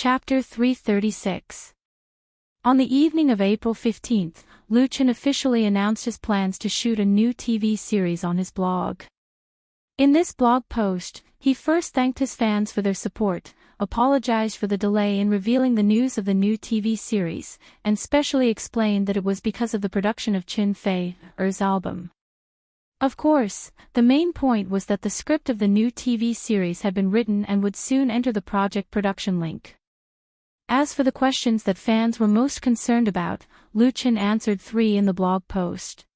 Chapter 336. On the evening of April 15th, Lu Chen officially announced his plans to shoot a new TV series on his blog. In this blog post, he first thanked his fans for their support, apologized for the delay in revealing the news of the new TV series, and specially explained that it was because of the production of Qin Fei's album. Of course, the main point was that the script of the new TV series had been written and would soon enter the project production link. As for the questions that fans were most concerned about, Lu Chen answered 3 in the blog post.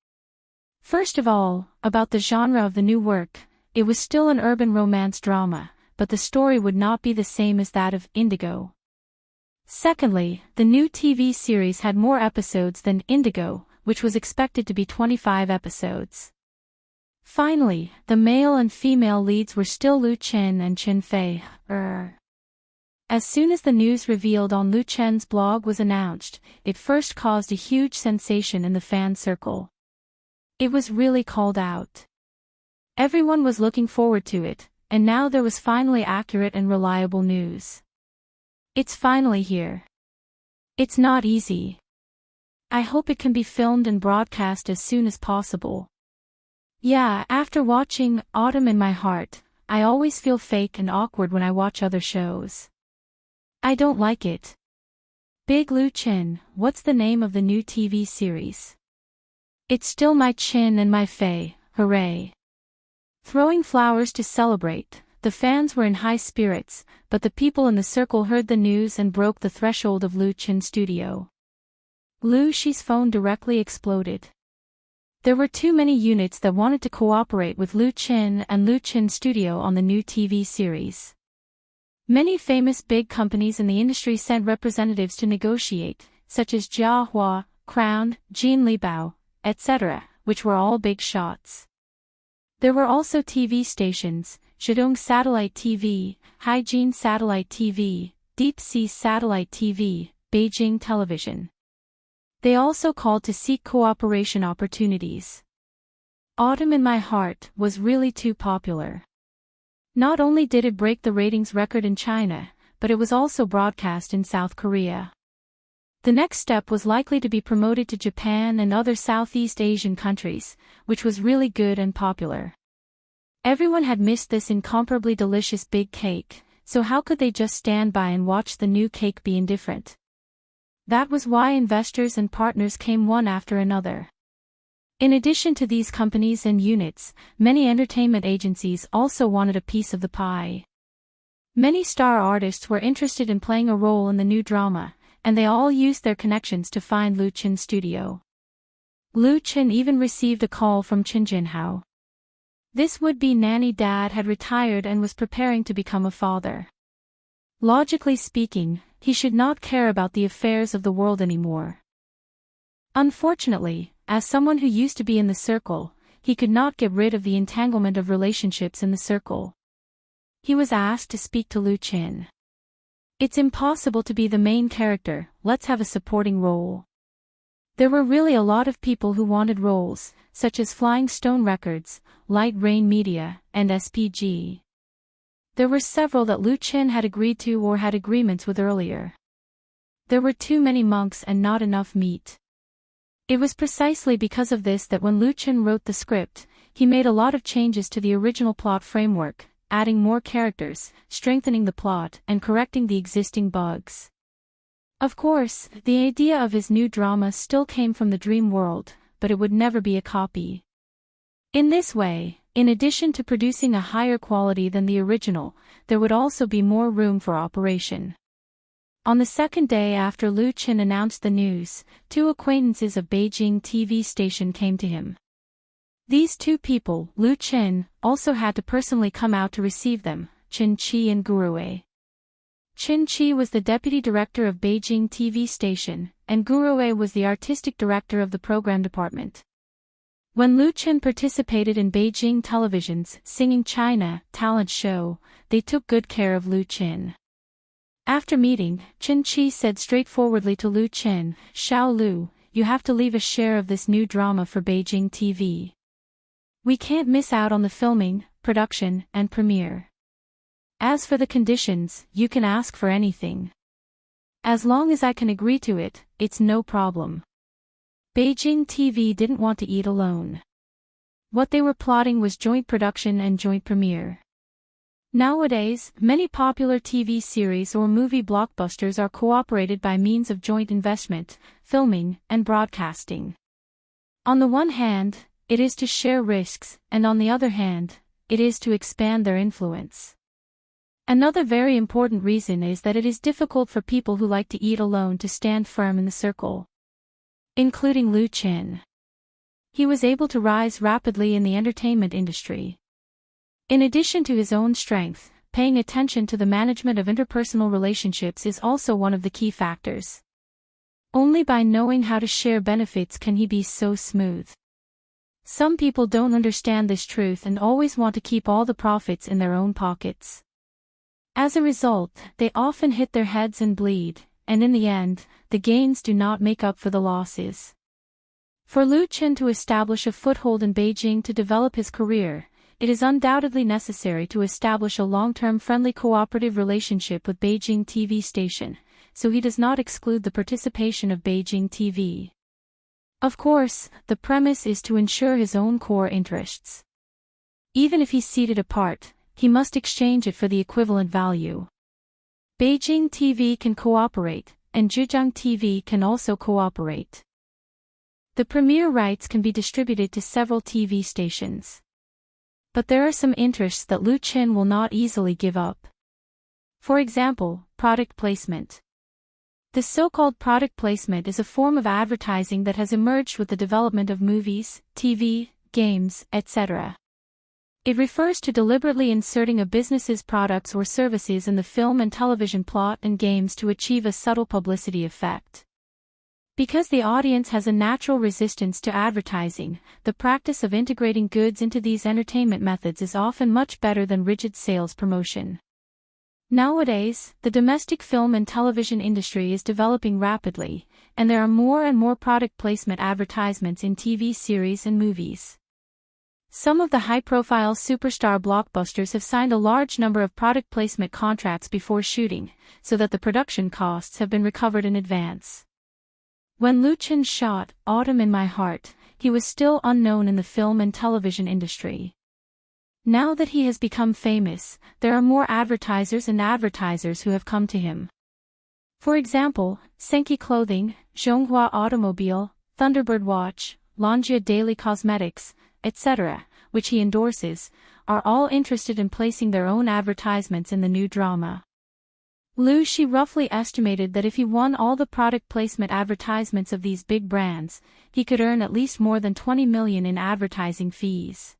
First of all, about the genre of the new work, it was still an urban romance drama, but the story would not be the same as that of Indigo. Secondly, the new TV series had more episodes than Indigo, which was expected to be 25 episodes. Finally, the male and female leads were still Lu Chen and Qin Fei. As soon as the news revealed on Lu Chen's blog was announced, it first caused a huge sensation in the fan circle. It was really called out. Everyone was looking forward to it, and now there was finally accurate and reliable news. It's finally here. It's not easy. I hope it can be filmed and broadcast as soon as possible. Yeah, after watching Autumn in My Heart, I always feel fake and awkward when I watch other shows. I don't like it. Big Lu Chen, what's the name of the new TV series? It's still My Qin and My Fei, hooray. Throwing flowers to celebrate, the fans were in high spirits, but the people in the circle heard the news and broke the threshold of Lu Chen's studio. Lu Shi's phone directly exploded. There were too many units that wanted to cooperate with Lu Chen and Lu Chen's studio on the new TV series. Many famous big companies in the industry sent representatives to negotiate, such as Jia Hua, Crown, Jin Libao, etc., which were all big shots. There were also TV stations, Zhedong Satellite TV, Haijin Satellite TV, Deep Sea Satellite TV, Beijing Television. They also called to seek cooperation opportunities. Autumn in My Heart was really too popular. Not only did it break the ratings record in China, but it was also broadcast in South Korea. The next step was likely to be promoted to Japan and other Southeast Asian countries, which was really good and popular. Everyone had missed this incomparably delicious big cake, so how could they just stand by and watch the new cake be indifferent? That was why investors and partners came one after another. In addition to these companies and units, many entertainment agencies also wanted a piece of the pie. Many star artists were interested in playing a role in the new drama, and they all used their connections to find Lu Chen's studio. Lu Chen even received a call from Chen Jinhao. This would-be nanny dad had retired and was preparing to become a father. Logically speaking, he should not care about the affairs of the world anymore. Unfortunately, as someone who used to be in the circle, he could not get rid of the entanglement of relationships in the circle. He was asked to speak to Lu Chen. It's impossible to be the main character, let's have a supporting role. There were really a lot of people who wanted roles, such as Flying Stone Records, Light Rain Media, and SPG. There were several that Lu Chen had agreed to or had agreements with earlier. There were too many monks and not enough meat. It was precisely because of this that when Lu Chen wrote the script, he made a lot of changes to the original plot framework, adding more characters, strengthening the plot, and correcting the existing bugs. Of course, the idea of his new drama still came from the dream world, but it would never be a copy. In this way, in addition to producing a higher quality than the original, there would also be more room for operation. On the second day after Lu Chen announced the news, 2 acquaintances of Beijing TV station came to him. These 2 people, Lu Chen, also had to personally come out to receive them, Chen Qi and Guruwei. Chen Qi was the deputy director of Beijing TV station, and Guruwei was the artistic director of the program department. When Lu Chen participated in Beijing Television's Singing China talent show, they took good care of Lu Chen. After meeting, Chen Qi said straightforwardly to Lu Chen, "Xiao Lu, you have to leave a share of this new drama for Beijing TV. We can't miss out on the filming, production, and premiere. As for the conditions, you can ask for anything. As long as I can agree to it, it's no problem. Beijing TV didn't want to eat alone. What they were plotting was joint production and joint premiere. Nowadays, many popular TV series or movie blockbusters are cooperated by means of joint investment, filming, and broadcasting. On the one hand, it is to share risks, and on the other hand, it is to expand their influence. Another very important reason is that it is difficult for people who like to eat alone to stand firm in the circle. Including Lu Qin. He was able to rise rapidly in the entertainment industry. In addition to his own strength, paying attention to the management of interpersonal relationships is also one of the key factors. Only by knowing how to share benefits can he be so smooth. Some people don't understand this truth and always want to keep all the profits in their own pockets. As a result, they often hit their heads and bleed, and in the end, the gains do not make up for the losses. For Lu Qin to establish a foothold in Beijing to develop his career, it is undoubtedly necessary to establish a long-term friendly cooperative relationship with Beijing TV station, so he does not exclude the participation of Beijing TV. Of course, the premise is to ensure his own core interests. Even if he's seated apart, he must exchange it for the equivalent value. Beijing TV can cooperate, and Zhejiang TV can also cooperate. The premiere rights can be distributed to several TV stations. But there are some interests that Lu Qin will not easily give up. For example, product placement. The so-called product placement is a form of advertising that has emerged with the development of movies, TV, games, etc. It refers to deliberately inserting a business's products or services in the film and television plot and games to achieve a subtle publicity effect. Because the audience has a natural resistance to advertising, the practice of integrating goods into these entertainment methods is often much better than rigid sales promotion. Nowadays, the domestic film and television industry is developing rapidly, and there are more and more product placement advertisements in TV series and movies. Some of the high-profile superstar blockbusters have signed a large number of product placement contracts before shooting, so that the production costs have been recovered in advance. When Lu Qin shot Autumn in My Heart, he was still unknown in the film and television industry. Now that he has become famous, there are more advertisers who have come to him. For example, Senki Clothing, Zhonghua Automobile, Thunderbird Watch, Longia Daily Cosmetics, etc., which he endorses, are all interested in placing their own advertisements in the new drama. Lu Xi roughly estimated that if he won all the product placement advertisements of these big brands, he could earn at least more than 20 million in advertising fees.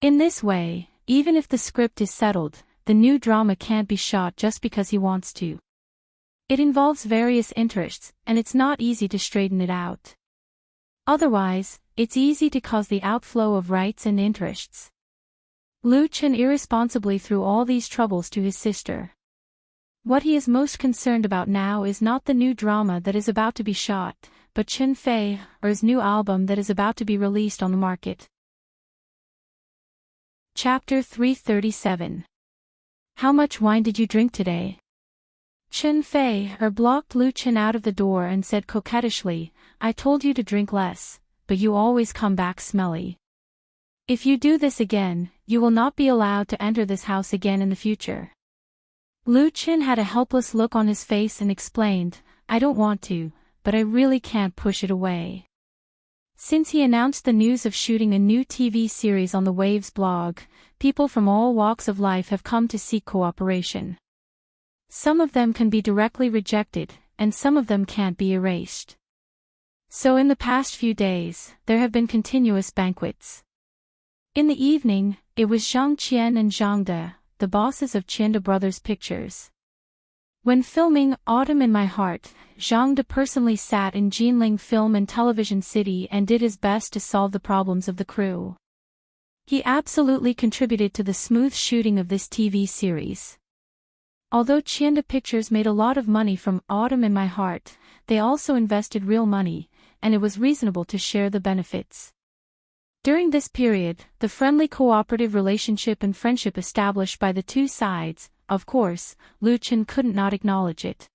In this way, even if the script is settled, the new drama can't be shot just because he wants to. It involves various interests, and it's not easy to straighten it out. Otherwise, it's easy to cause the outflow of rights and interests. Lu Qin irresponsibly threw all these troubles to his sister. What he is most concerned about now is not the new drama that is about to be shot, but Chen Fei, or his new album that is about to be released on the market. Chapter 337. How much wine did you drink today? Chen Fei blocked Lu Qin out of the door and said coquettishly, I told you to drink less, but you always come back smelly. If you do this again, you will not be allowed to enter this house again in the future. Lu Qin had a helpless look on his face and explained, I don't want to, but I really can't push it away. Since he announced the news of shooting a new TV series on the Waves blog, people from all walks of life have come to seek cooperation. Some of them can be directly rejected, and some of them can't be erased. So in the past few days, there have been continuous banquets. In the evening, it was Zhang Qian and Zhang De, the bosses of Qianda Brothers Pictures. When filming Autumn in My Heart, Zhang De personally sat in Jinling Film and Television City and did his best to solve the problems of the crew. He absolutely contributed to the smooth shooting of this TV series. Although Qianda Pictures made a lot of money from Autumn in My Heart, they also invested real money, and it was reasonable to share the benefits. During this period, the friendly cooperative relationship and friendship established by the two sides, of course, Lu Qin couldn't not acknowledge it.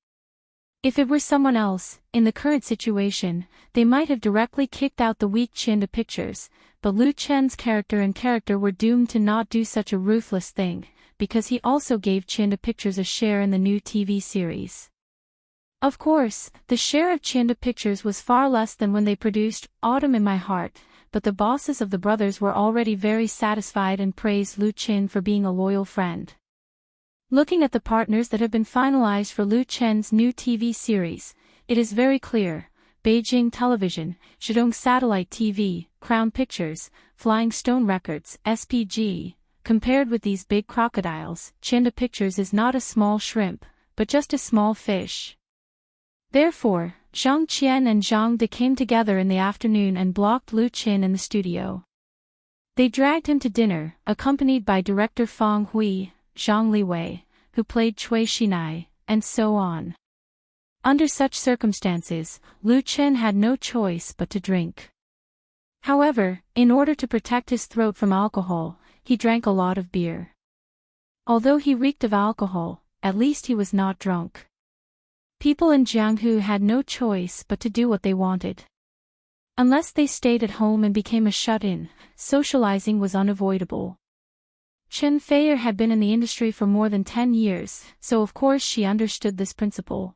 If it were someone else, in the current situation, they might have directly kicked out the weak Chin to pictures, but Lu Chen's character were doomed to not do such a ruthless thing, because he also gave Chin to pictures a share in the new TV series. Of course, the share of Chin to pictures was far less than when they produced Autumn in My Heart, but the bosses of the brothers were already very satisfied and praised Lu Chin for being a loyal friend. Looking at the partners that have been finalized for Lu Chen's new TV series, it is very clear: Beijing Television, Shandong Satellite TV, Crown Pictures, Flying Stone Records, SPG. Compared with these big crocodiles, Chin to Pictures is not a small shrimp, but just a small fish. Therefore, Zhang Qian and Zhang De came together in the afternoon and blocked Lu Chin in the studio. They dragged him to dinner, accompanied by director Fang Hui, Zhang Liwei, who played Cui Xinai, and so on. Under such circumstances, Lu Chin had no choice but to drink. However, in order to protect his throat from alcohol, he drank a lot of beer. Although he reeked of alcohol, at least he was not drunk. People in Jianghu had no choice but to do what they wanted. Unless they stayed at home and became a shut-in, socializing was unavoidable. Chen Feier had been in the industry for more than 10 years, so of course she understood this principle.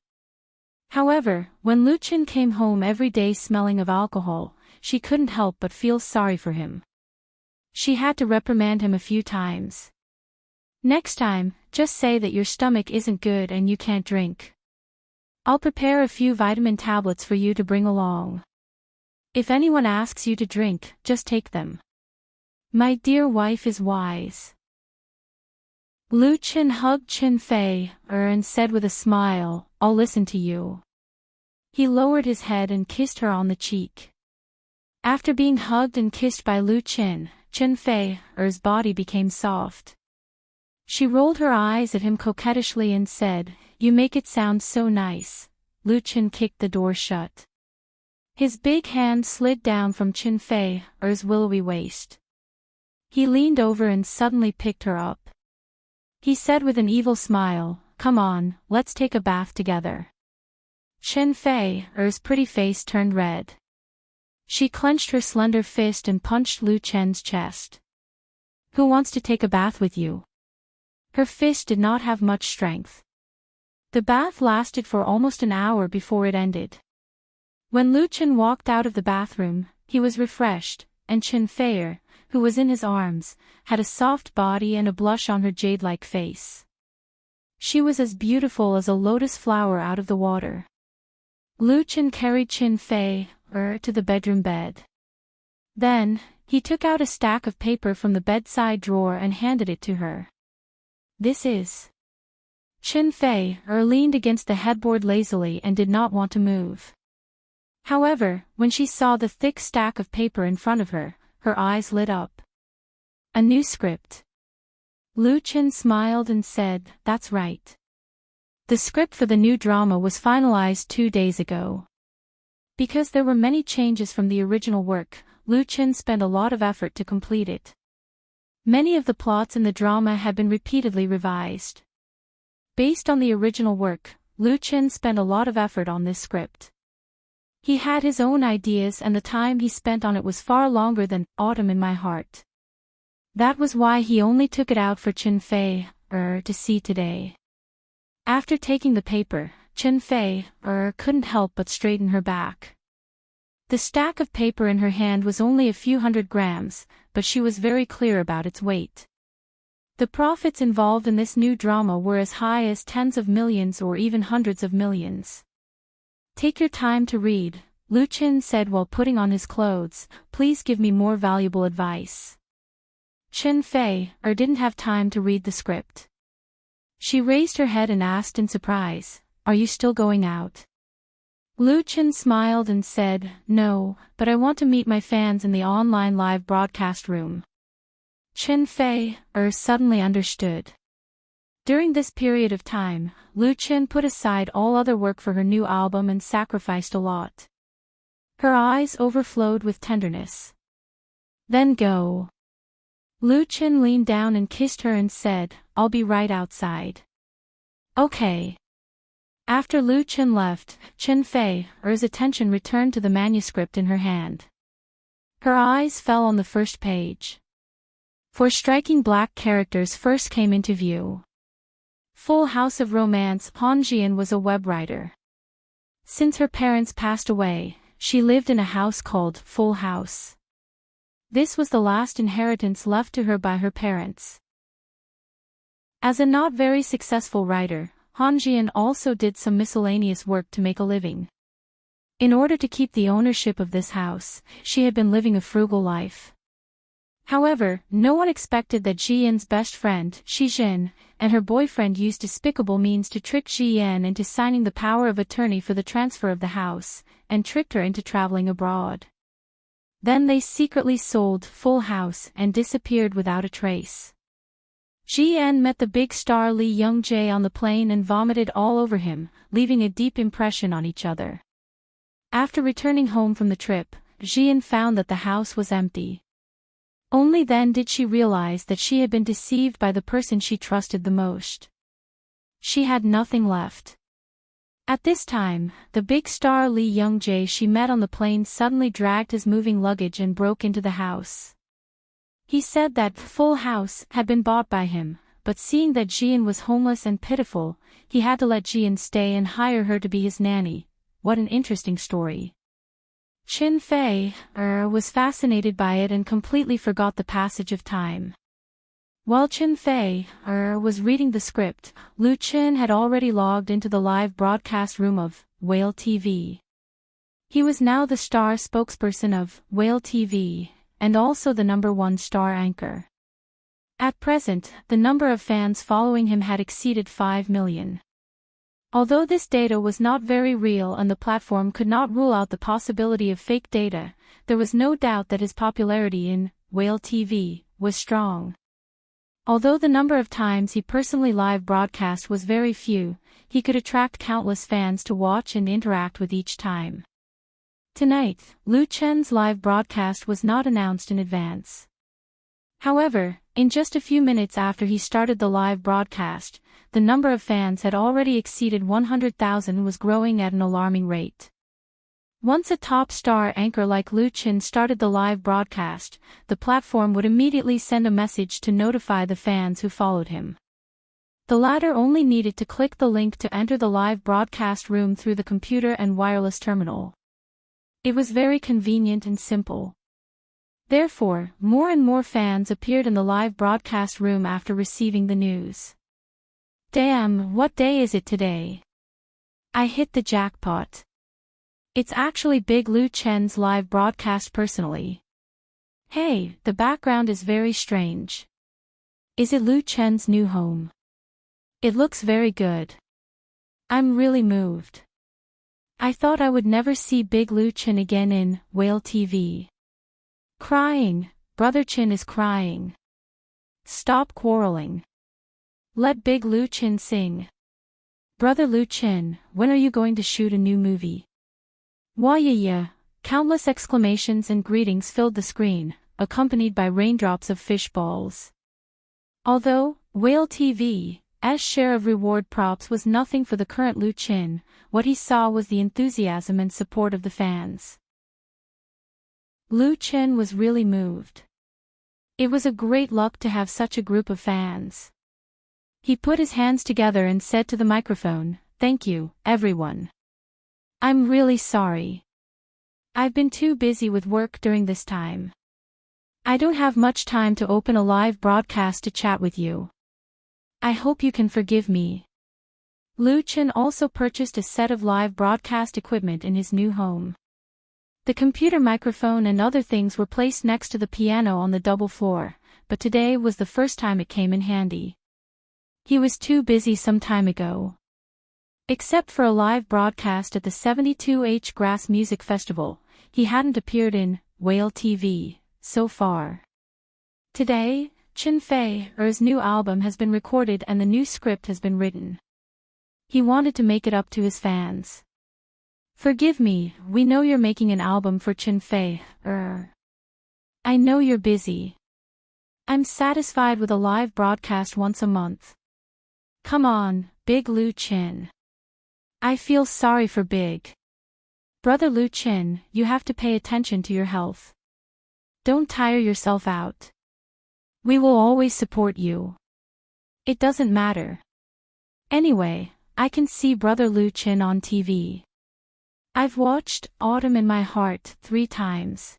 However, when Lu Chin came home every day smelling of alcohol, she couldn't help but feel sorry for him. She had to reprimand him a few times. Next time, just say that your stomach isn't good and you can't drink. I'll prepare a few vitamin tablets for you to bring along. If anyone asks you to drink, just take them. My dear wife is wise. Lu Chin hugged Chen Feier and said with a smile, I'll listen to you. He lowered his head and kissed her on the cheek. After being hugged and kissed by Lu Chin, Chen Feier's body became soft. She rolled her eyes at him coquettishly and said, You make it sound so nice. Lu Chin kicked the door shut. His big hand slid down from Chen Feier's willowy waist. He leaned over and suddenly picked her up. He said with an evil smile, Come on, let's take a bath together. Chen Feier's pretty face turned red. She clenched her slender fist and punched Lu Chen's chest. Who wants to take a bath with you? Her fist did not have much strength. The bath lasted for almost an hour before it ended. When Lu Chin walked out of the bathroom, he was refreshed, and Chen Feier, who was in his arms, had a soft body and a blush on her jade-like face. She was as beautiful as a lotus flower out of the water. Lu Chin carried Chen Feier to the bedroom bed. Then, he took out a stack of paper from the bedside drawer and handed it to her. This is. Chen Feier leaned against the headboard lazily and did not want to move. However, when she saw the thick stack of paper in front of her, her eyes lit up. A new script. Lu Chin smiled and said, That's right. The script for the new drama was finalized 2 days ago. Because there were many changes from the original work, Lu Chin spent a lot of effort to complete it. Many of the plots in the drama had been repeatedly revised. Based on the original work, Lu Chin spent a lot of effort on this script. He had his own ideas and the time he spent on it was far longer than Autumn in My Heart. That was why he only took it out for Chen Feier to see today. After taking the paper, Chen Feier couldn't help but straighten her back. The stack of paper in her hand was only a few 100 grams, but she was very clear about its weight. The profits involved in this new drama were as high as tens of millions or even hundreds of millions. Take your time to read, Lu Chin said while putting on his clothes, Please give me more valuable advice. Chen Feier didn't have time to read the script. She raised her head and asked in surprise, Are you still going out? Lu Chin smiled and said, No, but I want to meet my fans in the online live broadcast room. Chen Feier suddenly understood. During this period of time, Lu Chin put aside all other work for her new album and sacrificed a lot. Her eyes overflowed with tenderness. Then go. Lu Chin leaned down and kissed her and said, I'll be right outside. Okay. After Lu Chen left, Chen Fei's attention returned to the manuscript in her hand. Her eyes fell on the first page. Four striking black characters first came into view. Full House of Romance. Han Jian was a web writer. Since her parents passed away, she lived in a house called Full House. This was the last inheritance left to her by her parents. As a not very successful writer, Han Jian also did some miscellaneous work to make a living. In order to keep the ownership of this house, she had been living a frugal life. However, no one expected that Ji Yan's best friend, Shi Jin, and her boyfriend used despicable means to trick Ji Yan into signing the power of attorney for the transfer of the house, and tricked her into traveling abroad. Then they secretly sold Full House and disappeared without a trace. Ji Yan met the big star Li Youngjae on the plane and vomited all over him, leaving a deep impression on each other. After returning home from the trip, Ji Yan found that the house was empty. Only then did she realize that she had been deceived by the person she trusted the most. She had nothing left. At this time, the big star Li Youngjae she met on the plane suddenly dragged his moving luggage and broke into the house. He said that Full House had been bought by him, but seeing that Ji Yan was homeless and pitiful, he had to let Ji Yan stay and hire her to be his nanny. What an interesting story. Chen Fei was fascinated by it and completely forgot the passage of time. While Chen Fei was reading the script, Lu Chen had already logged into the live broadcast room of Whale TV. He was now the star spokesperson of Whale TV, and also the #1 star anchor. At present, the number of fans following him had exceeded 5 million. Although this data was not very real and the platform could not rule out the possibility of fake data, there was no doubt that his popularity in Whale TV was strong. Although the number of times he personally live broadcast was very few, he could attract countless fans to watch and interact with each time. Tonight, Lu Chen's live broadcast was not announced in advance. However, in just a few minutes after he started the live broadcast, the number of fans had already exceeded 100,000 and was growing at an alarming rate. Once a top star anchor like Lu Chen started the live broadcast, the platform would immediately send a message to notify the fans who followed him. The latter only needed to click the link to enter the live broadcast room through the computer and wireless terminal. It was very convenient and simple. Therefore, more and more fans appeared in the live broadcast room after receiving the news. Damn, what day is it today? I hit the jackpot. It's actually Big Lu Chen's live broadcast personally. Hey, the background is very strange. Is it Lu Chen's new home? It looks very good. I'm really moved. I thought I would never see Big Lu Chen again in Whale TV. Crying, Brother Chen is crying. Stop quarreling. Let Big Lu Chen sing. Brother Lu Chen, when are you going to shoot a new movie? Wah yeah yeah, countless exclamations and greetings filled the screen, accompanied by raindrops of fish balls. Although Whale TV's share of reward props was nothing for the current Lu Chen, what he saw was the enthusiasm and support of the fans. Lu Chen was really moved. It was a great luck to have such a group of fans. He put his hands together and said to the microphone, "Thank you, everyone. I'm really sorry. I've been too busy with work during this time. I don't have much time to open a live broadcast to chat with you. I hope you can forgive me." Lu Chen also purchased a set of live broadcast equipment in his new home. The computer microphone and other things were placed next to the piano on the double floor, but today was the first time it came in handy. He was too busy some time ago. Except for a live broadcast at the 72H Grass Music Festival, he hadn't appeared in Whale TV so far. Today, Chen Fei's new album has been recorded and the new script has been written. He wanted to make it up to his fans. "Forgive me, we know you're making an album for Chen Fei. I know you're busy. I'm satisfied with a live broadcast once a month. Come on, Big Lu Chen. I feel sorry for Big Brother Lu Chin, you have to pay attention to your health. Don't tire yourself out. We will always support you. It doesn't matter. Anyway, I can see Brother Lu Chin on TV. I've watched Autumn in My Heart 3 times.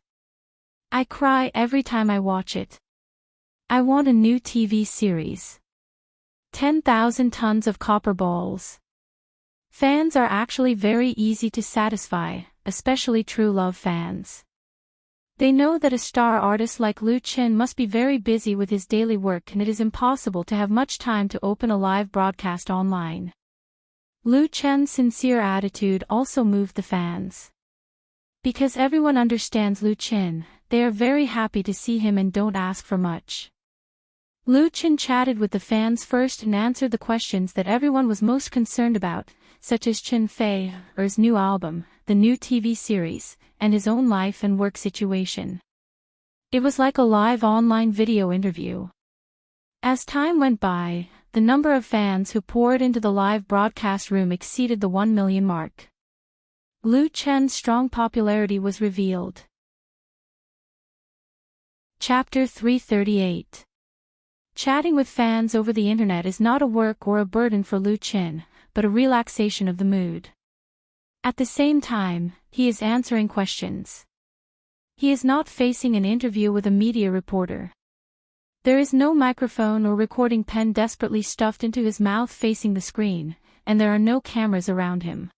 I cry every time I watch it. I want a new TV series. 10,000 tons of copper balls. Fans are actually very easy to satisfy, especially true love fans. They know that a star artist like Lu Chin must be very busy with his daily work and it is impossible to have much time to open a live broadcast online. Lu Chin's sincere attitude also moved the fans. Because everyone understands Lu Chin, they are very happy to see him and don't ask for much. Lu Chin chatted with the fans first and answered the questions that everyone was most concerned about, such as Chin Fei's new album, the new TV series, and his own life and work situation. It was like a live online video interview. As time went by, the number of fans who poured into the live broadcast room exceeded the 1 million mark. Lu Chin's strong popularity was revealed. Chapter 338. Chatting with fans over the internet is not a work or a burden for Lu Chin, but a relaxation of the mood. At the same time, he is answering questions. He is not facing an interview with a media reporter. There is no microphone or recording pen desperately stuffed into his mouth facing the screen, and there are no cameras around him.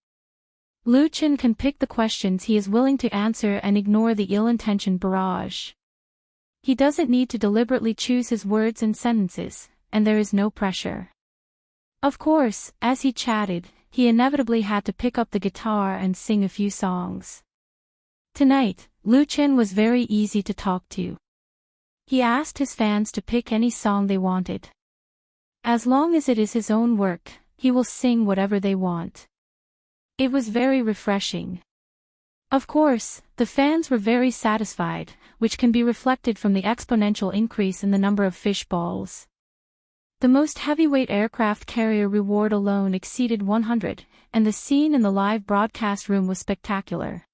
Lu Chin can pick the questions he is willing to answer and ignore the ill-intentioned barrage. He doesn't need to deliberately choose his words and sentences, and there is no pressure. Of course, as he chatted, he inevitably had to pick up the guitar and sing a few songs. Tonight, Lu Chin was very easy to talk to. He asked his fans to pick any song they wanted. As long as it is his own work, he will sing whatever they want. It was very refreshing. Of course, the fans were very satisfied, which can be reflected from the exponential increase in the number of fish balls. The most heavyweight aircraft carrier reward alone exceeded 100, and the scene in the live broadcast room was spectacular.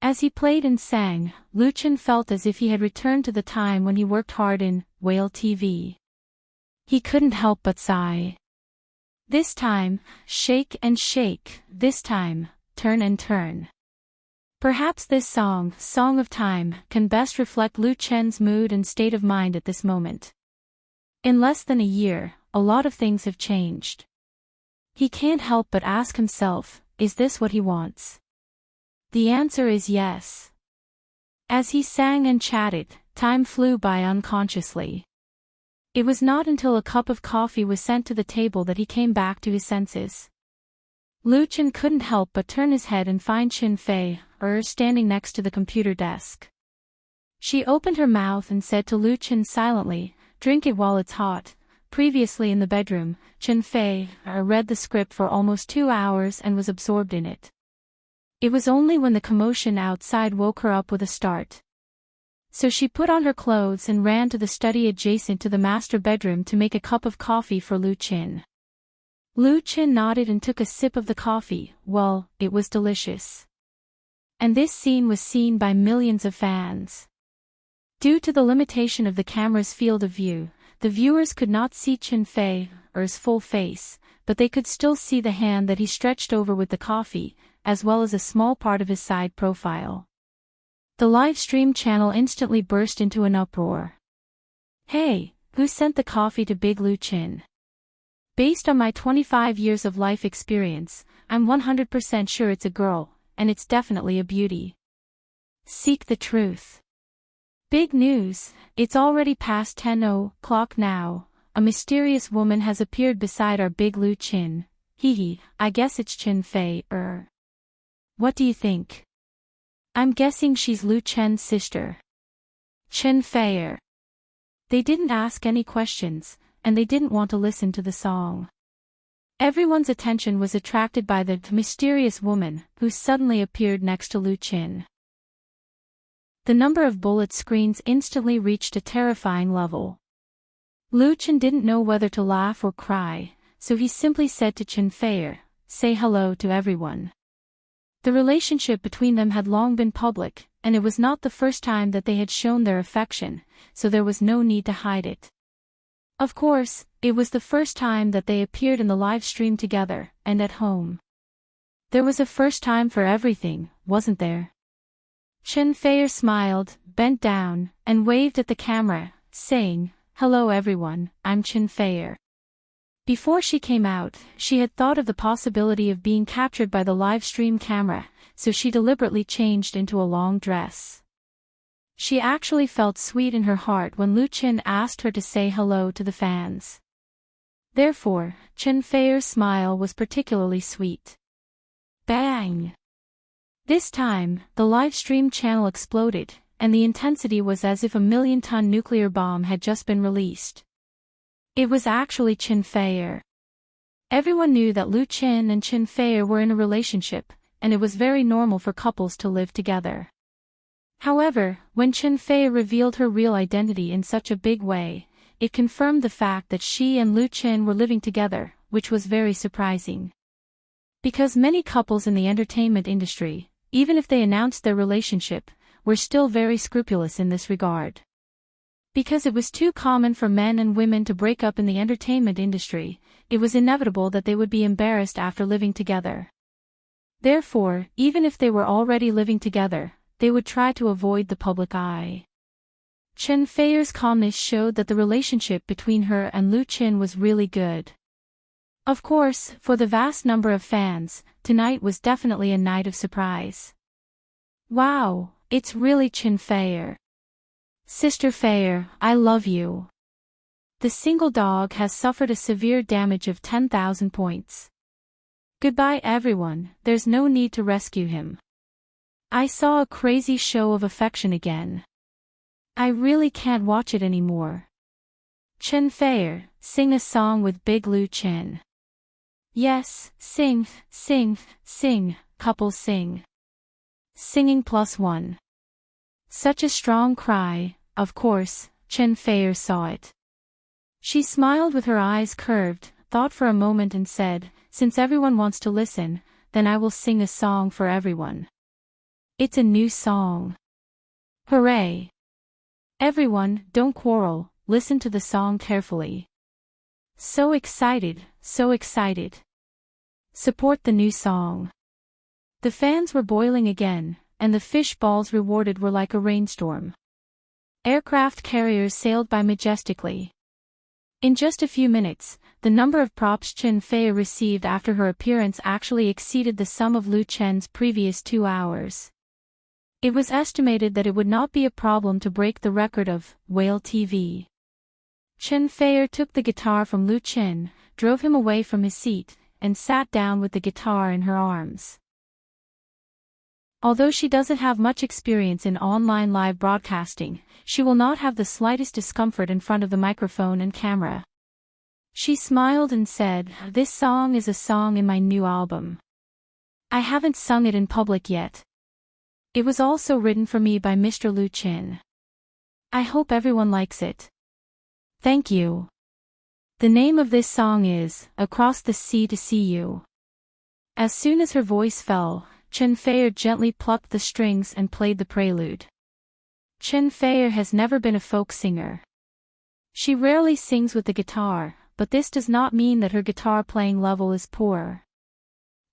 As he played and sang, Lu Chin felt as if he had returned to the time when he worked hard in Whale TV. He couldn't help but sigh. This time, shake and shake, this time, turn and turn. Perhaps this song, Song of Time, can best reflect Lu Chin's mood and state of mind at this moment. In less than a year, a lot of things have changed. He can't help but ask himself, is this what he wants? The answer is yes. As he sang and chatted, time flew by unconsciously. It was not until a cup of coffee was sent to the table that he came back to his senses. Lu Chin couldn't help but turn his head and find Chin Fei standing next to the computer desk. She opened her mouth and said to Lu Chin silently, "Drink it while it's hot." Previously in the bedroom, Chin Fei read the script for almost 2 hours and was absorbed in it. It was only when the commotion outside woke her up with a start. So she put on her clothes and ran to the study adjacent to the master bedroom to make a cup of coffee for Lu Chin. Lu Chin nodded and took a sip of the coffee. Well, it was delicious. And this scene was seen by millions of fans. Due to the limitation of the camera's field of view, the viewers could not see Chin Fei's full face, but they could still see the hand that he stretched over with the coffee, as well as a small part of his side profile. The live stream channel instantly burst into an uproar. "Hey, who sent the coffee to Big Lu Chin? Based on my 25 years of life experience, I'm 100% sure it's a girl, and it's definitely a beauty. Seek the truth." Big news, it's already past 10 o'clock now. A mysterious woman has appeared beside our Big Lu Chin. Hee, I guess it's Chin Fei. What do you think? I'm guessing she's Lu Chin's sister. Chin Fei. They didn't ask any questions, and they didn't want to listen to the song. Everyone's attention was attracted by the mysterious woman, who suddenly appeared next to Lu Chin. The number of bullet screens instantly reached a terrifying level. Lu Chin didn't know whether to laugh or cry, so he simply said to Chin Fei, say hello to everyone. The relationship between them had long been public, and it was not the first time that they had shown their affection, so there was no need to hide it. Of course, it was the first time that they appeared in the live stream together, and at home. There was a first time for everything, wasn't there? Chen Feier smiled, bent down, and waved at the camera, saying, "Hello everyone, I'm Chen Feier." Before she came out, she had thought of the possibility of being captured by the live stream camera, so she deliberately changed into a long dress. She actually felt sweet in her heart when Lu Qin asked her to say hello to the fans. Therefore, Chen Feier's smile was particularly sweet. Bang! This time, the live stream channel exploded, and the intensity was as if a million-ton nuclear bomb had just been released. It was actually Chen Feier. Everyone knew that Lu Qin and Chen Feier were in a relationship, and it was very normal for couples to live together. However, when Chen Feier revealed her real identity in such a big way, it confirmed the fact that she and Lu Qin were living together, which was very surprising. Because many couples in the entertainment industry, even if they announced their relationship, were still very scrupulous in this regard. Because it was too common for men and women to break up in the entertainment industry, it was inevitable that they would be embarrassed after living together. Therefore, even if they were already living together, they would try to avoid the public eye. Chen Feier's calmness showed that the relationship between her and Lu Qin was really good. Of course, for the vast number of fans, tonight was definitely a night of surprise. Wow, it's really Chen Feier. Sister Feier, I love you. The single dog has suffered a severe damage of 10,000 points. Goodbye everyone, there's no need to rescue him. I saw a crazy show of affection again. I really can't watch it anymore. Chen Feier, sing a song with Big Lu Qin. Yes, sing, sing, sing, couple sing. Singing +1. Such a strong cry, of course, Chen Feier saw it. She smiled with her eyes curved, thought for a moment and said, "Since everyone wants to listen, then I will sing a song for everyone. It's a new song. Hooray! Everyone, don't quarrel, listen to the song carefully. So excited, so excited. Support the new song." The fans were boiling again, and the fish balls rewarded were like a rainstorm. Aircraft carriers sailed by majestically. In just a few minutes, the number of props Chen Feier received after her appearance actually exceeded the sum of Lu Chen's previous 2 hours. It was estimated that it would not be a problem to break the record of Whale TV. Chen Feier took the guitar from Lu Qin, drove him away from his seat, and sat down with the guitar in her arms. Although she doesn't have much experience in online live broadcasting, she will not have the slightest discomfort in front of the microphone and camera. She smiled and said, "This song is a song in my new album. I haven't sung it in public yet. It was also written for me by Mr. Lu Qin. I hope everyone likes it. Thank you. The name of this song is Across the Sea to See You." As soon as her voice fell, Chen Feier gently plucked the strings and played the prelude. Chen Feier has never been a folk singer. She rarely sings with the guitar, but this does not mean that her guitar playing level is poor.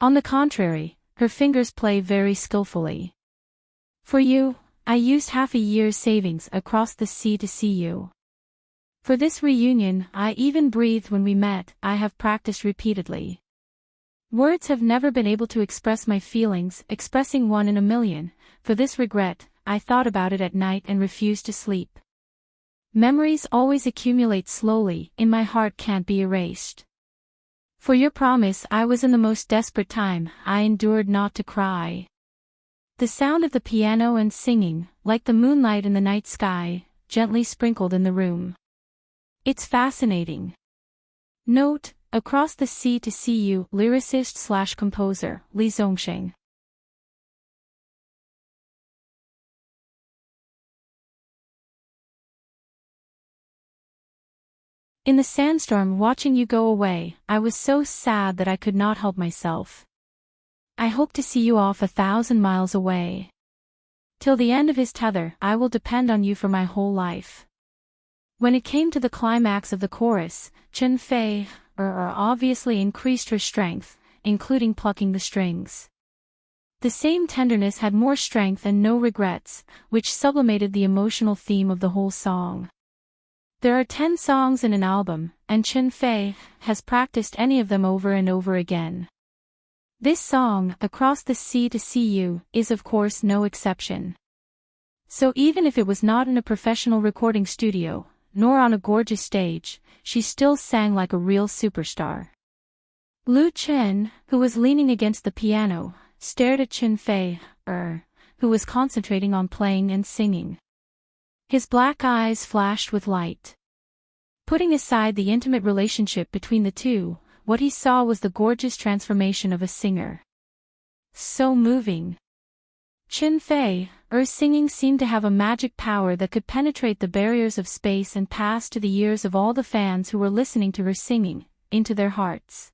On the contrary, her fingers play very skillfully. For you, I used half a year's savings across the sea to see you. For this reunion, I even breathed when we met. I have practiced repeatedly. Words have never been able to express my feelings, expressing 1 in a million. For this regret, I thought about it at night and refused to sleep. Memories always accumulate slowly, in my heart can't be erased. For your promise I was in the most desperate time, I endured not to cry. The sound of the piano and singing, like the moonlight in the night sky, gently sprinkled in the room. It's fascinating. Note, Across the Sea to See You, lyricist/composer, Li Zongsheng. In the sandstorm watching you go away, I was so sad that I could not help myself. I hope to see you off 1,000 miles away. Till the end of his tether, I will depend on you for my whole life. When it came to the climax of the chorus, Chen Fei obviously increased her strength, including plucking the strings. The same tenderness had more strength and no regrets, which sublimated the emotional theme of the whole song. There are 10 songs in an album, and Chen Fei has practiced any of them over and over again. This song, Across the Sea to See You, is of course no exception. So even if it was not in a professional recording studio, nor on a gorgeous stage, she still sang like a real superstar. Lu Chen, who was leaning against the piano, stared at Chen Fei, who was concentrating on playing and singing. His black eyes flashed with light. Putting aside the intimate relationship between the two, what he saw was the gorgeous transformation of a singer. So moving. Chen Fei's singing seemed to have a magic power that could penetrate the barriers of space and pass to the ears of all the fans who were listening to her singing, into their hearts.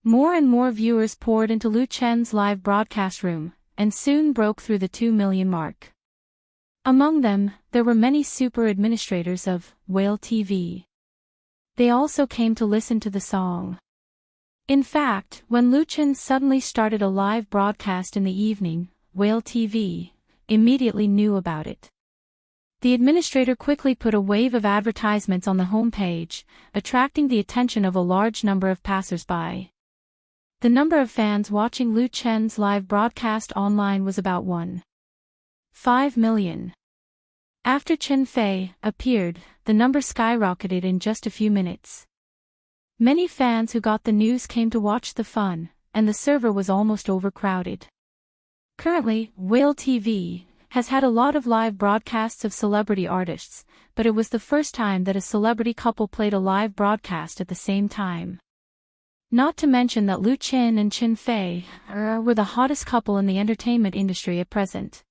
More and more viewers poured into Lu Chen's live broadcast room, and soon broke through the 2 million mark. Among them, there were many super administrators of Whale TV. They also came to listen to the song. In fact, when Lu Chen suddenly started a live broadcast in the evening, Whale TV immediately knew about it. The administrator quickly put a wave of advertisements on the homepage, attracting the attention of a large number of passers-by. The number of fans watching Lu Chen's live broadcast online was about 1.5 million. After Chen Fei appeared, the number skyrocketed in just a few minutes. Many fans who got the news came to watch the fun, and the server was almost overcrowded. Currently, Whale TV has had a lot of live broadcasts of celebrity artists, but it was the first time that a celebrity couple played a live broadcast at the same time. Not to mention that Lu Chen and Chen Fei were the hottest couple in the entertainment industry at present.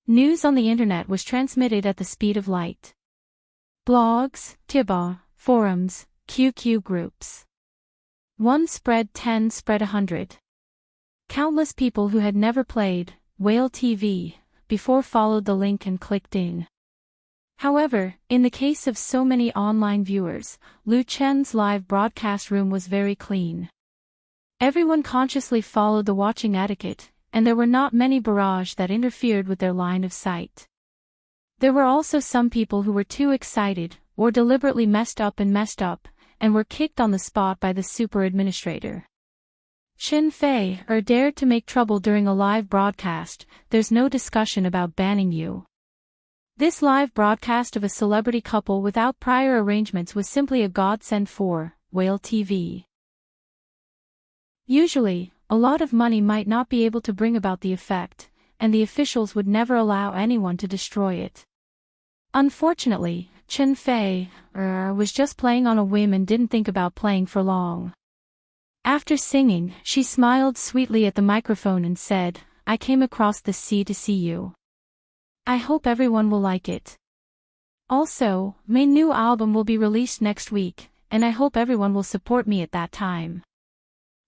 News on the internet was transmitted at the speed of light. Blogs, Tiba, forums, QQ groups. 1 spread 10 spread 100. Countless people who had never played Whale TV before followed the link and clicked in. However, in the case of so many online viewers, Lu Chen's live broadcast room was very clean. Everyone consciously followed the watching etiquette, and there were not many barrage that interfered with their line of sight. There were also some people who were too excited, or deliberately messed up, and were kicked on the spot by the super administrator. Chen Fei dared to make trouble during a live broadcast. There's no discussion about banning you. This live broadcast of a celebrity couple without prior arrangements was simply a godsend for Whale TV. Usually, a lot of money might not be able to bring about the effect, and the officials would never allow anyone to destroy it. Unfortunately, Chen Fei was just playing on a whim and didn't think about playing for long. After singing, she smiled sweetly at the microphone and said, "I came across the sea to see you. I hope everyone will like it. Also, my new album will be released next week, and I hope everyone will support me at that time."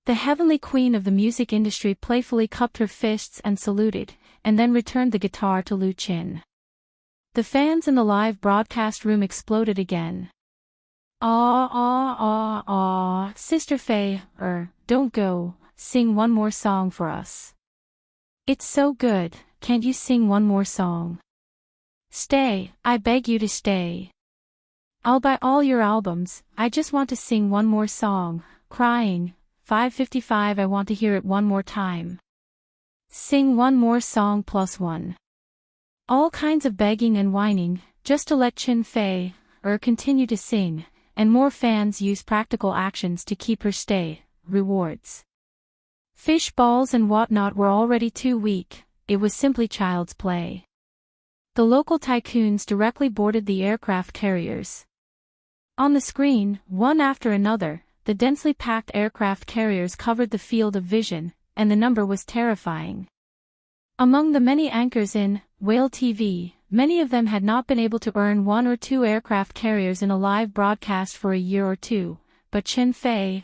The heavenly queen of the music industry playfully cupped her fists and saluted, and then returned the guitar to Lu Chen. The fans in the live broadcast room exploded again. Sister Fei, don't go, sing one more song for us. It's so good, can't you sing one more song? Stay, I beg you to stay. I'll buy all your albums, I just want to sing one more song, crying, 555 I want to hear it one more time. Sing one more song +1. All kinds of begging and whining, just to let Chen Fei continue to sing, and more fans use practical actions to keep her stay, rewards. Fish balls and whatnot were already too weak, it was simply child's play. The local tycoons directly boarded the aircraft carriers. On the screen, one after another, the densely packed aircraft carriers covered the field of vision, and the number was terrifying. Among the many anchors in Whale TV, many of them had not been able to earn 1 or 2 aircraft carriers in a live broadcast for a year or two, but Chen Fei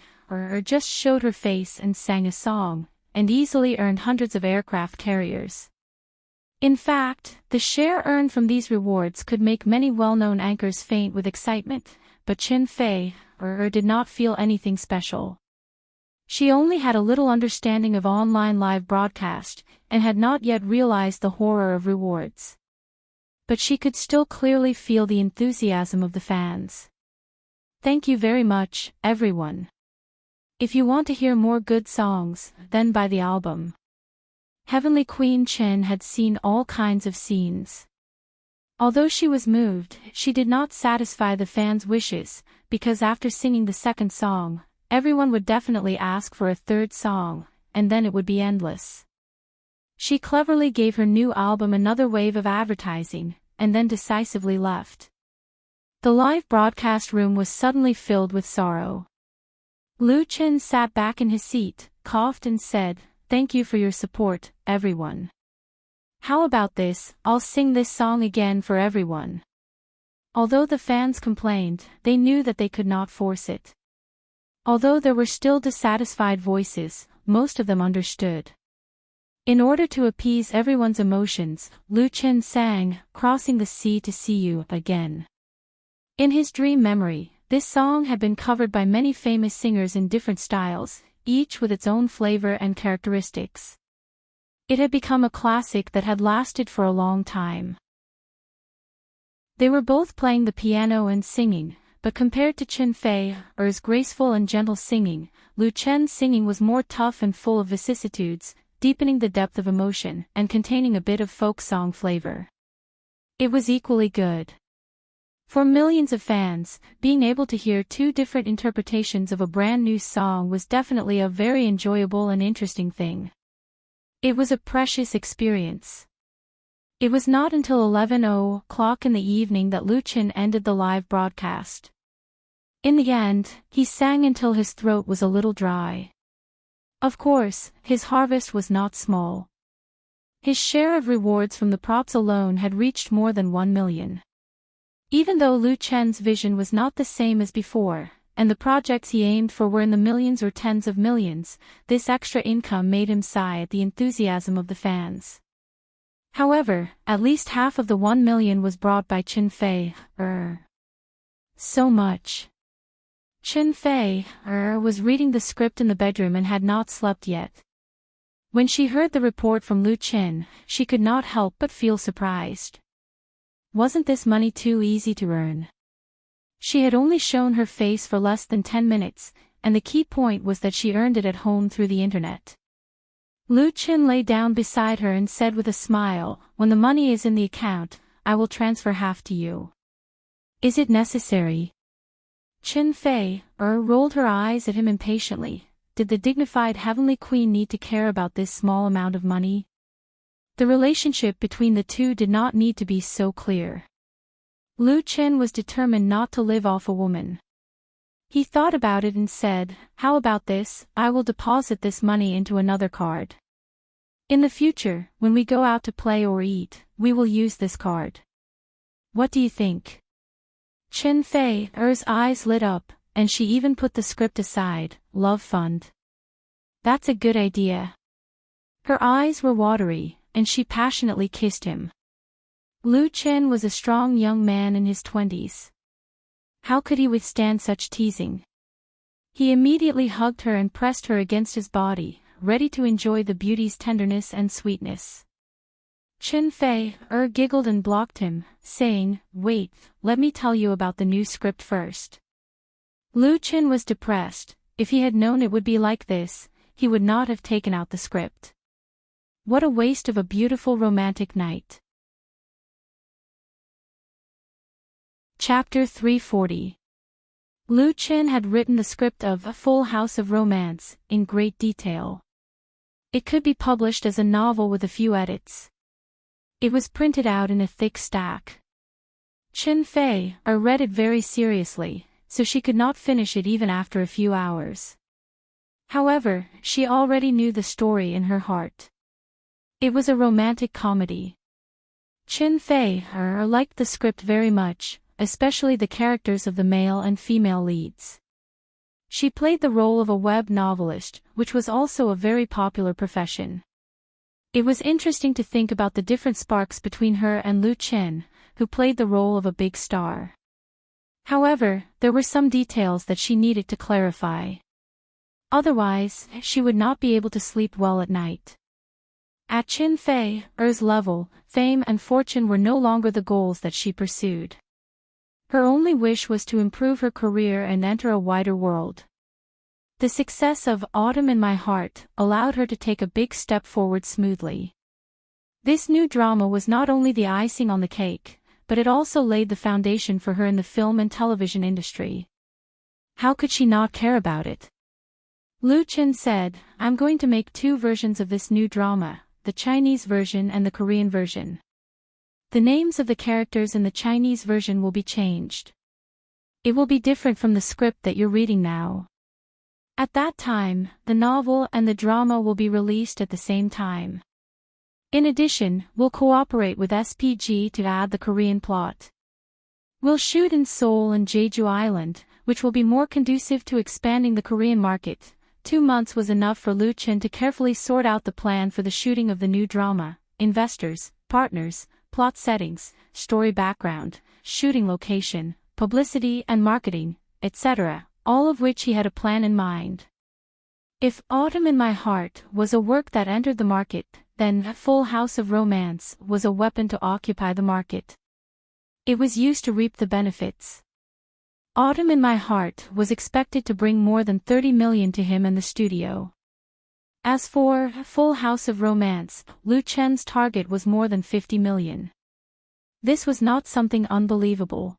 just showed her face and sang a song, and easily earned hundreds of aircraft carriers. In fact, the share earned from these rewards could make many well-known anchors faint with excitement, but Chen Fei did not feel anything special. She only had a little understanding of online live broadcast, and had not yet realized the horror of rewards. But she could still clearly feel the enthusiasm of the fans. Thank you very much, everyone. If you want to hear more good songs, then buy the album. Heavenly Queen Chen had seen all kinds of scenes. Although she was moved, she did not satisfy the fans' wishes, because after singing the second song, everyone would definitely ask for a third song, and then it would be endless. She cleverly gave her new album another wave of advertising, and then decisively left. The live broadcast room was suddenly filled with sorrow. Lu Chen sat back in his seat, coughed and said, "Thank you for your support, everyone. How about this, I'll sing this song again for everyone." Although the fans complained, they knew that they could not force it. Although there were still dissatisfied voices, most of them understood. In order to appease everyone's emotions, Lu Chen sang, "Crossing the Sea to See You Again." In his dream memory, this song had been covered by many famous singers in different styles, each with its own flavor and characteristics. It had become a classic that had lasted for a long time. They were both playing the piano and singing, but compared to Chen Fei's graceful and gentle singing, Lu Chen's singing was more tough and full of vicissitudes, deepening the depth of emotion and containing a bit of folk song flavor. It was equally good. For millions of fans, being able to hear 2 different interpretations of a brand new song was definitely a very enjoyable and interesting thing. It was a precious experience. It was not until 11:00 in the evening that Lu Chen ended the live broadcast. In the end, he sang until his throat was a little dry. Of course, his harvest was not small. His share of rewards from the props alone had reached more than 1 million. Even though Lu Chen's vision was not the same as before, and the projects he aimed for were in the millions or tens of millions, this extra income made him sigh at the enthusiasm of the fans. However, at least half of the 1 million was brought by Chen Fei. So much. Chen Fei was reading the script in the bedroom and had not slept yet. When she heard the report from Lu Chen, she could not help but feel surprised. Wasn't this money too easy to earn? She had only shown her face for less than 10 minutes, and the key point was that she earned it at home through the internet. Lu Chen lay down beside her and said with a smile, "When the money is in the account, I will transfer half to you. Is it necessary?" Chen Fei rolled her eyes at him impatiently. Did the dignified heavenly queen need to care about this small amount of money? The relationship between the two did not need to be so clear. Lu Chen was determined not to live off a woman. He thought about it and said, "How about this, I will deposit this money into another card. In the future, when we go out to play or eat, we will use this card. What do you think?" Chen Fei's eyes lit up, and she even put the script aside. "Love fund. That's a good idea." Her eyes were watery, and she passionately kissed him. Lu Chen was a strong young man in his 20s. How could he withstand such teasing? He immediately hugged her and pressed her against his body, ready to enjoy the beauty's tenderness and sweetness. Chen Fei giggled and blocked him, saying, "Wait, let me tell you about the new script first." Lu Chen was depressed. If he had known it would be like this, he would not have taken out the script. What a waste of a beautiful romantic night. Chapter 340. Lu Chen had written the script of A Full House of Romance in great detail. It could be published as a novel with a few edits. It was printed out in a thick stack. Chen Fei read it very seriously, so she could not finish it even after a few hours. However, she already knew the story in her heart. It was a romantic comedy. Chen Fei liked the script very much, especially the characters of the male and female leads. She played the role of a web novelist, which was also a very popular profession. It was interesting to think about the different sparks between her and Lu Chen, who played the role of a big star. However, there were some details that she needed to clarify. Otherwise, she would not be able to sleep well at night. At Chen Fei's level, fame and fortune were no longer the goals that she pursued. Her only wish was to improve her career and enter a wider world. The success of Autumn in My Heart allowed her to take a big step forward smoothly. This new drama was not only the icing on the cake, but it also laid the foundation for her in the film and television industry. How could she not care about it? Lu Chen said, "I'm going to make 2 versions of this new drama, the Chinese version and the Korean version. The names of the characters in the Chinese version will be changed. It will be different from the script that you're reading now. At that time, the novel and the drama will be released at the same time. In addition, we'll cooperate with SPG to add the Korean plot. We'll shoot in Seoul and Jeju Island, which will be more conducive to expanding the Korean market." 2 months was enough for Lu Chen to carefully sort out the plan for the shooting of the new drama: investors, partners, plot settings, story background, shooting location, publicity and marketing, etc., all of which he had a plan in mind. If Autumn in My Heart was a work that entered the market, then Full House of Romance was a weapon to occupy the market. It was used to reap the benefits. Autumn in My Heart was expected to bring more than 30 million to him and the studio. As for Full House of Romance, Lu Chen's target was more than 50 million. This was not something unbelievable.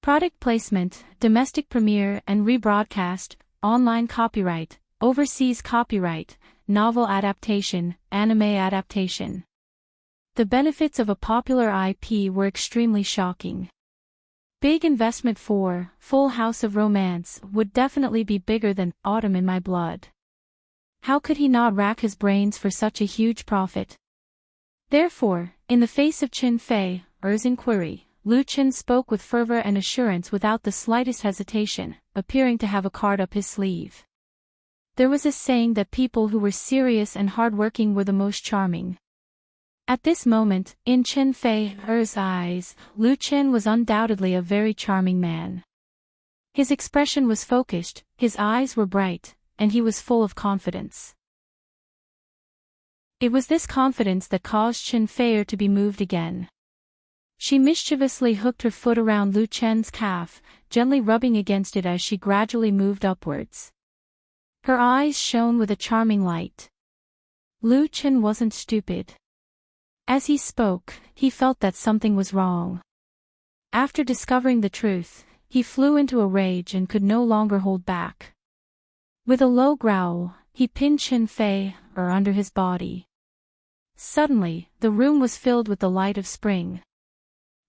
Product placement, domestic premiere and rebroadcast, online copyright, overseas copyright, novel adaptation, anime adaptation. The benefits of a popular IP were extremely shocking. Big investment for Full House of Romance would definitely be bigger than Autumn in My Blood. How could he not rack his brains for such a huge profit? Therefore, in the face of Chen Fei's inquiry, Lu Chen spoke with fervor and assurance without the slightest hesitation, appearing to have a card up his sleeve. There was a saying that people who were serious and hardworking were the most charming. At this moment, in Chen Fei's eyes, Lu Chen was undoubtedly a very charming man. His expression was focused, his eyes were bright, and he was full of confidence. It was this confidence that caused Chen Fei to be moved again. She mischievously hooked her foot around Lu Chen's calf, gently rubbing against it as she gradually moved upwards. Her eyes shone with a charming light. Lu Chen wasn't stupid. As he spoke, he felt that something was wrong. After discovering the truth, he flew into a rage and could no longer hold back. With a low growl, he pinned Chen Fei under his body. Suddenly, the room was filled with the light of spring.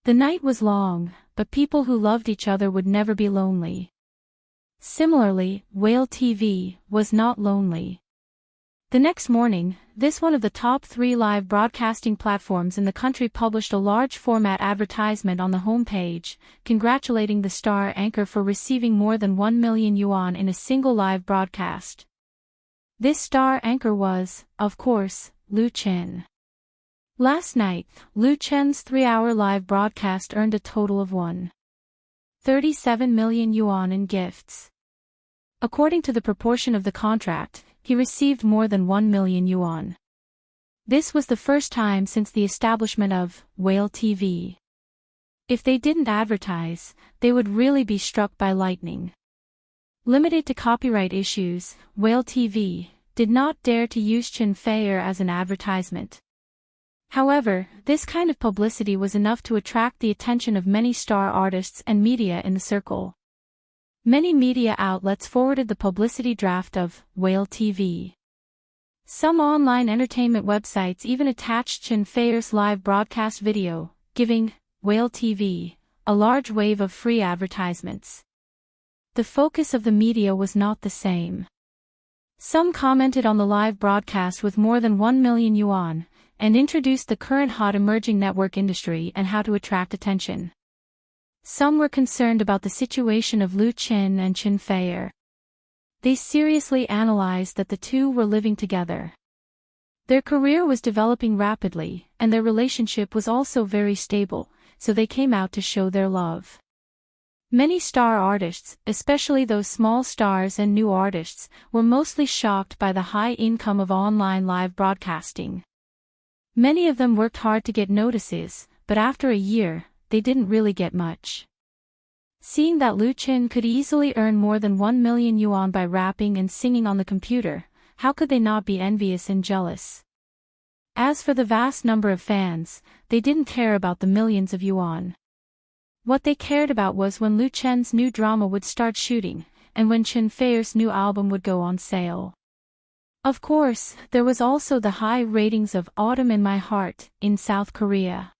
The night was long, but people who loved each other would never be lonely. Similarly, Whale TV was not lonely. The next morning, one of the top 3 live broadcasting platforms in the country published a large-format advertisement on the homepage, congratulating the star anchor for receiving more than 1 million yuan in a single live broadcast. This star anchor was, of course, Lu Chen. Last night, Lu Chen's 3-hour live broadcast earned a total of 1.37 million yuan in gifts. According to the proportion of the contract, he received more than 1 million yuan. This was the first time since the establishment of Whale TV. If they didn't advertise, they would really be struck by lightning. Limited to copyright issues, Whale TV did not dare to use Chen Fei as an advertisement. However, this kind of publicity was enough to attract the attention of many star artists and media in the circle. Many media outlets forwarded the publicity draft of Whale TV. Some online entertainment websites even attached Chen Fei's live broadcast video, giving Whale TV a large wave of free advertisements. The focus of the media was not the same. Some commented on the live broadcast with more than 1 million yuan, and introduced the current hot emerging network industry and how to attract attention. Some were concerned about the situation of Lu Qin and Chen Feier. They seriously analyzed that the two were living together. Their career was developing rapidly, and their relationship was also very stable, so they came out to show their love. Many star artists, especially those small stars and new artists, were mostly shocked by the high income of online live broadcasting. Many of them worked hard to get notices, but after a year, they didn't really get much. Seeing that Lu Qin could easily earn more than 1 million yuan by rapping and singing on the computer, how could they not be envious and jealous? As for the vast number of fans, they didn't care about the millions of yuan. What they cared about was when Lu Chen's new drama would start shooting, and when Chen Feier's new album would go on sale. Of course, there was also the high ratings of Autumn in My Heart, in South Korea.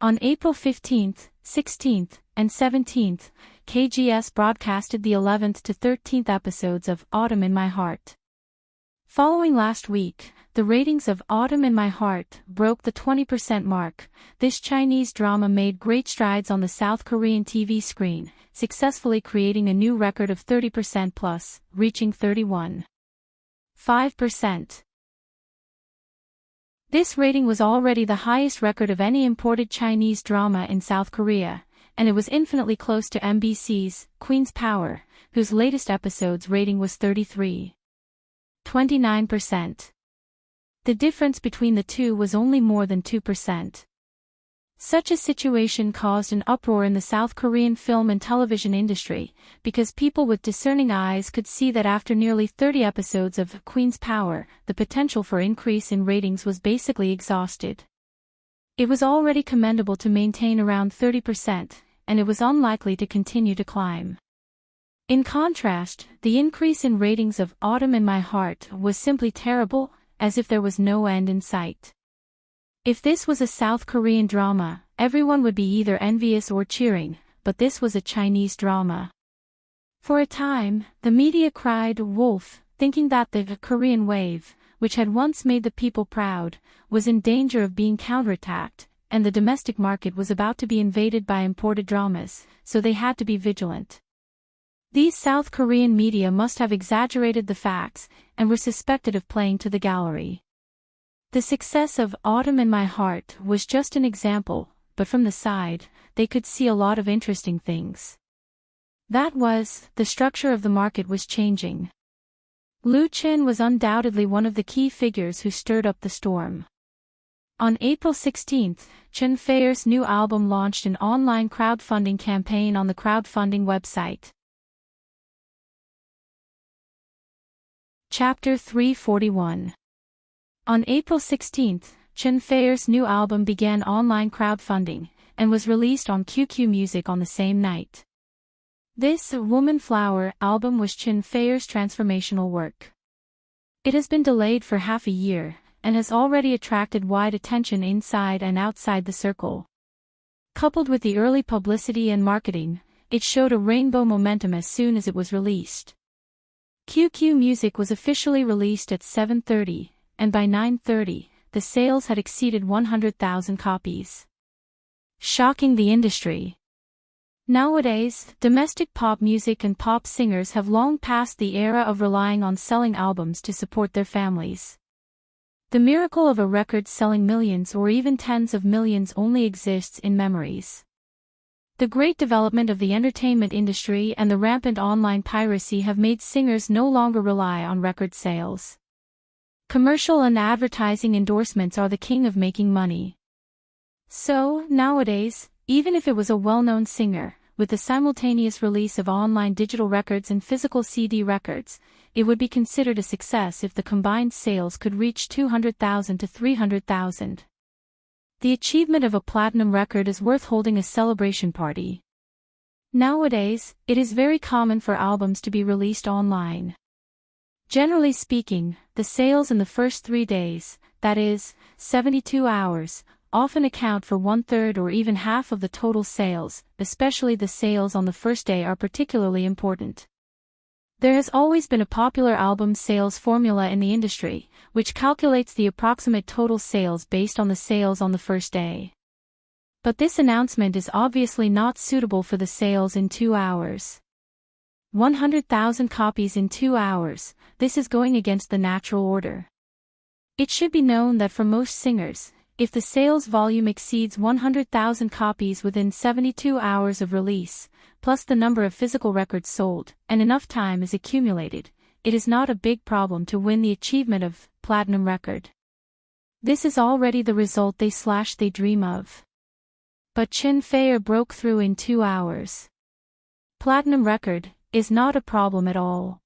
On April 15th, 16th, and 17th, KGS broadcasted the 11th to 13th episodes of Autumn in My Heart. Following last week, the ratings of Autumn in My Heart broke the 20% mark. This Chinese drama made great strides on the South Korean TV screen, successfully creating a new record of 30% plus, reaching 31.5%. This rating was already the highest record of any imported Chinese drama in South Korea, and it was infinitely close to MBC's Queen's Power, whose latest episode's rating was 33.29%. The difference between the two was only more than 2%. Such a situation caused an uproar in the South Korean film and television industry, because people with discerning eyes could see that after nearly 30 episodes of Queen's Power, the potential for increase in ratings was basically exhausted. It was already commendable to maintain around 30%, and it was unlikely to continue to climb. In contrast, the increase in ratings of Autumn in My Heart was simply terrible, as if there was no end in sight. If this was a South Korean drama, everyone would be either envious or cheering, but this was a Chinese drama. For a time, the media cried wolf, thinking that the Korean wave, which had once made the people proud, was in danger of being counterattacked, and the domestic market was about to be invaded by imported dramas, so they had to be vigilant. These South Korean media must have exaggerated the facts, and were suspected of playing to the gallery. The success of Autumn in My Heart was just an example, but from the side, they could see a lot of interesting things. That was, the structure of the market was changing. Lu Qin was undoubtedly one of the key figures who stirred up the storm. On April 16th, Chen Feier's new album launched an online crowdfunding campaign on the crowdfunding website. Chapter 341. On April 16th, Chen Feier's new album began online crowdfunding, and was released on QQ Music on the same night. This Woman Flower album was Chen Feier's transformational work. It has been delayed for half a year, and has already attracted wide attention inside and outside the circle. Coupled with the early publicity and marketing, it showed a rainbow momentum as soon as it was released. QQ Music was officially released at 7:30, and by 9:30, the sales had exceeded 100,000 copies. Shocking the industry. Nowadays, domestic pop music and pop singers have long passed the era of relying on selling albums to support their families. The miracle of a record selling millions or even tens of millions only exists in memories. The great development of the entertainment industry and the rampant online piracy have made singers no longer rely on record sales. Commercial and advertising endorsements are the king of making money. So, nowadays, even if it was a well-known singer, with the simultaneous release of online digital records and physical CD records, it would be considered a success if the combined sales could reach 200,000 to 300,000. The achievement of a platinum record is worth holding a celebration party. Nowadays, it is very common for albums to be released online. Generally speaking, the sales in the first 3 days, that is, 72 hours, often account for 1/3 or even half of the total sales, especially the sales on the first day are particularly important. There has always been a popular album sales formula in the industry, which calculates the approximate total sales based on the sales on the first day. But this announcement is obviously not suitable for the sales in 2 hours. 100,000 copies in 2 hours, this is going against the natural order. It should be known that for most singers, if the sales volume exceeds 100,000 copies within 72 hours of release, plus the number of physical records sold, and enough time is accumulated, it is not a big problem to win the achievement of platinum record. This is already the result they dream of. But Chen Feier broke through in 2 hours. Platinum record is not a problem at all.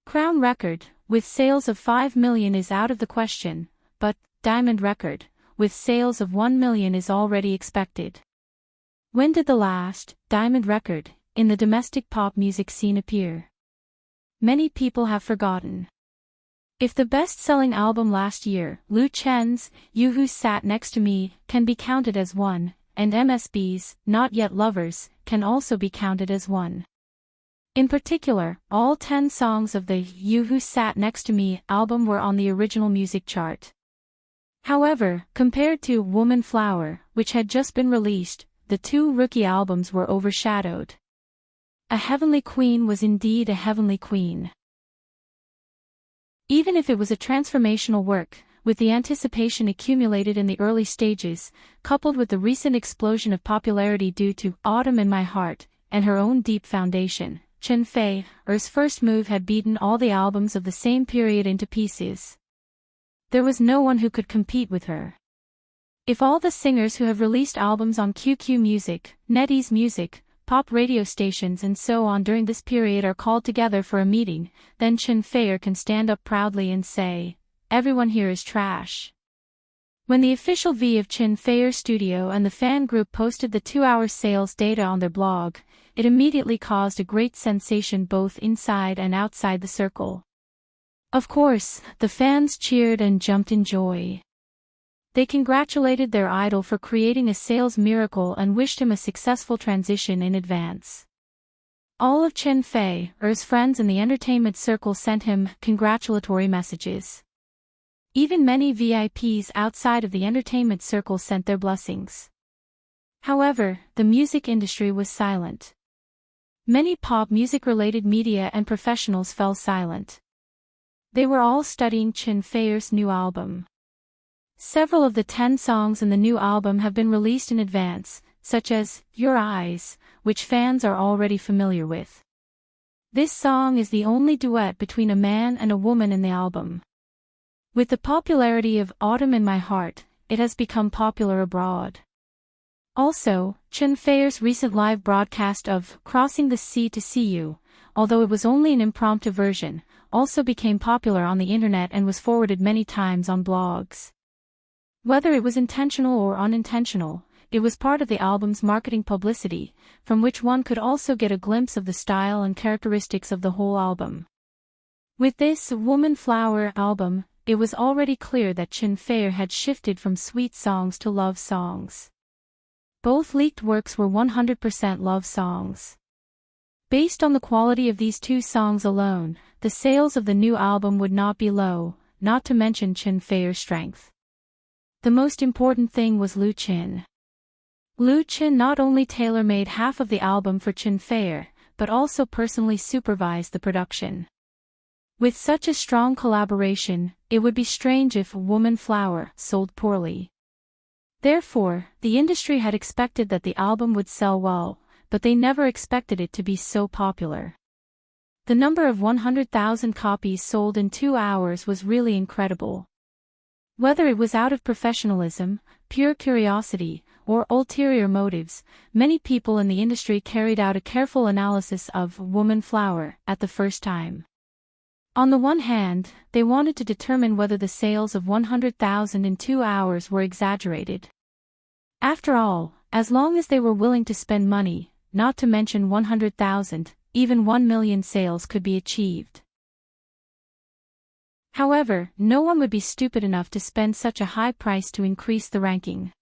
Crown record, with sales of 5 million is out of the question, but diamond record, with sales of 1 million is already expected. When did the last diamond record in the domestic pop music scene appear? Many people have forgotten. If the best-selling album last year, Lu Chen's You Who Sat Next to Me, can be counted as one, and MSB's Not Yet Lovers can also be counted as one. In particular, all 10 songs of the You Who Sat Next to Me album were on the original music chart. However, compared to Woman Flower, which had just been released, the 2 rookie albums were overshadowed. A Heavenly Queen was indeed a heavenly queen. Even if it was a transformational work, with the anticipation accumulated in the early stages, coupled with the recent explosion of popularity due to Autumn in My Heart, and her own deep foundation, Chen Feier's first move had beaten all the albums of the same period into pieces. There was no one who could compete with her. If all the singers who have released albums on QQ Music, NetEase Music, pop radio stations and so on during this period are called together for a meeting, then Chen Feier can stand up proudly and say, "Everyone here is trash." When the official V of Chen Feier Studio and the fan group posted the 2-hour sales data on their blog, it immediately caused a great sensation both inside and outside the circle. Of course, the fans cheered and jumped in joy. They congratulated their idol for creating a sales miracle and wished him a successful transition in advance. All of Chen Feier's friends in the entertainment circle sent him congratulatory messages. Even many VIPs outside of the entertainment circle sent their blessings. However, the music industry was silent. Many pop music-related media and professionals fell silent. They were all studying Chen Feier's new album. Several of the 10 songs in the new album have been released in advance, such as Your Eyes, which fans are already familiar with. This song is the only duet between a man and a woman in the album. With the popularity of Autumn in My Heart, it has become popular abroad. Also, Chen Feier's recent live broadcast of Crossing the Sea to See You, although it was only an impromptu version, also became popular on the internet and was forwarded many times on blogs. Whether it was intentional or unintentional, it was part of the album's marketing publicity, from which one could also get a glimpse of the style and characteristics of the whole album. With this Woman Flower album, it was already clear that Chen Feier had shifted from sweet songs to love songs. Both leaked works were 100% love songs. Based on the quality of these 2 songs alone, the sales of the new album would not be low, not to mention Chen Feier's strength. The most important thing was Lu Chen. Lu Chen not only tailor-made half of the album for Chen Feier, but also personally supervised the production. With such a strong collaboration, it would be strange if Woman Flower sold poorly. Therefore, the industry had expected that the album would sell well, but they never expected it to be so popular. The number of 100,000 copies sold in 2 hours was really incredible. Whether it was out of professionalism, pure curiosity, or ulterior motives, many people in the industry carried out a careful analysis of Woman Flower at the first time. On the one hand, they wanted to determine whether the sales of 100,000 in 2 hours were exaggerated. After all, as long as they were willing to spend money, not to mention 100,000, even 1 million sales could be achieved. However, no one would be stupid enough to spend such a high price to increase the ranking.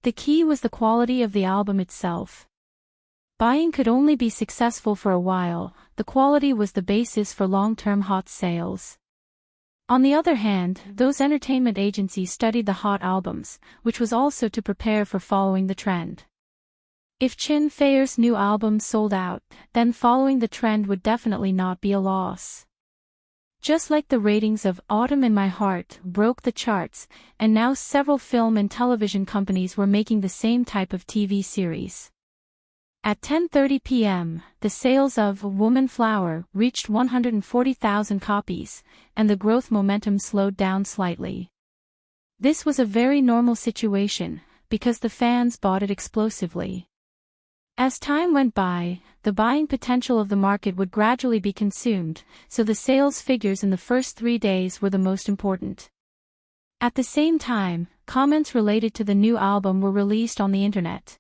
The key was the quality of the album itself. Buying could only be successful for a while, the quality was the basis for long-term hot sales. On the other hand, those entertainment agencies studied the hot albums, which was also to prepare for following the trend. If Chen Feier's new album sold out, then following the trend would definitely not be a loss. Just like the ratings of Autumn in My Heart broke the charts, and now several film and television companies were making the same type of TV series. At 10:30 p.m., the sales of Woman Flower reached 140,000 copies, and the growth momentum slowed down slightly. This was a very normal situation, because the fans bought it explosively. As time went by, the buying potential of the market would gradually be consumed, so the sales figures in the first 3 days were the most important. At the same time, comments related to the new album were released on the internet.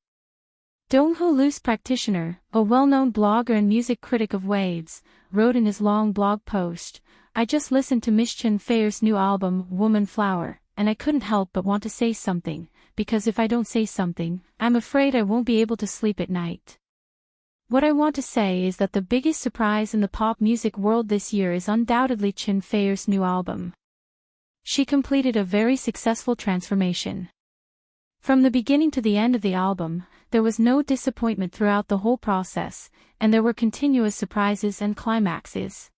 Donghu Lu's practitioner, a well-known blogger and music critic of Waves, wrote in his long blog post, "I just listened to Miss Chen Feier's new album, Woman Flower, and I couldn't help but want to say something, because if I don't say something, I'm afraid I won't be able to sleep at night. What I want to say is that the biggest surprise in the pop music world this year is undoubtedly Chen Feier's new album. She completed a very successful transformation. From the beginning to the end of the album, there was no disappointment throughout the whole process, and there were continuous surprises and climaxes.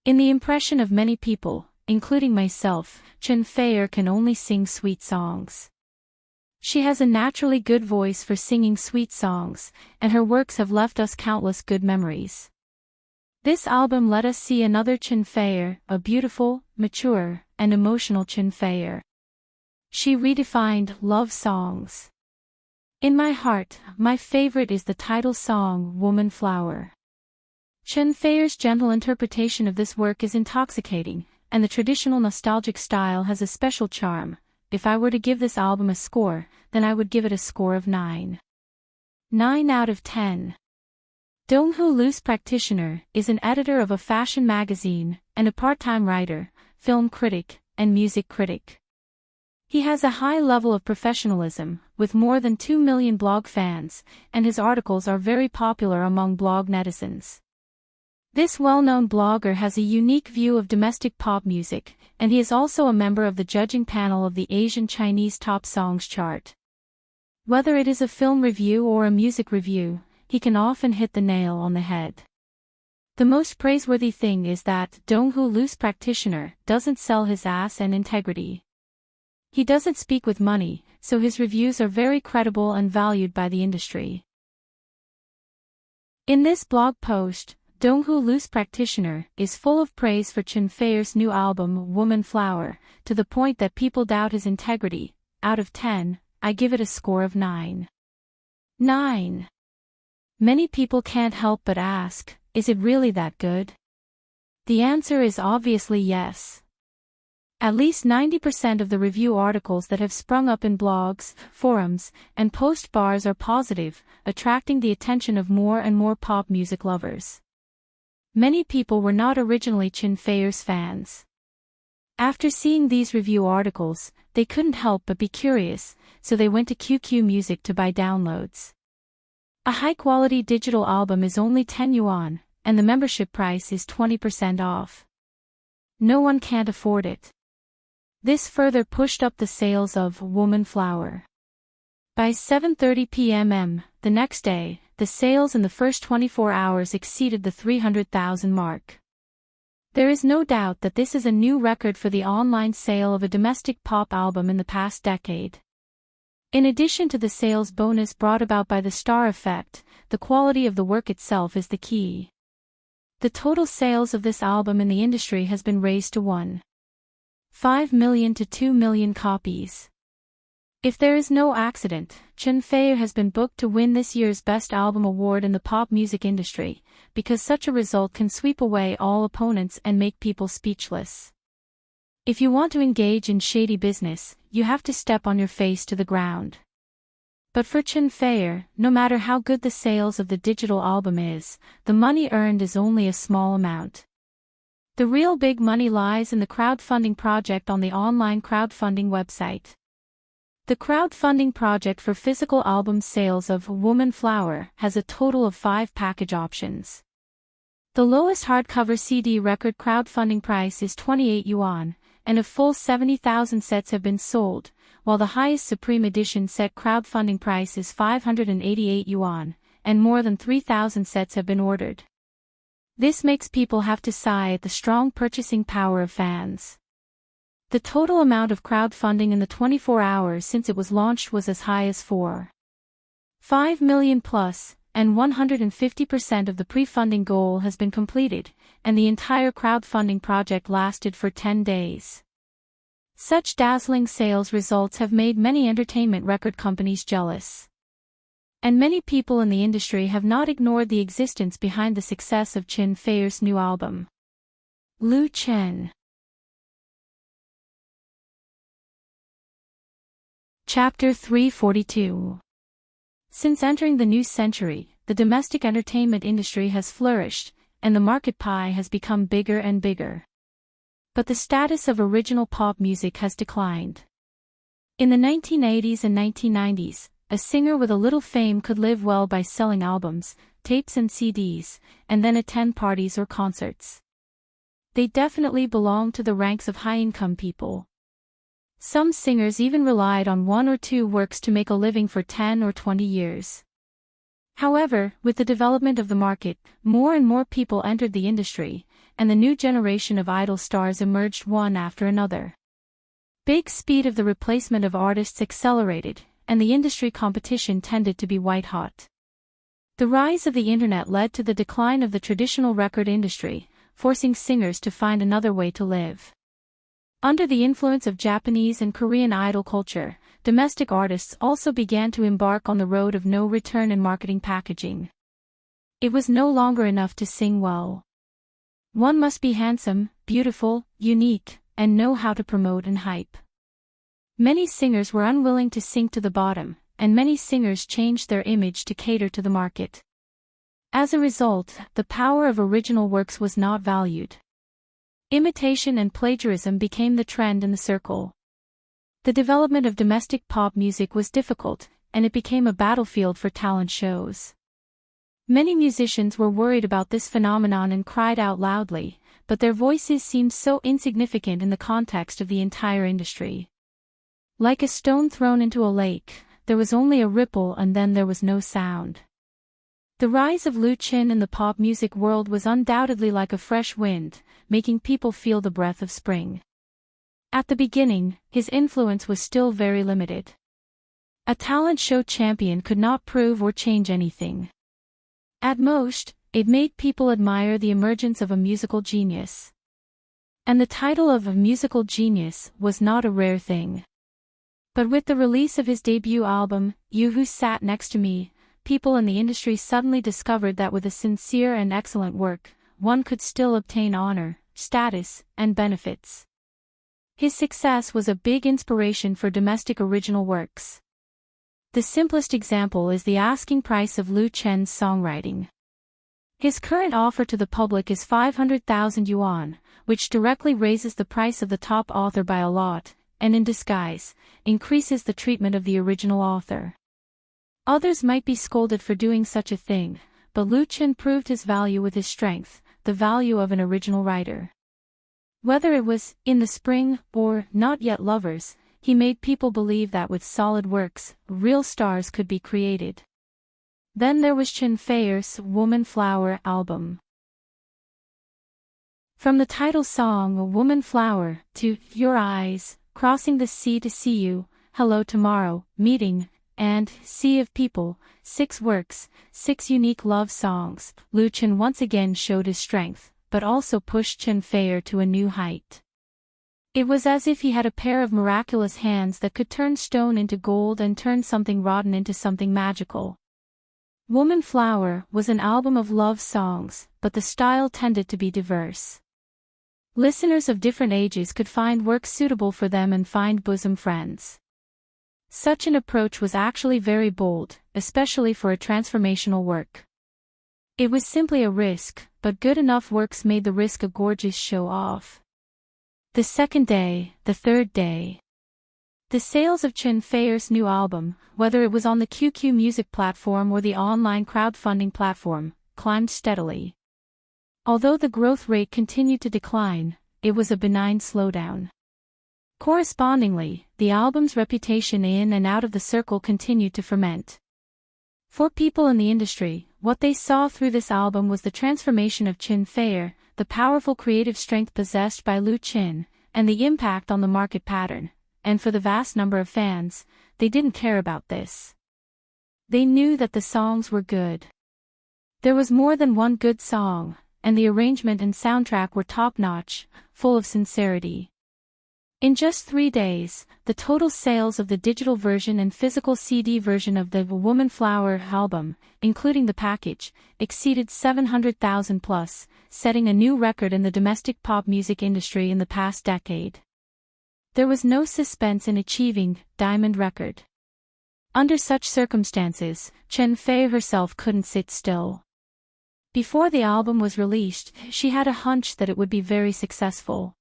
In the impression of many people, including myself, Chen Feier can only sing sweet songs. She has a naturally good voice for singing sweet songs, and her works have left us countless good memories. This album let us see another Chen Feier, a beautiful, mature, and emotional Chen Feier. She redefined love songs. In my heart, my favorite is the title song, Woman Flower. Chen Feier's gentle interpretation of this work is intoxicating, and the traditional nostalgic style has a special charm. If I were to give this album a score, then I would give it a score of 9. 9 out of 10. Donghu Lu's practitioner is an editor of a fashion magazine, and a part-time writer, film critic, and music critic. He has a high level of professionalism, with more than 2 million blog fans, and his articles are very popular among blog netizens. This well-known blogger has a unique view of domestic pop music, and he is also a member of the judging panel of the Asian Chinese Top Songs chart. Whether it is a film review or a music review, he can often hit the nail on the head. The most praiseworthy thing is that Donghu Lu's practitioner doesn't sell his ass and integrity. He doesn't speak with money, so his reviews are very credible and valued by the industry. In this blog post, Donghu Lu's practitioner is full of praise for Chen Feier's new album, Woman Flower, to the point that people doubt his integrity. Out of 10, I give it a score of 9. 9. Many people can't help but ask, is it really that good? The answer is obviously yes. At least 90% of the review articles that have sprung up in blogs, forums, and post bars are positive, attracting the attention of more and more pop music lovers. Many people were not originally Chen Feier's fans. After seeing these review articles, they couldn't help but be curious, so they went to QQ Music to buy downloads. A high-quality digital album is only 10 yuan, and the membership price is 20% off. No one can't afford it. This further pushed up the sales of Woman Flower. By 7:30 p.m. the next day, the sales in the first 24 hours exceeded the 300,000 mark. There is no doubt that this is a new record for the online sale of a domestic pop album in the past decade. In addition to the sales bonus brought about by the star effect, the quality of the work itself is the key. The total sales of this album in the industry has been raised to 1.5 million to 2 million copies. If there is no accident, Chen Feier has been booked to win this year's Best Album Award in the pop music industry, because such a result can sweep away all opponents and make people speechless. If you want to engage in shady business, you have to step on your face to the ground. But for Chen Feier, no matter how good the sales of the digital album is, the money earned is only a small amount. The real big money lies in the crowdfunding project on the online crowdfunding website. The crowdfunding project for physical album sales of Woman Flower has a total of 5 package options. The lowest hardcover CD record crowdfunding price is 28 yuan, and a full 70,000 sets have been sold, while the highest Supreme Edition set crowdfunding price is 588 yuan, and more than 3,000 sets have been ordered. This makes people have to sigh at the strong purchasing power of fans. The total amount of crowdfunding in the 24 hours since it was launched was as high as 4.5 million plus, and 150% of the pre-funding goal has been completed, and the entire crowdfunding project lasted for 10 days. Such dazzling sales results have made many entertainment record companies jealous. And many people in the industry have not ignored the existence behind the success of Chen Feier's new album. Lu Chen. Chapter 342. Since entering the new century, the domestic entertainment industry has flourished, and the market pie has become bigger and bigger. But the status of original pop music has declined. In the 1980s and 1990s, a singer with a little fame could live well by selling albums, tapes and CDs, and then attend parties or concerts. They definitely belong to the ranks of high-income people. Some singers even relied on 1 or 2 works to make a living for 10 or 20 years. However, with the development of the market, more and more people entered the industry, and the new generation of idol stars emerged one after another. Big speed of the replacement of artists accelerated, and the industry competition tended to be white-hot. The rise of the internet led to the decline of the traditional record industry, forcing singers to find another way to live. Under the influence of Japanese and Korean idol culture, domestic artists also began to embark on the road of no return in marketing packaging. It was no longer enough to sing well. One must be handsome, beautiful, unique, and know how to promote and hype. Many singers were unwilling to sink to the bottom, and many singers changed their image to cater to the market. As a result, the power of original works was not valued. Imitation and plagiarism became the trend in the circle. The development of domestic pop music was difficult, and it became a battlefield for talent shows. Many musicians were worried about this phenomenon and cried out loudly, but their voices seemed so insignificant in the context of the entire industry. Like a stone thrown into a lake, there was only a ripple and then there was no sound. The rise of Lu Chen in the pop music world was undoubtedly like a fresh wind, making people feel the breath of spring. At the beginning, his influence was still very limited. A talent show champion could not prove or change anything. At most, it made people admire the emergence of a musical genius. And the title of a musical genius was not a rare thing. But with the release of his debut album, You Who Sat Next to Me, people in the industry suddenly discovered that with a sincere and excellent work, one could still obtain honor, status, and benefits. His success was a big inspiration for domestic original works. The simplest example is the asking price of Lu Chen's songwriting. His current offer to the public is 500,000 yuan, which directly raises the price of the top author by a lot, and in disguise, increases the treatment of the original author. Others might be scolded for doing such a thing, but Lu Chen proved his value with his strength, the value of an original writer. Whether it was In the Spring or Not Yet Lovers, he made people believe that with solid works, real stars could be created. Then there was Chen Feier's Woman Flower album. From the title song Woman Flower to Your Eyes, Crossing the Sea to See You, Hello Tomorrow, Meeting, and Sea of People, 6 works, 6 unique love songs, Lu Chen once again showed his strength, but also pushed Chen Feier to a new height. It was as if he had a pair of miraculous hands that could turn stone into gold and turn something rotten into something magical. Woman Flower was an album of love songs, but the style tended to be diverse. Listeners of different ages could find work suitable for them and find bosom friends. Such an approach was actually very bold, especially for a transformational work. It was simply a risk, but good enough works made the risk a gorgeous show-off. The second day, the third day. The sales of Chen Fei's new album, whether it was on the QQ Music platform or the online crowdfunding platform, climbed steadily. Although the growth rate continued to decline, it was a benign slowdown. Correspondingly, the album's reputation in and out of the circle continued to ferment. For people in the industry, what they saw through this album was the transformation of Chen Fei, the powerful creative strength possessed by Lu Qin, and the impact on the market pattern. And for the vast number of fans, they didn't care about this. They knew that the songs were good. There was more than one good song, and the arrangement and soundtrack were top-notch, full of sincerity. In just 3 days, the total sales of the digital version and physical CD version of the Woman Flower album, including the package, exceeded 700,000 plus, setting a new record in the domestic pop music industry in the past decade. There was no suspense in achieving diamond record. Under such circumstances, Chen Fei herself couldn't sit still. Before the album was released, she had a hunch that it would be very successful.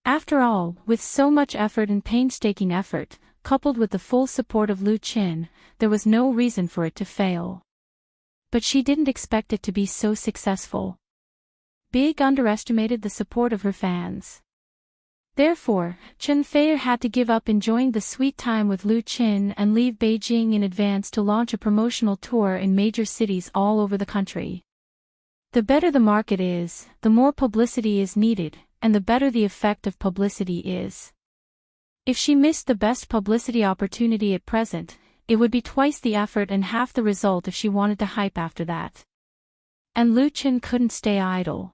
After all, with so much effort and painstaking effort, coupled with the full support of Lu Qin, there was no reason for it to fail. But she didn't expect it to be so successful. Big underestimated the support of her fans. Therefore, Chen Fei had to give up enjoying the sweet time with Lu Qin and leave Beijing in advance to launch a promotional tour in major cities all over the country. The better the market is, the more publicity is needed, and the better the effect of publicity is. If she missed the best publicity opportunity at present, it would be twice the effort and half the result if she wanted to hype after that. And Lu Qin couldn't stay idle.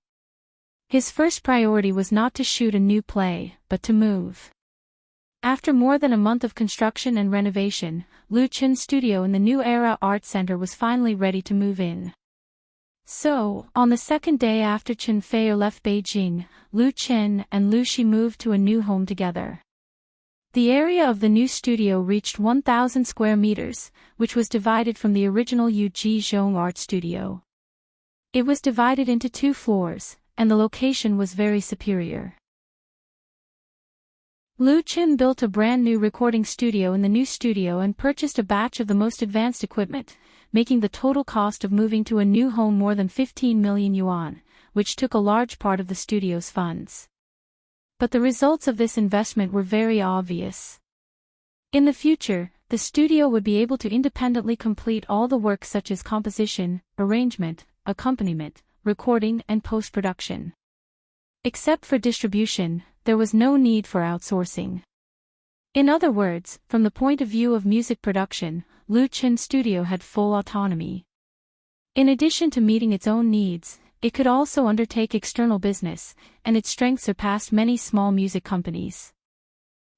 His first priority was not to shoot a new play, but to move. After more than a month of construction and renovation, Lu Qin's studio in the New Era Art Center was finally ready to move in. So, on the second day after Chen Fei left Beijing, Lu Qin and Lu Shi moved to a new home together. The area of the new studio reached 1,000 square meters, which was divided from the original Yu Zhong art studio. It was divided into 2 floors, and the location was very superior. Lu Qin built a brand new recording studio in the new studio and purchased a batch of the most advanced equipment, making the total cost of moving to a new home more than 15 million yuan, which took a large part of the studio's funds. But the results of this investment were very obvious. In the future, the studio would be able to independently complete all the work such as composition, arrangement, accompaniment, recording and post-production. Except for distribution, there was no need for outsourcing. In other words, from the point of view of music production, Lu Qin's studio had full autonomy. In addition to meeting its own needs, it could also undertake external business, and its strength surpassed many small music companies.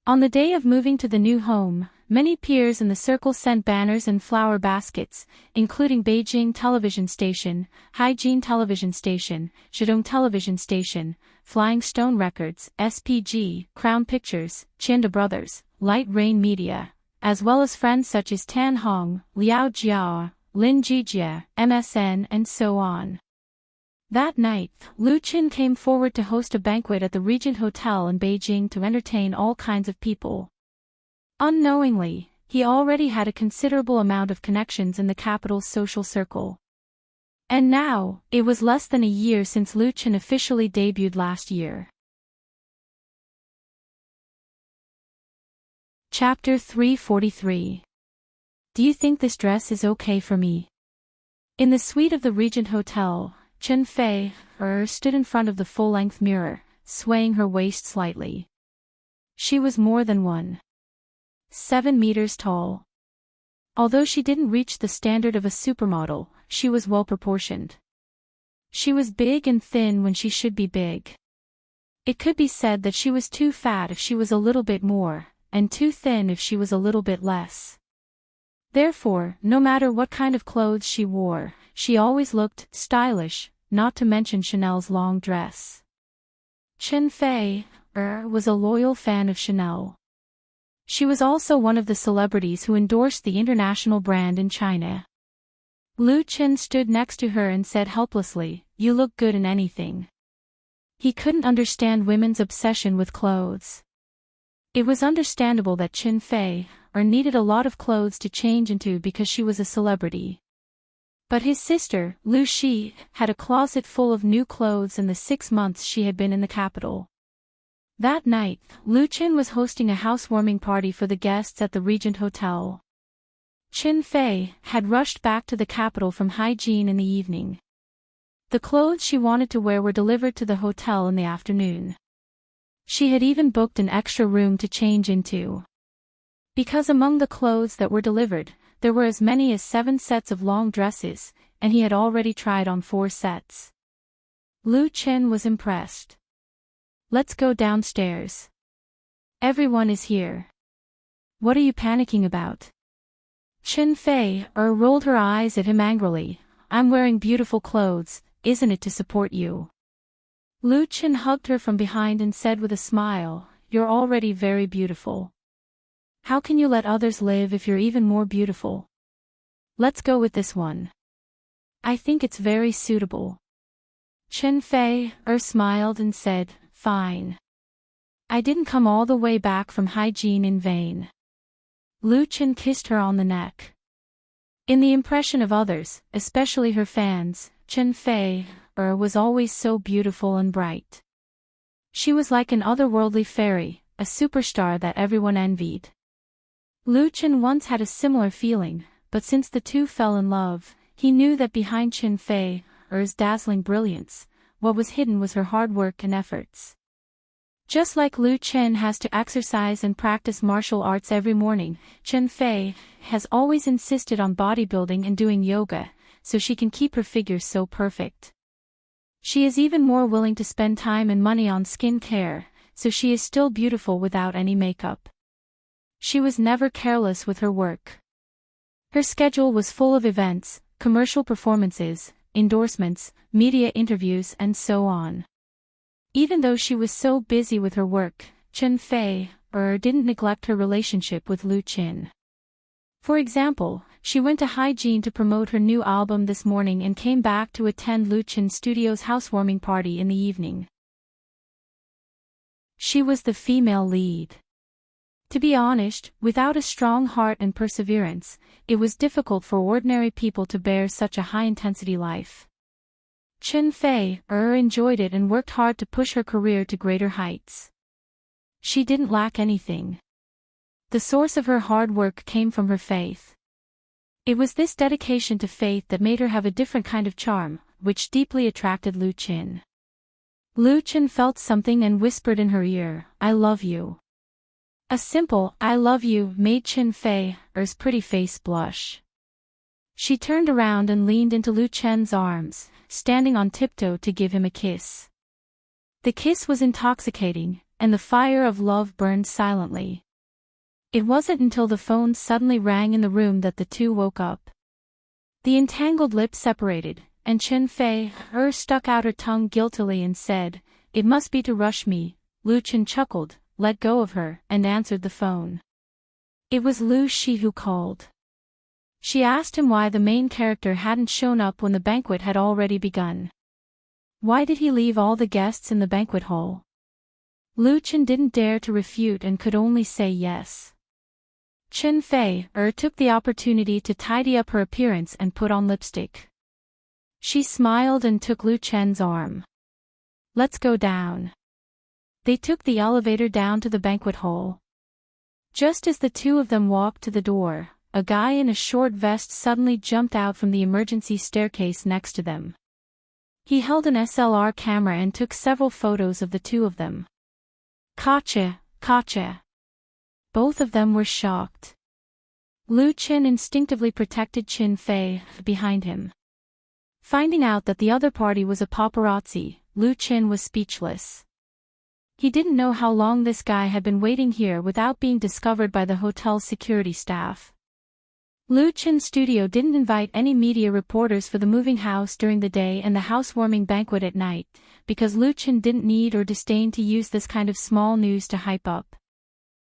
On the day of moving to the new home, many peers in the circle sent banners and flower baskets, including Beijing Television Station, Haijin Television Station, Shandong Television Station, Flying Stone Records, SPG, Crown Pictures, Chinda Brothers, Light Rain Media, as well as friends such as Tan Hong, Liao Jiao, Lin Jijie, MSN and so on. That night, Lu Qin came forward to host a banquet at the Regent Hotel in Beijing to entertain all kinds of people. Unknowingly, he already had a considerable amount of connections in the capital's social circle. And now, it was less than a year since Lu Qin officially debuted last year. Chapter 343. Do you think this dress is okay for me? In the suite of the Regent Hotel, Chen Fei stood in front of the full-length mirror, swaying her waist slightly. She was more than 1.7 meters tall. Although she didn't reach the standard of a supermodel, she was well-proportioned. She was big and thin when she should be big. It could be said that she was too fat if she was a little bit more, and too thin if she was a little bit less. Therefore, no matter what kind of clothes she wore, she always looked stylish, not to mention Chanel's long dress. Chen Fei was a loyal fan of Chanel. She was also one of the celebrities who endorsed the international brand in China. Lu Qin stood next to her and said helplessly, "You look good in anything." He couldn't understand women's obsession with clothes. It was understandable that Chin Fei needed a lot of clothes to change into because she was a celebrity. But his sister, Lu Shi, had a closet full of new clothes in the 6 months she had been in the capital. That night, Lu Chin was hosting a housewarming party for the guests at the Regent Hotel. Chin Fei had rushed back to the capital from Haijin in the evening. The clothes she wanted to wear were delivered to the hotel in the afternoon. She had even booked an extra room to change into. Because among the clothes that were delivered, there were as many as 7 sets of long dresses, and he had already tried on 4 sets. Lu Chin was impressed. "Let's go downstairs. Everyone is here. What are you panicking about?" Chin Fei rolled her eyes at him angrily. "I'm wearing beautiful clothes, isn't it, to support you?" Lu Chin hugged her from behind and said with a smile, "You're already very beautiful. How can you let others live if you're even more beautiful? Let's go with this one. I think it's very suitable." Chin Fei smiled and said, "Fine. I didn't come all the way back from Haijin in vain." Lu Chin kissed her on the neck. In the impression of others, especially her fans, Chin Fei was always so beautiful and bright. She was like an otherworldly fairy, a superstar that everyone envied. Lu Chin once had a similar feeling, but since the two fell in love, he knew that behind Chin Fei's dazzling brilliance, what was hidden was her hard work and efforts. Just like Lu Chin has to exercise and practice martial arts every morning, Chin Fei has always insisted on bodybuilding and doing yoga, so she can keep her figure so perfect. She is even more willing to spend time and money on skin care, so she is still beautiful without any makeup. She was never careless with her work. Her schedule was full of events, commercial performances, endorsements, media interviews, and so on. Even though she was so busy with her work, Chin Fei didn't neglect her relationship with Lu Chin. For example, she went to Haijin to promote her new album this morning and came back to attend Lu Chin's studio's housewarming party in the evening. She was the female lead. To be honest, without a strong heart and perseverance, it was difficult for ordinary people to bear such a high-intensity life. Chin Fei enjoyed it and worked hard to push her career to greater heights. She didn't lack anything. The source of her hard work came from her faith. It was this dedication to faith that made her have a different kind of charm, which deeply attracted Lu Chin. Lu Chin felt something and whispered in her ear, "I love you." A simple "I love you" made Chin Fei's pretty face blush. She turned around and leaned into Lu Chin's arms, standing on tiptoe to give him a kiss. The kiss was intoxicating, and the fire of love burned silently. It wasn't until the phone suddenly rang in the room that the two woke up. The entangled lips separated, and Chin Fei stuck out her tongue guiltily and said, "It must be to rush me." Lu Chin chuckled, let go of her, and answered the phone. It was Lu Shi who called. She asked him why the main character hadn't shown up when the banquet had already begun. Why did he leave all the guests in the banquet hall? Lu Chin didn't dare to refute and could only say yes. Chin Fei took the opportunity to tidy up her appearance and put on lipstick. She smiled and took Lu Chin's arm. "Let's go down." They took the elevator down to the banquet hall. Just as the two of them walked to the door, a guy in a short vest suddenly jumped out from the emergency staircase next to them. He held an SLR camera and took several photos of the two of them. "Gotcha, gotcha." Both of them were shocked. Lu Chin instinctively protected Chin Fei behind him. Finding out that the other party was a paparazzi, Lu Chin was speechless. He didn't know how long this guy had been waiting here without being discovered by the hotel's security staff. Lu Chin's studio didn't invite any media reporters for the moving house during the day and the housewarming banquet at night, because Lu Chin didn't need or disdain to use this kind of small news to hype up.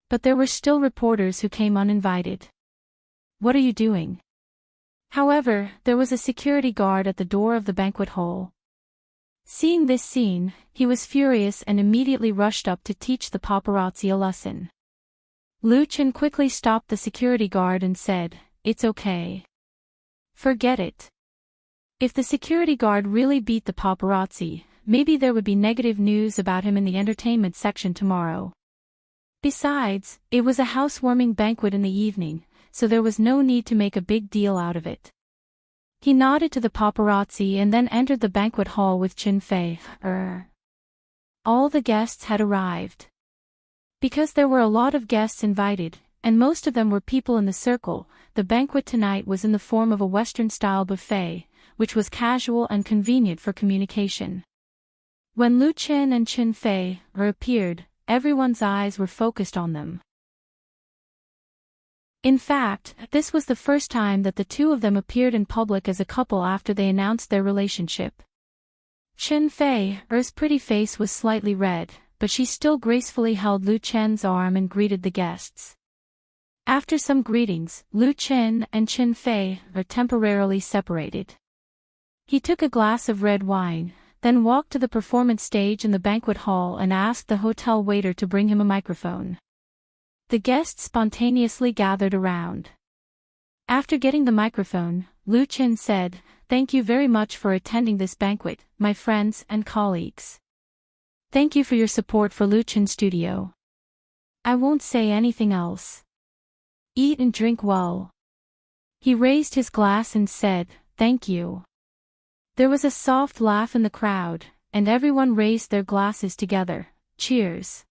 But there were still reporters who came uninvited. "What are you doing?" However, there was a security guard at the door of the banquet hall. Seeing this scene, he was furious and immediately rushed up to teach the paparazzi a lesson. Lu Chen quickly stopped the security guard and said, "It's okay. Forget it." If the security guard really beat the paparazzi, maybe there would be negative news about him in the entertainment section tomorrow. Besides, it was a housewarming banquet in the evening, so there was no need to make a big deal out of it. He nodded to the paparazzi and then entered the banquet hall with Chen Fei. All the guests had arrived. Because there were a lot of guests invited, and most of them were people in the circle, the banquet tonight was in the form of a Western-style buffet, which was casual and convenient for communication. When Lu Chen and Chen Fei appeared, everyone's eyes were focused on them. In fact, this was the first time that the two of them appeared in public as a couple after they announced their relationship. Chen Fei's pretty face was slightly red, but she still gracefully held Lu Chen's arm and greeted the guests. After some greetings, Lu Chen and Chen Fei were temporarily separated. He took a glass of red wine, then walked to the performance stage in the banquet hall and asked the hotel waiter to bring him a microphone. The guests spontaneously gathered around. After getting the microphone, Lu Chen said, "Thank you very much for attending this banquet, my friends and colleagues. Thank you for your support for Lu Chen Studio. I won't say anything else. Eat and drink well." He raised his glass and said, "Thank you." There was a soft laugh in the crowd, and everyone raised their glasses together. Cheers.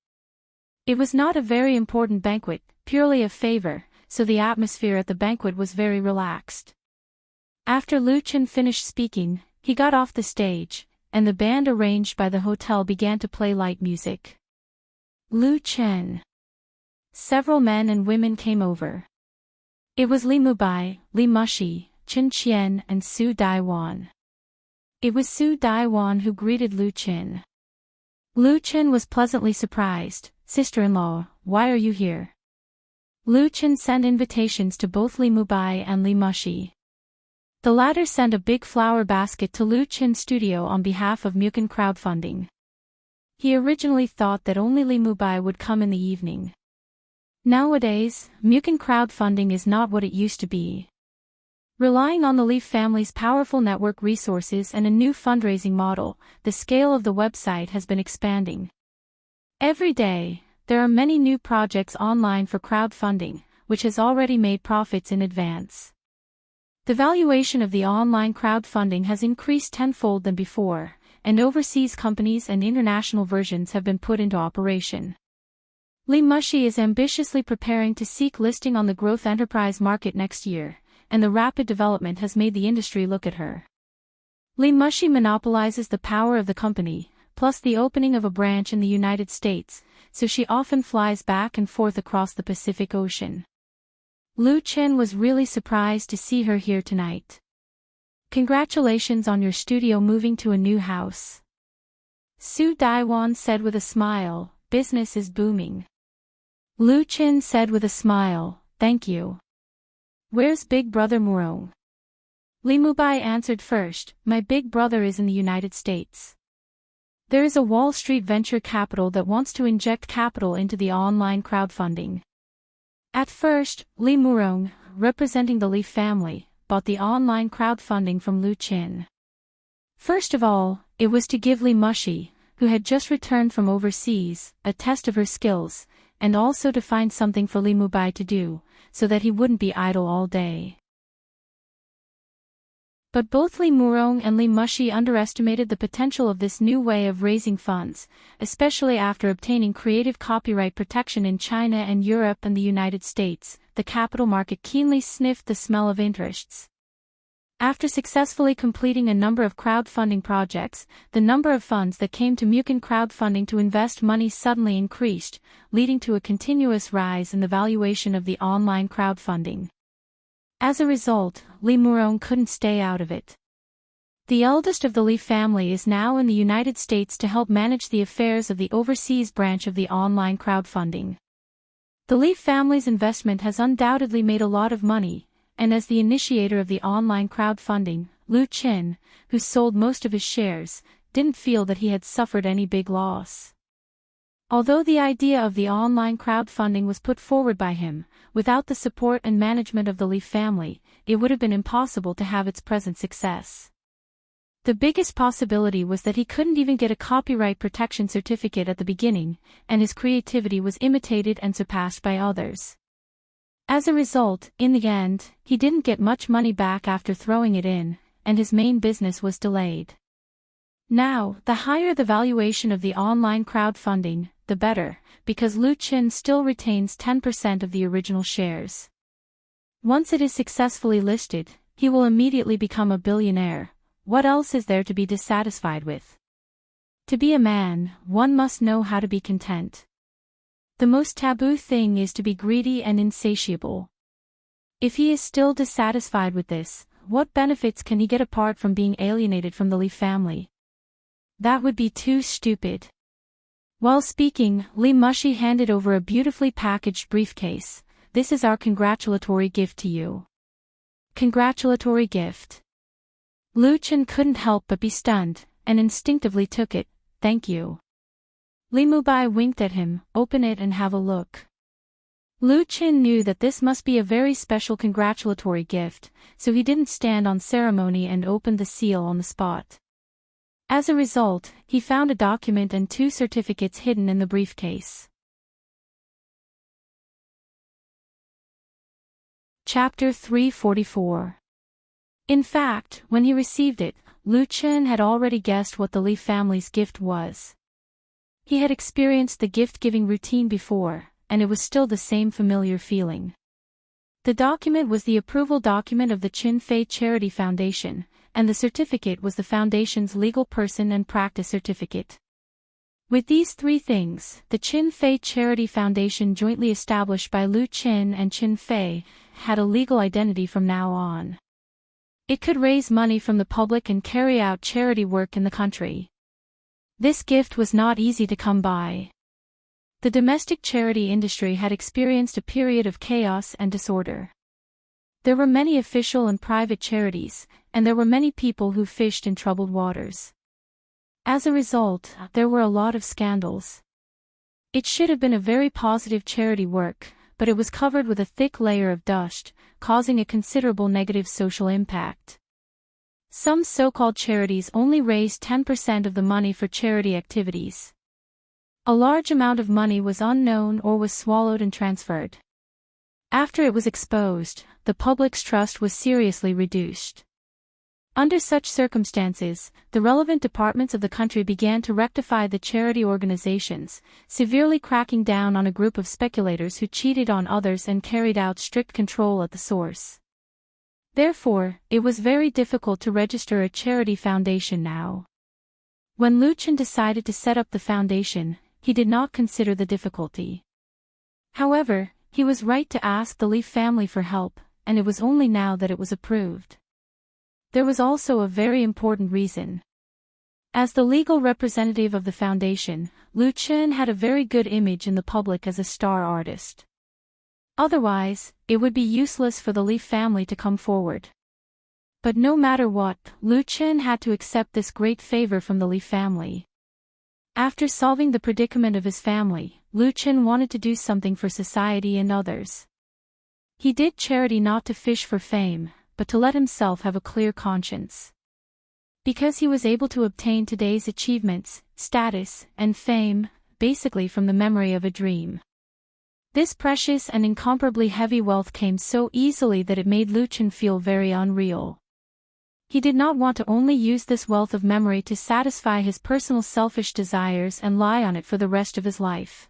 It was not a very important banquet, purely a favor, so the atmosphere at the banquet was very relaxed. After Lu Chen finished speaking, he got off the stage, and the band arranged by the hotel began to play light music. Lu Chen. Several men and women came over. It was Li Mubai, Li Mushi, Chen Qian and Su Daiwan. It was Su Daiwan who greeted Lu Chen. Lu Chen was pleasantly surprised. "Sister-in-law, why are you here?" Lu Chen sent invitations to both Li Mubai and Li Mushi. The latter sent a big flower basket to Lu Chen's studio on behalf of Mukin crowdfunding. He originally thought that only Li Mubai would come in the evening. Nowadays, Mukin crowdfunding is not what it used to be. Relying on the Li family's powerful network resources and a new fundraising model, the scale of the website has been expanding. Every day, there are many new projects online for crowdfunding, which has already made profits in advance. The valuation of the online crowdfunding has increased tenfold than before, and overseas companies and international versions have been put into operation. Li Mushi is ambitiously preparing to seek listing on the growth enterprise market next year, and the rapid development has made the industry look at her. Li Mushi monopolizes the power of the company, plus the opening of a branch in the United States, so she often flies back and forth across the Pacific Ocean. Lu Chen was really surprised to see her here tonight. "Congratulations on your studio moving to a new house." Su Daiwan said with a smile, "Business is booming." Lu Chen said with a smile, "Thank you." "Where's Big Brother Murong?" Li Mubai answered first, "My big brother is in the United States. There is a Wall Street venture capital that wants to inject capital into the online crowdfunding." At first, Li Murong, representing the Li family, bought the online crowdfunding from Lu Chen. First of all, it was to give Li Mushi, who had just returned from overseas, a test of her skills, and also to find something for Li Mubai to do, so that he wouldn't be idle all day. But both Li Murong and Li Mushi underestimated the potential of this new way of raising funds, especially after obtaining creative copyright protection in China and Europe and the United States. The capital market keenly sniffed the smell of interests. After successfully completing a number of crowdfunding projects, the number of funds that came to Mukin crowdfunding to invest money suddenly increased, leading to a continuous rise in the valuation of the online crowdfunding. As a result, Li Murong couldn't stay out of it. The eldest of the Li family is now in the United States to help manage the affairs of the overseas branch of the online crowdfunding. The Li family's investment has undoubtedly made a lot of money, and as the initiator of the online crowdfunding, Lu Chen, who sold most of his shares, didn't feel that he had suffered any big loss. Although the idea of the online crowdfunding was put forward by him, without the support and management of the Lee family, it would have been impossible to have its present success. The biggest possibility was that he couldn't even get a copyright protection certificate at the beginning, and his creativity was imitated and surpassed by others. As a result, in the end, he didn't get much money back after throwing it in, and his main business was delayed. Now, the higher the valuation of the online crowdfunding, the better, because Lu Qin still retains 10% of the original shares. Once it is successfully listed, he will immediately become a billionaire. What else is there to be dissatisfied with? To be a man, one must know how to be content. The most taboo thing is to be greedy and insatiable. If he is still dissatisfied with this, what benefits can he get apart from being alienated from the Lee family? That would be too stupid. While speaking, Lee Mushi handed over a beautifully packaged briefcase. This is our congratulatory gift to you. Congratulatory gift. Lu Qin couldn't help but be stunned, and instinctively took it. Thank you. Li Mubai winked at him. Open it and have a look. Lu Qin knew that this must be a very special congratulatory gift, so he didn't stand on ceremony and opened the seal on the spot. As a result, he found a document and 2 certificates hidden in the briefcase. Chapter 344. In fact, when he received it, Lu Qin had already guessed what the Lee family's gift was. He had experienced the gift-giving routine before, and it was still the same familiar feeling. The document was the approval document of the Qin Fei Charity Foundation, and the certificate was the foundation's legal person and practice certificate. With these 3 things, the Qin Fei Charity Foundation, jointly established by Lu Qin and Qin Fei, had a legal identity from now on. It could raise money from the public and carry out charity work in the country. This gift was not easy to come by. The domestic charity industry had experienced a period of chaos and disorder. There were many official and private charities, and there were many people who fished in troubled waters. As a result, there were a lot of scandals. It should have been a very positive charity work, but it was covered with a thick layer of dust, causing a considerable negative social impact. Some so-called charities only raised 10% of the money for charity activities. A large amount of money was unknown or was swallowed and transferred. After it was exposed, the public's trust was seriously reduced. Under such circumstances, the relevant departments of the country began to rectify the charity organizations, severely cracking down on a group of speculators who cheated on others and carried out strict control at the source. Therefore, it was very difficult to register a charity foundation now. When Lu Qin decided to set up the foundation, he did not consider the difficulty. However, he was right to ask the Lee family for help, and it was only now that it was approved. There was also a very important reason. As the legal representative of the foundation, Lu Qin had a very good image in the public as a star artist. Otherwise, it would be useless for the Lee family to come forward. But no matter what, Lu Qin had to accept this great favor from the Lee family. After solving the predicament of his family, Lu Qin wanted to do something for society and others. He did charity not to fish for fame, but to let himself have a clear conscience. Because he was able to obtain today's achievements, status, and fame, basically from the memory of a dream. This precious and incomparably heavy wealth came so easily that it made Lu Qin feel very unreal. He did not want to only use this wealth of memory to satisfy his personal selfish desires and lie on it for the rest of his life.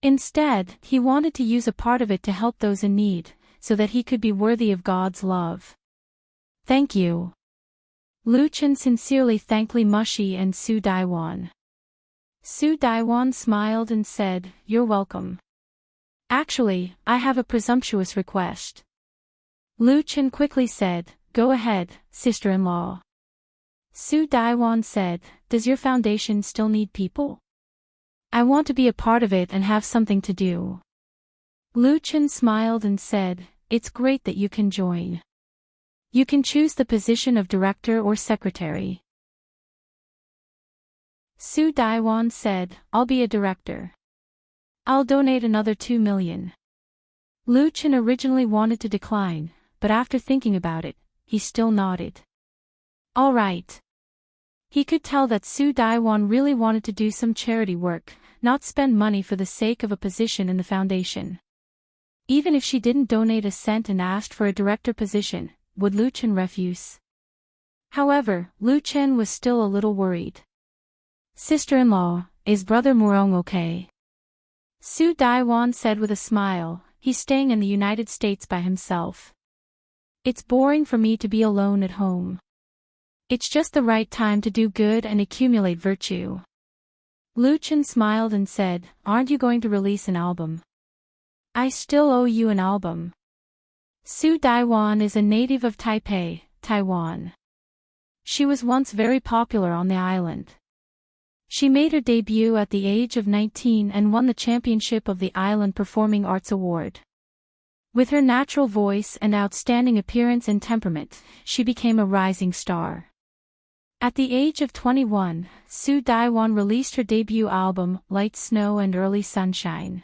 Instead, he wanted to use a part of it to help those in need, so that he could be worthy of God's love. Thank you. Lu Qin sincerely thanked Li Mushi and Su Daiwan. Su Daiwan smiled and said, "You're welcome. Actually, I have a presumptuous request." Lu Qin quickly said, "Go ahead, sister-in-law." Su Daiwan said, "Does your foundation still need people? I want to be a part of it and have something to do." Lu Qin smiled and said, "It's great that you can join. You can choose the position of director or secretary." Su Daiwan said, I'll be a director. I'll donate another 2 million. Lu Chen originally wanted to decline, but after thinking about it, he still nodded. All right. He could tell that Su Daiwan really wanted to do some charity work, not spend money for the sake of a position in the foundation. Even if she didn't donate a cent and asked for a director position, would Lu Chen refuse? However, Lu Chen was still a little worried. Sister-in-law, is Brother Murong okay? Su Daiwan said with a smile, he's staying in the United States by himself. It's boring for me to be alone at home. It's just the right time to do good and accumulate virtue. Lu Chen smiled and said, aren't you going to release an album? I still owe you an album. Su Daiwan is a native of Taipei, Taiwan. She was once very popular on the island. She made her debut at the age of 19 and won the championship of the Island Performing Arts Award. With her natural voice and outstanding appearance and temperament, she became a rising star. At the age of 21, Su Daiwan released her debut album, Light Snow and Early Sunshine.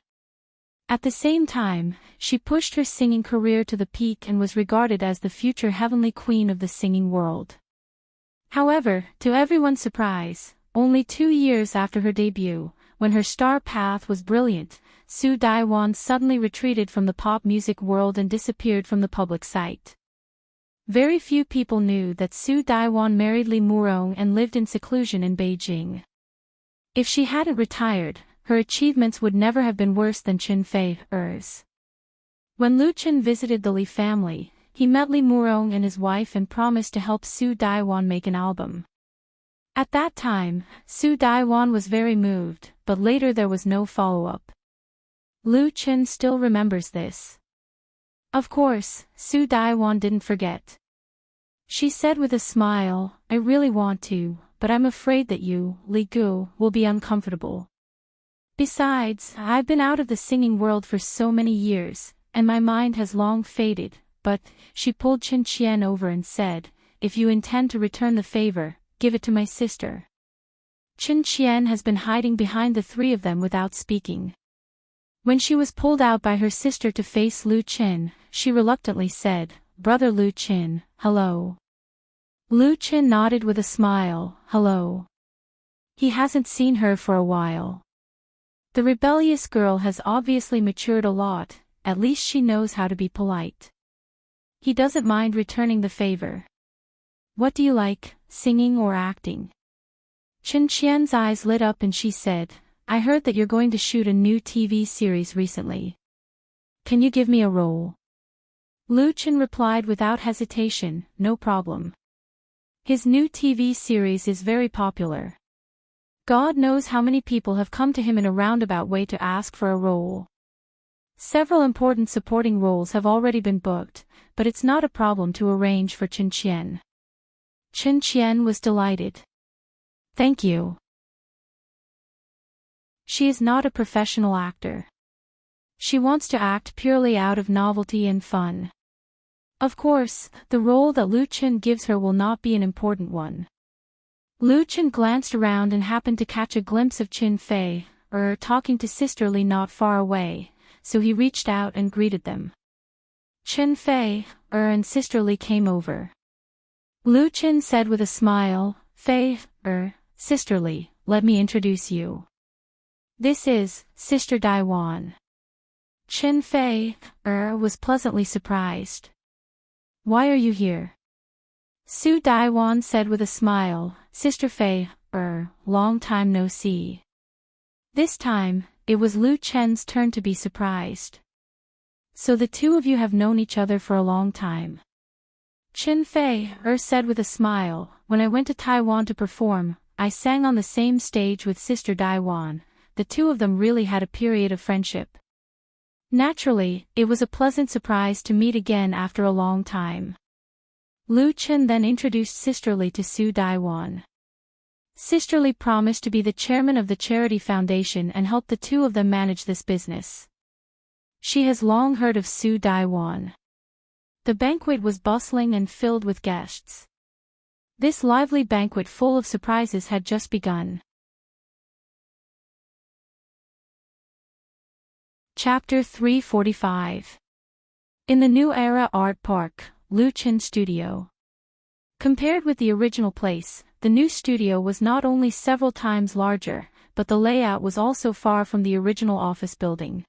At the same time, she pushed her singing career to the peak and was regarded as the future heavenly queen of the singing world. However, to everyone's surprise, only 2 years after her debut, when her star path was brilliant, Su Daiwan suddenly retreated from the pop music world and disappeared from the public sight. Very few people knew that Su Daiwan married Li Murong and lived in seclusion in Beijing. If she hadn't retired, her achievements would never have been worse than Chen Fei's. When Lu Chen visited the Li family, he met Li Murong and his wife and promised to help Su Daiwan make an album. At that time, Su Daiwan was very moved, but later there was no follow-up. Lu Chen still remembers this. Of course, Su Daiwan didn't forget. She said with a smile, I really want to, but I'm afraid that you, Li Gu, will be uncomfortable. Besides, I've been out of the singing world for so many years, and my mind has long faded, but, she pulled Chen Qian over and said, if you intend to return the favor, give it to my sister. Chen Qian has been hiding behind the three of them without speaking. When she was pulled out by her sister to face Lu Chen, she reluctantly said, Brother Lu Chen, hello. Lu Chen nodded with a smile, hello. He hasn't seen her for a while. The rebellious girl has obviously matured a lot, at least she knows how to be polite. He doesn't mind returning the favor. What do you like, singing or acting? Chen Qian's eyes lit up and she said, I heard that you're going to shoot a new TV series recently. Can you give me a role? Lu Chen replied without hesitation, no problem. His new TV series is very popular. God knows how many people have come to him in a roundabout way to ask for a role. Several important supporting roles have already been booked, but it's not a problem to arrange for Chen Qian. Chen Qian was delighted. Thank you. She is not a professional actor. She wants to act purely out of novelty and fun. Of course, the role that Lu Chen gives her will not be an important one. Lu Chen glanced around and happened to catch a glimpse of Chen Fei, talking to Sister Li not far away, so he reached out and greeted them. Chen Fei, and Sister Li came over. Lu Chen said with a smile, Fei, Sister Li, let me introduce you. This is, Sister Daiwan. Chen Fei, was pleasantly surprised. Why are you here? Su Daiwan said with a smile, Sister Fei, long time no see. This time, it was Lu Chen's turn to be surprised. So the two of you have known each other for a long time. Chen Fei, said with a smile, when I went to Taiwan to perform, I sang on the same stage with Sister Daiwan. The two of them really had a period of friendship. Naturally, it was a pleasant surprise to meet again after a long time. Lu Chen then introduced Sister Li to Su Daiwan. Sister Li promised to be the chairman of the charity foundation and help the two of them manage this business. She has long heard of Su Daiwan. The banquet was bustling and filled with guests. This lively banquet full of surprises had just begun. Chapter 345. In the New Era Art Park, Luchin Studio. Compared with the original place, the new studio was not only several times larger, but the layout was also far from the original office building.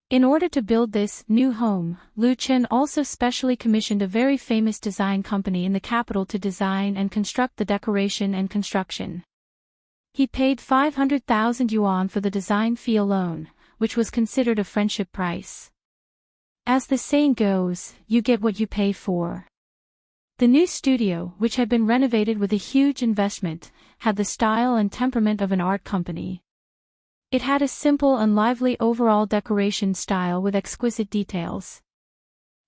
In order to build this new home, Luchin also specially commissioned a very famous design company in the capital to design and construct the decoration and construction. He paid 500,000 yuan for the design fee alone, which was considered a friendship price. As the saying goes, you get what you pay for. The new studio, which had been renovated with a huge investment, had the style and temperament of an art company. It had a simple and lively overall decoration style with exquisite details.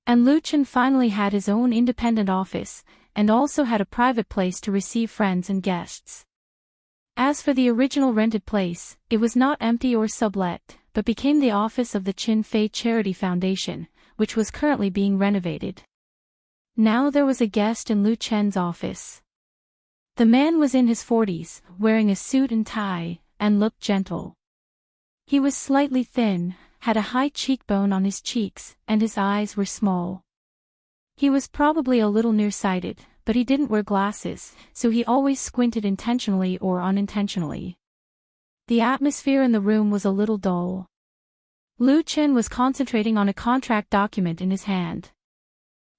And Luchin finally had his own independent office, and also had a private place to receive friends and guests. As for the original rented place, it was not empty or sublet, but became the office of the Chin Fei Charity Foundation, which was currently being renovated. Now there was a guest in Luchen's office. The man was in his 40s, wearing a suit and tie, and looked gentle. He was slightly thin, had a high cheekbone on his cheeks, and his eyes were small. He was probably a little nearsighted, but he didn't wear glasses, so he always squinted intentionally or unintentionally. The atmosphere in the room was a little dull. Luchin was concentrating on a contract document in his hand.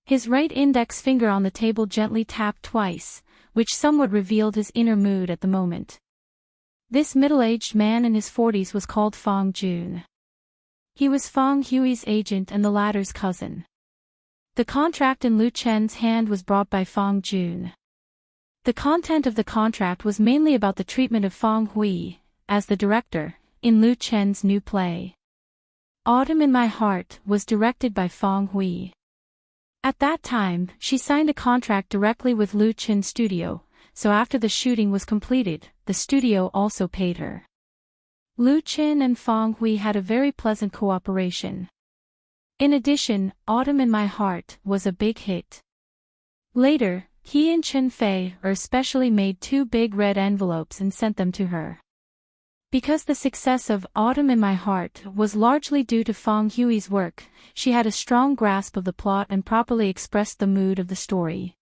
His right index finger on the table gently tapped twice, which somewhat revealed his inner mood at the moment. This middle-aged man in his 40s was called Fong Jun. He was Fong Hui's agent and the latter's cousin. The contract in Luchen's hand was brought by Fong Jun. The content of the contract was mainly about the treatment of Fong Hui, as the director, in Luchen's new play. Autumn in My Heart was directed by Fong Hui. At that time, she signed a contract directly with Luchin Studio, so after the shooting was completed, the studio also paid her. Luchin and Fong Hui had a very pleasant cooperation. In addition, Autumn in My Heart was a big hit. Later, he and Chen Fei especially made 2 big red envelopes and sent them to her. Because the success of Autumn in My Heart was largely due to Fong Hui's work, she had a strong grasp of the plot and properly expressed the mood of the story.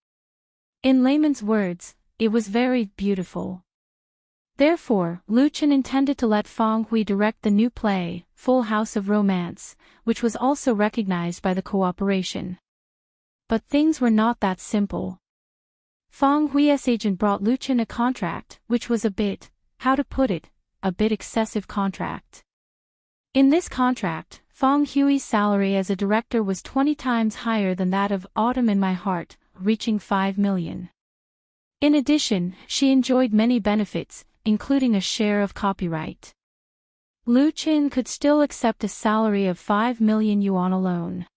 In layman's words, it was very beautiful. Therefore, Luchin intended to let Fong Hui direct the new play, Full House of Romance, which was also recognized by the cooperation. But things were not that simple. Fong Hui's agent brought Luchin a contract, which was a bit excessive contract. In this contract, Fong Hui's salary as a director was 20 times higher than that of Autumn in My Heart, reaching 5 million. In addition, she enjoyed many benefits, including a share of copyright. Luchin could still accept a salary of 5 million yuan alone.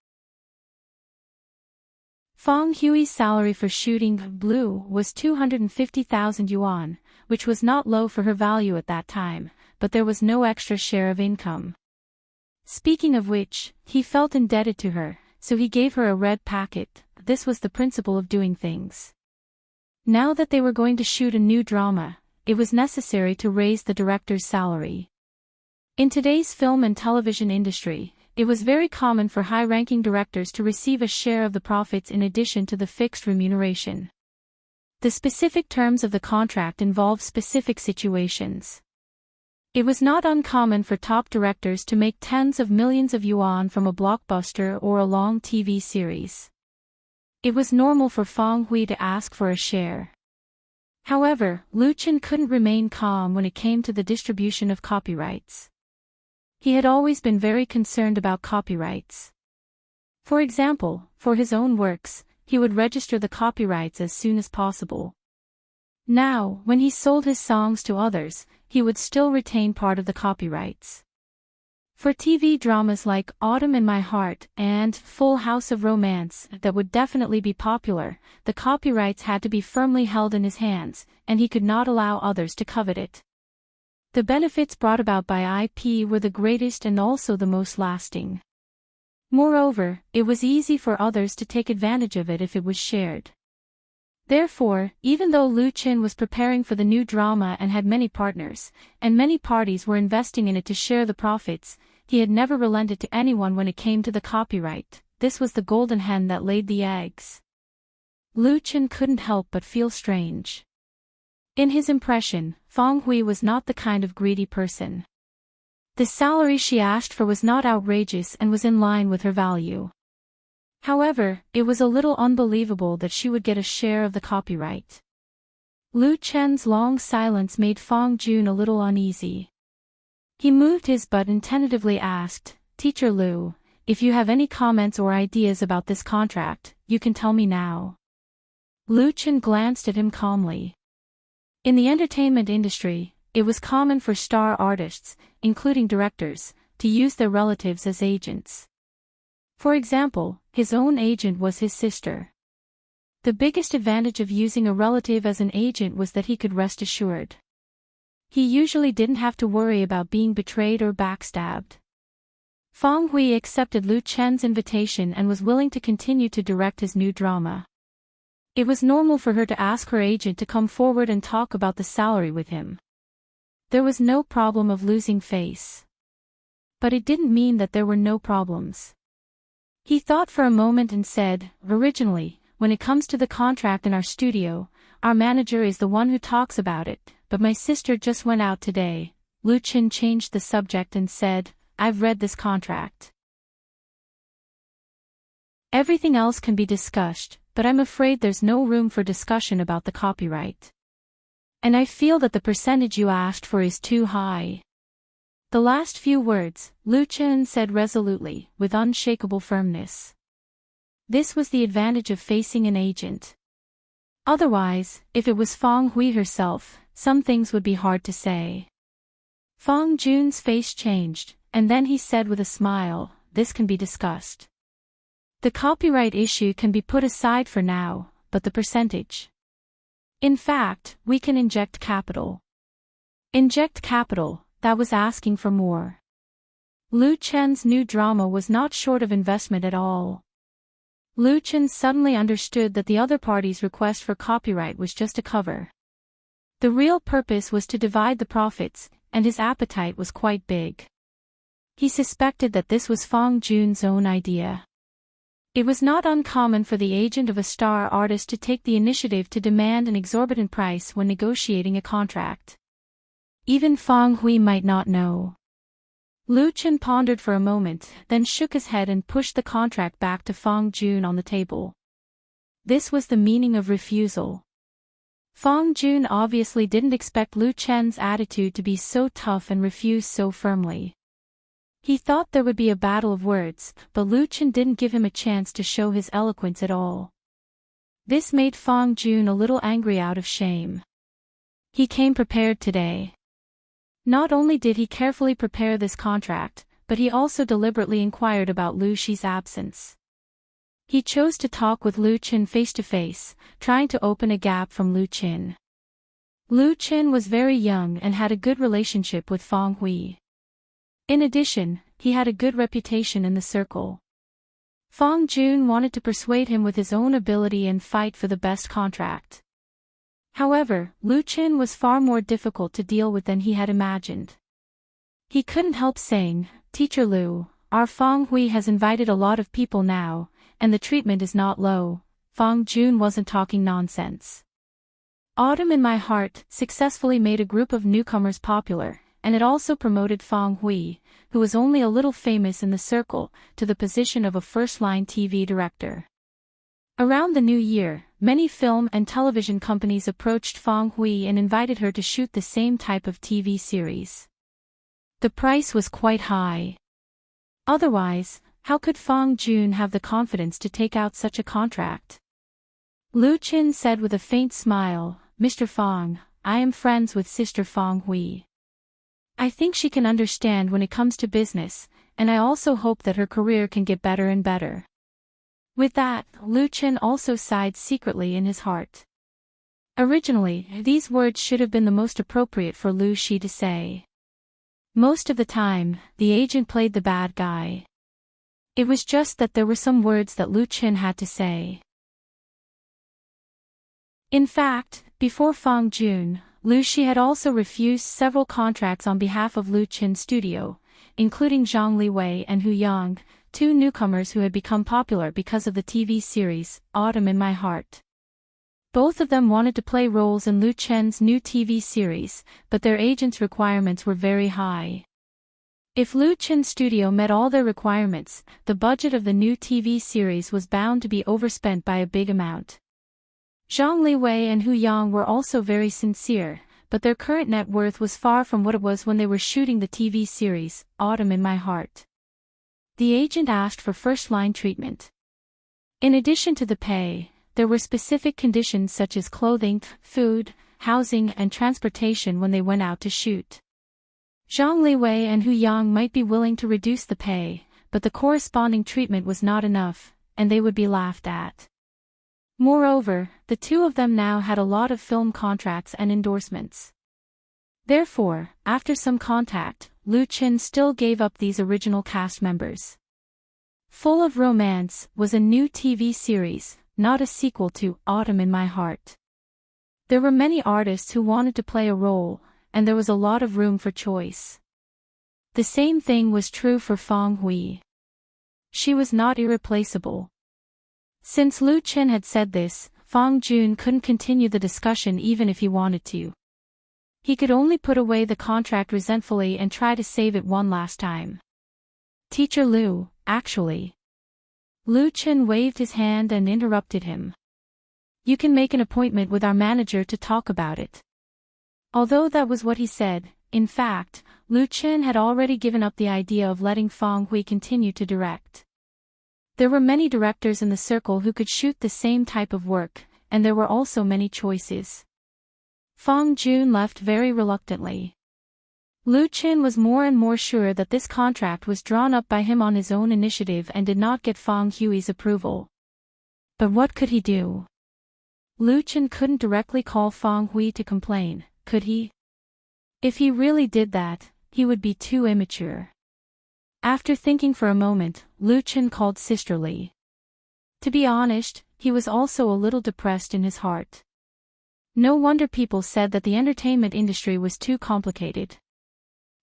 Fong Hui's salary for shooting Blue was 250,000 yuan, which was not low for her value at that time, but there was no extra share of income. Speaking of which, he felt indebted to her, so he gave her a red packet. This was the principle of doing things. Now that they were going to shoot a new drama, it was necessary to raise the director's salary. In today's film and television industry, it was very common for high-ranking directors to receive a share of the profits in addition to the fixed remuneration. The specific terms of the contract involved specific situations. It was not uncommon for top directors to make tens of millions of yuan from a blockbuster or a long TV series. It was normal for Fong Hui to ask for a share. However, Luchin couldn't remain calm when it came to the distribution of copyrights. He had always been very concerned about copyrights. For example, for his own works, he would register the copyrights as soon as possible. Now, when he sold his songs to others, he would still retain part of the copyrights. For TV dramas like Autumn in My Heart and Full House of Romance that would definitely be popular, the copyrights had to be firmly held in his hands, and he could not allow others to covet it. The benefits brought about by IP were the greatest and also the most lasting. Moreover, it was easy for others to take advantage of it if it was shared. Therefore, even though Luchin was preparing for the new drama and had many partners, and many parties were investing in it to share the profits, he had never relented to anyone when it came to the copyright. This was the golden hen that laid the eggs. Lu Chen couldn't help but feel strange. In his impression, Fang Hui was not the kind of greedy person. The salary she asked for was not outrageous and was in line with her value. However, it was a little unbelievable that she would get a share of the copyright. Lu Chen's long silence made Fang Jun a little uneasy. He moved his butt and tentatively asked, "Teacher Lu, if you have any comments or ideas about this contract, you can tell me now." Lu Chen glanced at him calmly. In the entertainment industry, it was common for star artists, including directors, to use their relatives as agents. For example, his own agent was his sister. The biggest advantage of using a relative as an agent was that he could rest assured. He usually didn't have to worry about being betrayed or backstabbed. Fang Hui accepted Lu Chen's invitation and was willing to continue to direct his new drama. It was normal for her to ask her agent to come forward and talk about the salary with him. There was no problem of losing face. But it didn't mean that there were no problems. He thought for a moment and said, "Originally, when it comes to the contract in our studio, our manager is the one who talks about it, but my sister just went out today." Lu Chen changed the subject and said, "I've read this contract. Everything else can be discussed, but I'm afraid there's no room for discussion about the copyright. And I feel that the percentage you asked for is too high." The last few words, Lu Chen said resolutely, with unshakable firmness. This was the advantage of facing an agent. Otherwise, if it was Fang Hui herself, some things would be hard to say. Fang Jun's face changed, and then he said with a smile, "This can be discussed. The copyright issue can be put aside for now, but the percentage. In fact, we can inject capital." Inject capital, that was asking for more. Lu Chen's new drama was not short of investment at all. Lu Chen suddenly understood that the other party's request for copyright was just a cover. The real purpose was to divide the profits, and his appetite was quite big. He suspected that this was Fang Jun's own idea. It was not uncommon for the agent of a star artist to take the initiative to demand an exorbitant price when negotiating a contract. Even Fang Hui might not know. Lu Chen pondered for a moment, then shook his head and pushed the contract back to Fang Jun on the table. This was the meaning of refusal. Fang Jun obviously didn't expect Lu Chen's attitude to be so tough and refuse so firmly. He thought there would be a battle of words, but Lu Chen didn't give him a chance to show his eloquence at all. This made Fang Jun a little angry out of shame. He came prepared today. Not only did he carefully prepare this contract, but he also deliberately inquired about Lu Shi's absence. He chose to talk with Lu Chen face to face, trying to open a gap from Lu Chen. Lu Chen was very young and had a good relationship with Fang Hui. In addition, he had a good reputation in the circle. Fang Jun wanted to persuade him with his own ability and fight for the best contract. However, Lu Chen was far more difficult to deal with than he had imagined. He couldn't help saying, "Teacher Lu, our Fang Hui has invited a lot of people now, and the treatment is not low." Fang Jun wasn't talking nonsense. Autumn in My Heart successfully made a group of newcomers popular, and it also promoted Fang Hui, who was only a little famous in the circle, to the position of a first-line TV director. Around the new year, many film and television companies approached Fang Hui and invited her to shoot the same type of TV series. The price was quite high. Otherwise, how could Fang Jun have the confidence to take out such a contract? Lu Chen said with a faint smile, "Mr. Fang, I am friends with Sister Fang Hui. I think she can understand when it comes to business, and I also hope that her career can get better and better." With that, Lu Chen also sighed secretly in his heart. Originally, these words should have been the most appropriate for Lu Shi to say. Most of the time, the agent played the bad guy. It was just that there were some words that Lu Chen had to say. In fact, before Fang Jun, Lu Shi had also refused several contracts on behalf of Lu Chen's studio, including Zhang Liwei and Hu Yang, two newcomers who had become popular because of the TV series, Autumn in My Heart. Both of them wanted to play roles in Lu Chen's new TV series, but their agents' requirements were very high. If Lu Chen's studio met all their requirements, the budget of the new TV series was bound to be overspent by a big amount. Zhang Liwei and Hu Yang were also very sincere, but their current net worth was far from what it was when they were shooting the TV series, Autumn in My Heart. The agent asked for first-line treatment. In addition to the pay, there were specific conditions such as clothing, food, housing and transportation when they went out to shoot. Zhang Liwei and Hu Yang might be willing to reduce the pay, but the corresponding treatment was not enough, and they would be laughed at. Moreover, the two of them now had a lot of film contracts and endorsements. Therefore, after some contact, Lu Chen still gave up these original cast members. Full of Romance was a new TV series, not a sequel to Autumn in My Heart. There were many artists who wanted to play a role, and there was a lot of room for choice. The same thing was true for Fang Hui. She was not irreplaceable. Since Lu Chen had said this, Fang Jun couldn't continue the discussion even if he wanted to. He could only put away the contract resentfully and try to save it one last time. Teacher Lu, actually. Lu Chen waved his hand and interrupted him. You can make an appointment with our manager to talk about it. Although that was what he said, in fact, Lu Chen had already given up the idea of letting Fang Hui continue to direct. There were many directors in the circle who could shoot the same type of work, and there were also many choices. Fang Jun left very reluctantly. Lu Chen was more and more sure that this contract was drawn up by him on his own initiative and did not get Fang Hui's approval. But what could he do? Lu Chen couldn't directly call Fang Hui to complain, could he? If he really did that, he would be too immature. After thinking for a moment, Lu Chen called Sister Li. To be honest, he was also a little depressed in his heart. No wonder people said that the entertainment industry was too complicated.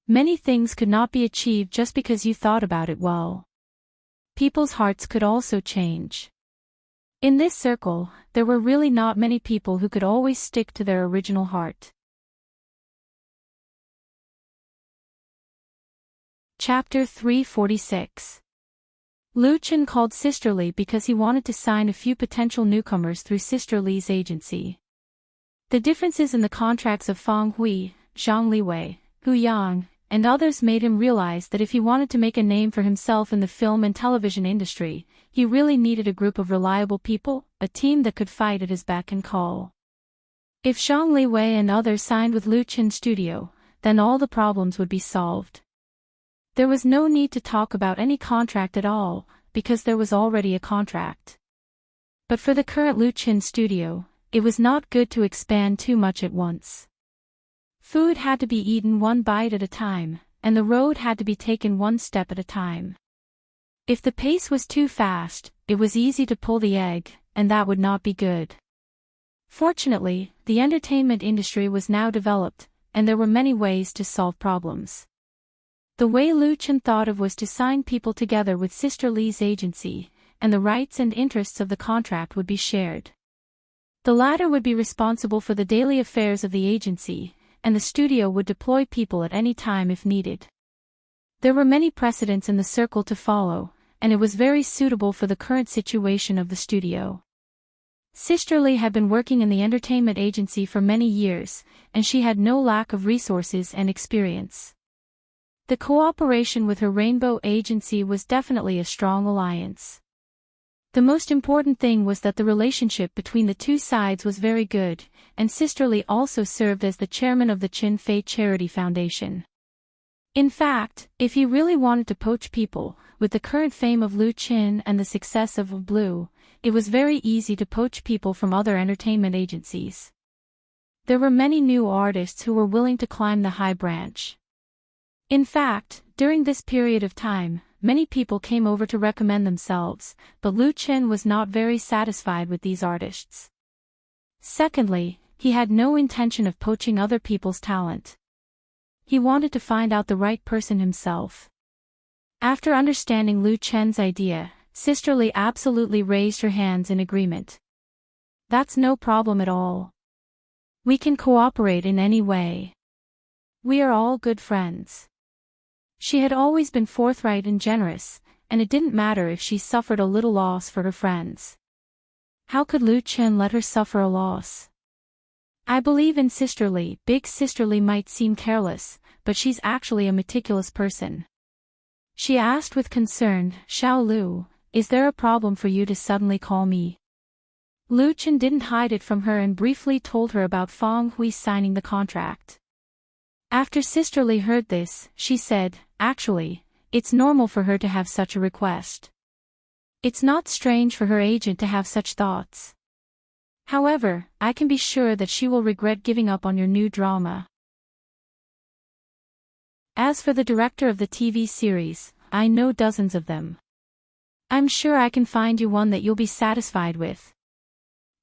Many things could not be achieved just because you thought about it well. People's hearts could also change. In this circle, there were really not many people who could always stick to their original heart. Chapter 346. Lu Chen called Sister Li because he wanted to sign a few potential newcomers through Sister Li's agency. The differences in the contracts of Fang Hui, Zhang Liwei, Hu Yang, and others made him realize that if he wanted to make a name for himself in the film and television industry, he really needed a group of reliable people, a team that could fight at his beck and call. If Zhang Liwei and others signed with Lu Chen's studio, then all the problems would be solved. There was no need to talk about any contract at all, because there was already a contract. But for the current Lu Chen studio, it was not good to expand too much at once. Food had to be eaten one bite at a time, and the road had to be taken one step at a time. If the pace was too fast, it was easy to pull the egg, and that would not be good. Fortunately, the entertainment industry was now developed, and there were many ways to solve problems. The way Lu Chen thought of was to sign people together with Sister Li's agency, and the rights and interests of the contract would be shared. The latter would be responsible for the daily affairs of the agency, and the studio would deploy people at any time if needed. There were many precedents in the circle to follow, and it was very suitable for the current situation of the studio. Sister Li had been working in the entertainment agency for many years, and she had no lack of resources and experience. The cooperation with her Rainbow agency was definitely a strong alliance. The most important thing was that the relationship between the two sides was very good, and Sister Li also served as the chairman of the Chin Fei Charity Foundation. In fact, if he really wanted to poach people, with the current fame of Lu Chen and the success of Blue, it was very easy to poach people from other entertainment agencies. There were many new artists who were willing to climb the high branch. In fact, during this period of time, many people came over to recommend themselves, but Lu Chen was not very satisfied with these artists. Secondly, he had no intention of poaching other people's talent. He wanted to find out the right person himself. After understanding Lu Chen's idea, Sister Li absolutely raised her hands in agreement. That's no problem at all. We can cooperate in any way. We are all good friends. She had always been forthright and generous, and it didn't matter if she suffered a little loss for her friends. How could Lu Chen let her suffer a loss? I believe in Sister Li. Big Sister Li might seem careless, but she's actually a meticulous person. She asked with concern, Xiao Lu, is there a problem for you to suddenly call me? Lu Chen didn't hide it from her and briefly told her about Fang Hui signing the contract. After Sister Li heard this, she said, actually, it's normal for her to have such a request. It's not strange for her agent to have such thoughts. However, I can be sure that she will regret giving up on your new drama. As for the director of the TV series, I know dozens of them. I'm sure I can find you one that you'll be satisfied with.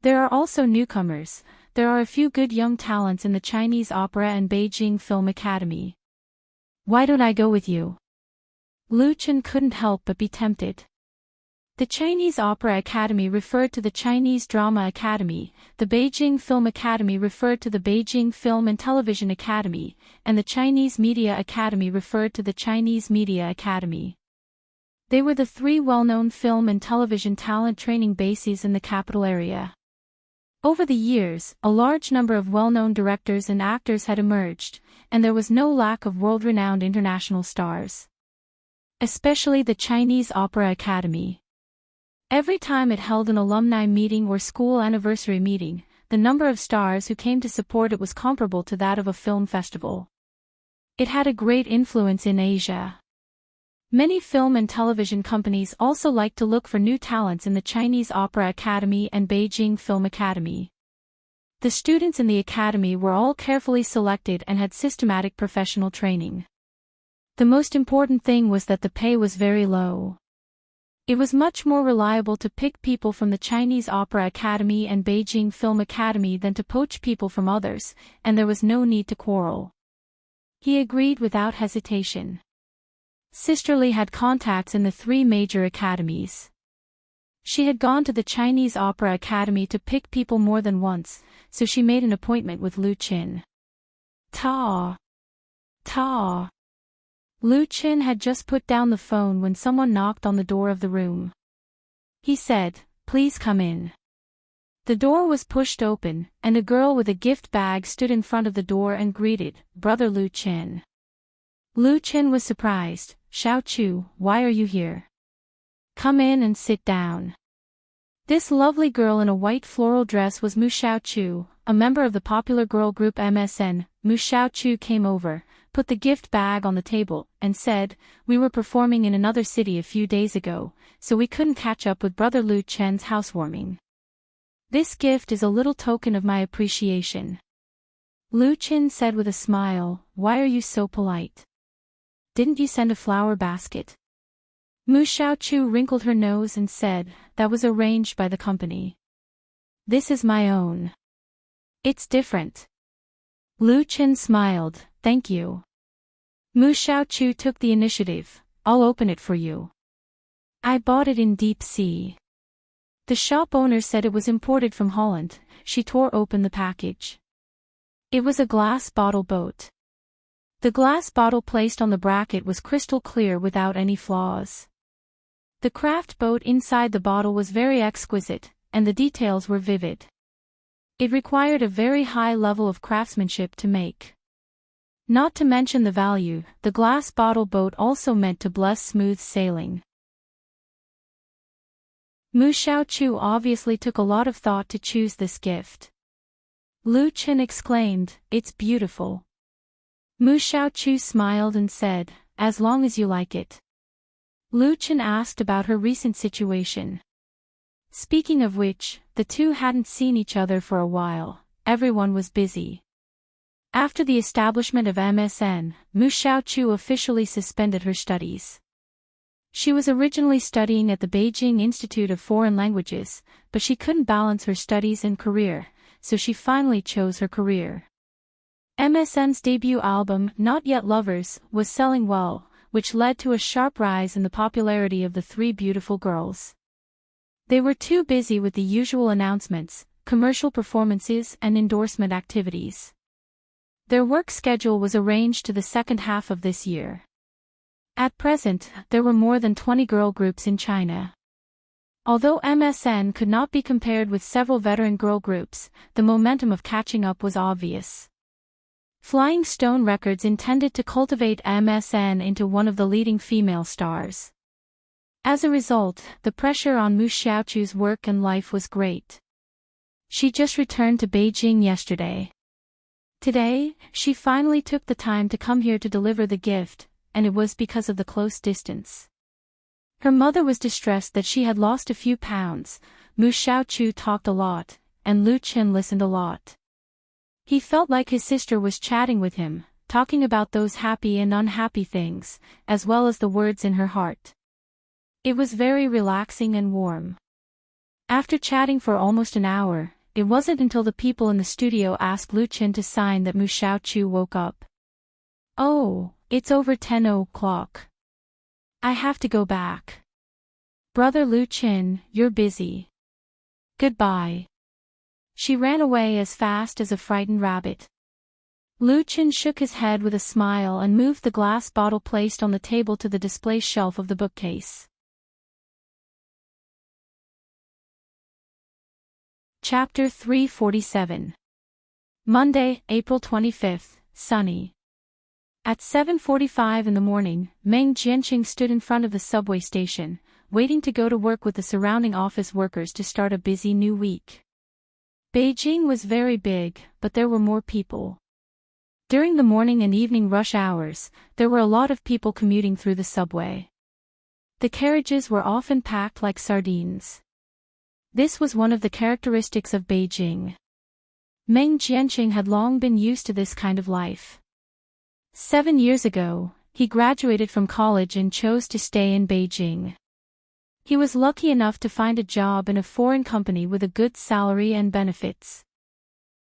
There are also newcomers. There are a few good young talents in the Chinese Opera and Beijing Film Academy. Why don't I go with you? Lu Chen couldn't help but be tempted. The Chinese Opera Academy referred to the Chinese Drama Academy, the Beijing Film Academy referred to the Beijing Film and Television Academy, and the Chinese Media Academy referred to the Chinese Media Academy. They were the three well-known film and television talent training bases in the capital area. Over the years, a large number of well-known directors and actors had emerged, and there was no lack of world-renowned international stars. Especially the Chinese Opera Academy. Every time it held an alumni meeting or school anniversary meeting, the number of stars who came to support it was comparable to that of a film festival. It had a great influence in Asia. Many film and television companies also liked to look for new talents in the Chinese Opera Academy and Beijing Film Academy. The students in the academy were all carefully selected and had systematic professional training. The most important thing was that the pay was very low. It was much more reliable to pick people from the Chinese Opera Academy and Beijing Film Academy than to poach people from others, and there was no need to quarrel. He agreed without hesitation. Sister Li had contacts in the three major academies. She had gone to the Chinese Opera Academy to pick people more than once, so she made an appointment with Lu Chen. Ta! Lu Chen had just put down the phone when someone knocked on the door of the room. He said, "Please come in." The door was pushed open, and a girl with a gift bag stood in front of the door and greeted, "Brother Lu Chen." Lu Chen was surprised. "Xiao Chu, why are you here? Come in and sit down." This lovely girl in a white floral dress was Mu Xiaochu, a member of the popular girl group MSN. Mu Xiaochu came over, put the gift bag on the table, and said, "We were performing in another city a few days ago, so we couldn't catch up with Brother Lu Chen's housewarming. This gift is a little token of my appreciation." Lu Chen said with a smile, "Why are you so polite? Didn't you send a flower basket?" Mu Xiaochu wrinkled her nose and said, "That was arranged by the company. This is my own. It's different." Lu Chen smiled, "Thank you." Mu Xiaochu took the initiative, "I'll open it for you. I bought it in deep sea." The shop owner said it was imported from Holland. She tore open the package. It was a glass bottle boat. The glass bottle placed on the bracket was crystal clear without any flaws. The craft boat inside the bottle was very exquisite, and the details were vivid. It required a very high level of craftsmanship to make. Not to mention the value, the glass bottle boat also meant to bless smooth sailing. Mu Xiaochu obviously took a lot of thought to choose this gift. Lu Chen exclaimed, "It's beautiful." Mu Xiaochu smiled and said, "As long as you like it." Lu Chen asked about her recent situation. Speaking of which, the two hadn't seen each other for a while. Everyone was busy. After the establishment of MSN, Mu Xiaochu officially suspended her studies. She was originally studying at the Beijing Institute of Foreign Languages, but she couldn't balance her studies and career, so she finally chose her career. MSN's debut album, Not Yet Lovers, was selling well, which led to a sharp rise in the popularity of the three beautiful girls. They were too busy with the usual announcements, commercial performances, and endorsement activities. Their work schedule was arranged to the second half of this year. At present, there were more than 20 girl groups in China. Although MSN could not be compared with several veteran girl groups, the momentum of catching up was obvious. Flying Stone Records intended to cultivate MSN into one of the leading female stars. As a result, the pressure on Mu Xiaochu's work and life was great. She just returned to Beijing yesterday. Today, she finally took the time to come here to deliver the gift, and it was because of the close distance. Her mother was distressed that she had lost a few pounds. Mu Xiaochu talked a lot, and Lu Qin listened a lot. He felt like his sister was chatting with him, talking about those happy and unhappy things, as well as the words in her heart. It was very relaxing and warm. After chatting for almost an hour, it wasn't until the people in the studio asked Lu Qin to sign that Mu Xiaochu woke up. "Oh, it's over 10 o'clock. I have to go back. Brother Lu Qin, you're busy. Goodbye." She ran away as fast as a frightened rabbit. Lu Qin shook his head with a smile and moved the glass bottle placed on the table to the display shelf of the bookcase. Chapter 347. Monday, April 25th, sunny. At 7:45 in the morning, Meng Jianqing stood in front of the subway station, waiting to go to work with the surrounding office workers to start a busy new week. Beijing was very big, but there were more people. During the morning and evening rush hours, there were a lot of people commuting through the subway. The carriages were often packed like sardines. This was one of the characteristics of Beijing. Meng Jianqing had long been used to this kind of life. 7 years ago, he graduated from college and chose to stay in Beijing. He was lucky enough to find a job in a foreign company with a good salary and benefits.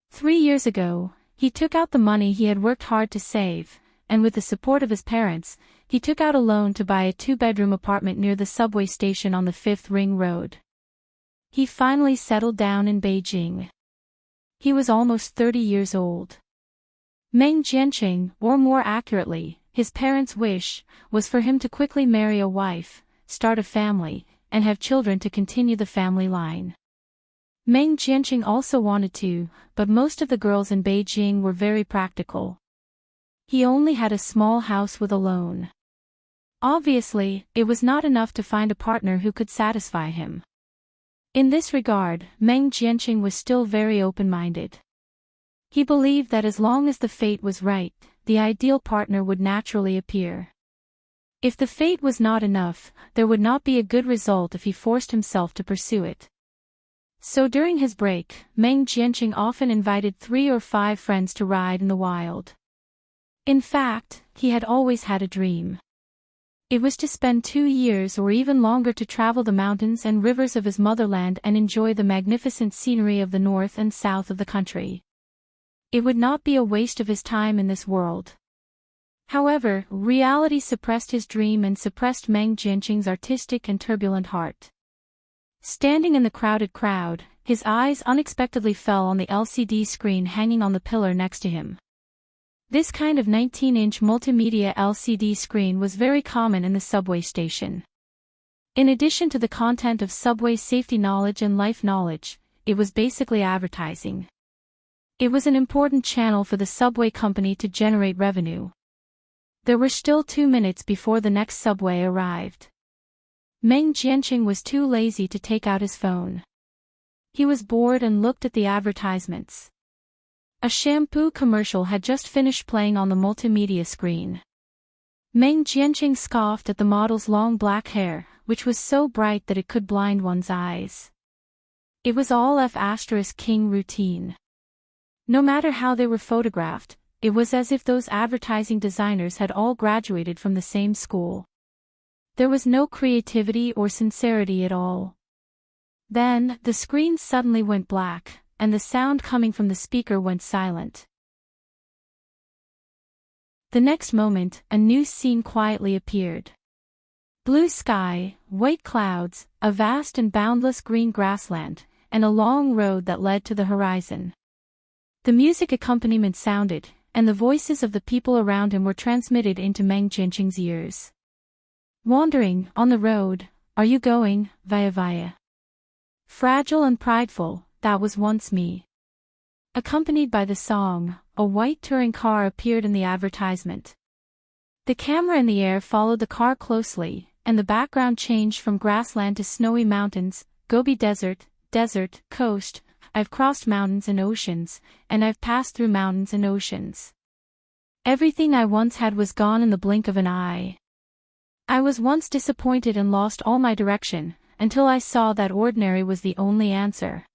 3 years ago, he took out the money he had worked hard to save, and with the support of his parents, he took out a loan to buy a 2-bedroom apartment near the subway station on the 5th Ring Road. He finally settled down in Beijing. He was almost 30 years old. Meng Jianqing, or more accurately, his parents' wish, was for him to quickly marry a wife, start a family, and have children to continue the family line. Meng Jianqing also wanted to, but most of the girls in Beijing were very practical. He only had a small house with a loan. Obviously, it was not enough to find a partner who could satisfy him. In this regard, Meng Jianqing was still very open-minded. He believed that as long as the fate was right, the ideal partner would naturally appear. If the fate was not enough, there would not be a good result if he forced himself to pursue it. So during his break, Meng Jianqing often invited 3 or 5 friends to ride in the wild. In fact, he had always had a dream. It was to spend 2 years or even longer to travel the mountains and rivers of his motherland and enjoy the magnificent scenery of the north and south of the country. It would not be a waste of his time in this world. However, reality suppressed his dream and suppressed Meng Jianqing's artistic and turbulent heart. Standing in the crowded crowd, his eyes unexpectedly fell on the LCD screen hanging on the pillar next to him. This kind of 19-inch multimedia LCD screen was very common in the subway station. In addition to the content of subway safety knowledge and life knowledge, it was basically advertising. It was an important channel for the subway company to generate revenue. There were still 2 minutes before the next subway arrived. Meng Jianqing was too lazy to take out his phone. He was bored and looked at the advertisements. A shampoo commercial had just finished playing on the multimedia screen. Meng Jianqing scoffed at the model's long black hair, which was so bright that it could blind one's eyes. It was all F*King routine. No matter how they were photographed, it was as if those advertising designers had all graduated from the same school. There was no creativity or sincerity at all. Then, the screen suddenly went black, and the sound coming from the speaker went silent. The next moment, a new scene quietly appeared. Blue sky, white clouds, a vast and boundless green grassland, and a long road that led to the horizon. The music accompaniment sounded, and the voices of the people around him were transmitted into Meng Jianqing's ears. Wandering, on the road, are you going, via? Fragile and prideful, that was once me. Accompanied by the song, a white touring car appeared in the advertisement. The camera in the air followed the car closely, and the background changed from grassland to snowy mountains, Gobi Desert, coast. I've crossed mountains and oceans, and I've passed through mountains and oceans. Everything I once had was gone in the blink of an eye. I was once disappointed and lost all my direction, until I saw that ordinary was the only answer.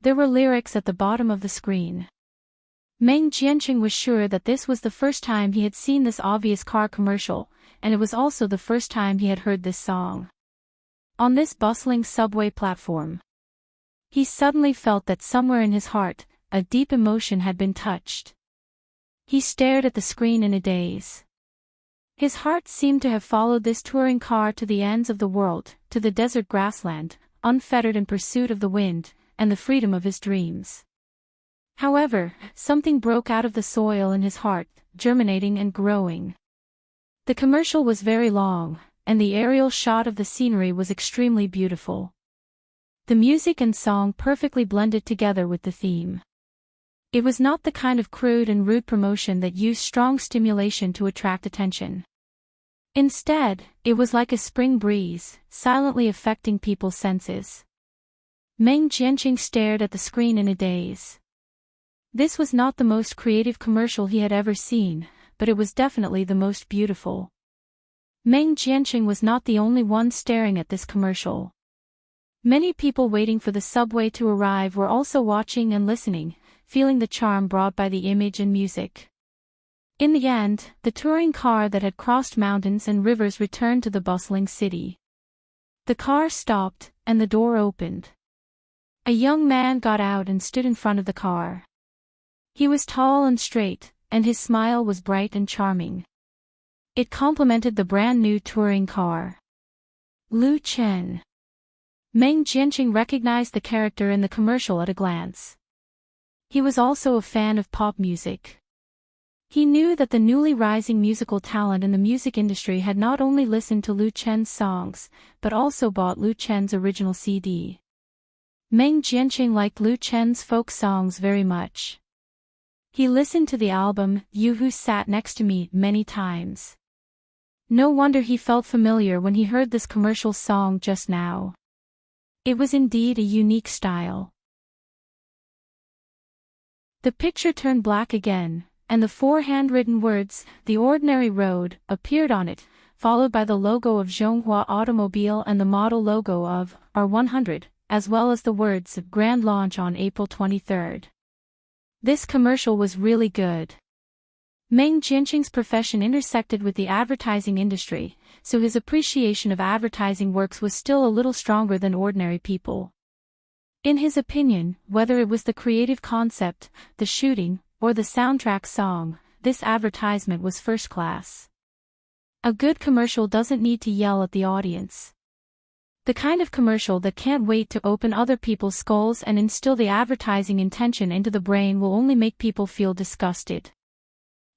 There were lyrics at the bottom of the screen. Meng Jianqing was sure that this was the first time he had seen this obvious car commercial, and it was also the first time he had heard this song. On this bustling subway platform, he suddenly felt that somewhere in his heart, a deep emotion had been touched. He stared at the screen in a daze. His heart seemed to have followed this touring car to the ends of the world, to the desert grassland, unfettered in pursuit of the wind, and the freedom of his dreams. However, something broke out of the soil in his heart, germinating and growing. The commercial was very long, and the aerial shot of the scenery was extremely beautiful. The music and song perfectly blended together with the theme. It was not the kind of crude and rude promotion that used strong stimulation to attract attention. Instead, it was like a spring breeze, silently affecting people's senses. Meng Jianqing stared at the screen in a daze. This was not the most creative commercial he had ever seen, but it was definitely the most beautiful. Meng Jianqing was not the only one staring at this commercial. Many people waiting for the subway to arrive were also watching and listening, feeling the charm brought by the image and music. In the end, the touring car that had crossed mountains and rivers returned to the bustling city. The car stopped, and the door opened. A young man got out and stood in front of the car. He was tall and straight, and his smile was bright and charming. It complemented the brand-new touring car. Lu Chen. Meng Jianqing recognized the character in the commercial at a glance. He was also a fan of pop music. He knew that the newly rising musical talent in the music industry had not only listened to Lu Chen's songs, but also bought Lu Chen's original CD. Meng Jianqing liked Lu Chen's folk songs very much. He listened to the album, You Who Sat Next to Me, many times. No wonder he felt familiar when he heard this commercial song just now. It was indeed a unique style. The picture turned black again, and the 4 handwritten words, The Ordinary Road, appeared on it, followed by the logo of Zhonghua Automobile and the model logo of R100, as well as the words, Grand Launch on April 23rd. This commercial was really good. Meng Jianqing's profession intersected with the advertising industry, so his appreciation of advertising works was still a little stronger than ordinary people. In his opinion, whether it was the creative concept, the shooting, or the soundtrack song, this advertisement was first class. A good commercial doesn't need to yell at the audience. The kind of commercial that can't wait to open other people's skulls and instill the advertising intention into the brain will only make people feel disgusted.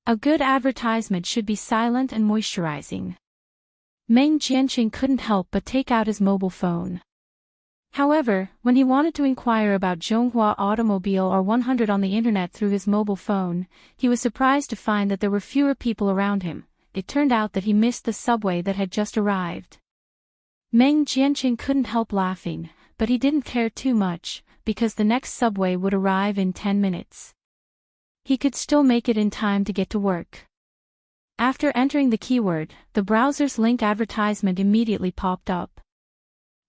A good advertisement should be silent and moisturizing. Meng Jianqing couldn't help but take out his mobile phone. However, when he wanted to inquire about Zhonghua Automobile R100 on the internet through his mobile phone, he was surprised to find that there were fewer people around him. It turned out that he missed the subway that had just arrived. Meng Jianqing couldn't help laughing, but he didn't care too much, because the next subway would arrive in 10 minutes. He could still make it in time to get to work. After entering the keyword, the browser's link advertisement immediately popped up.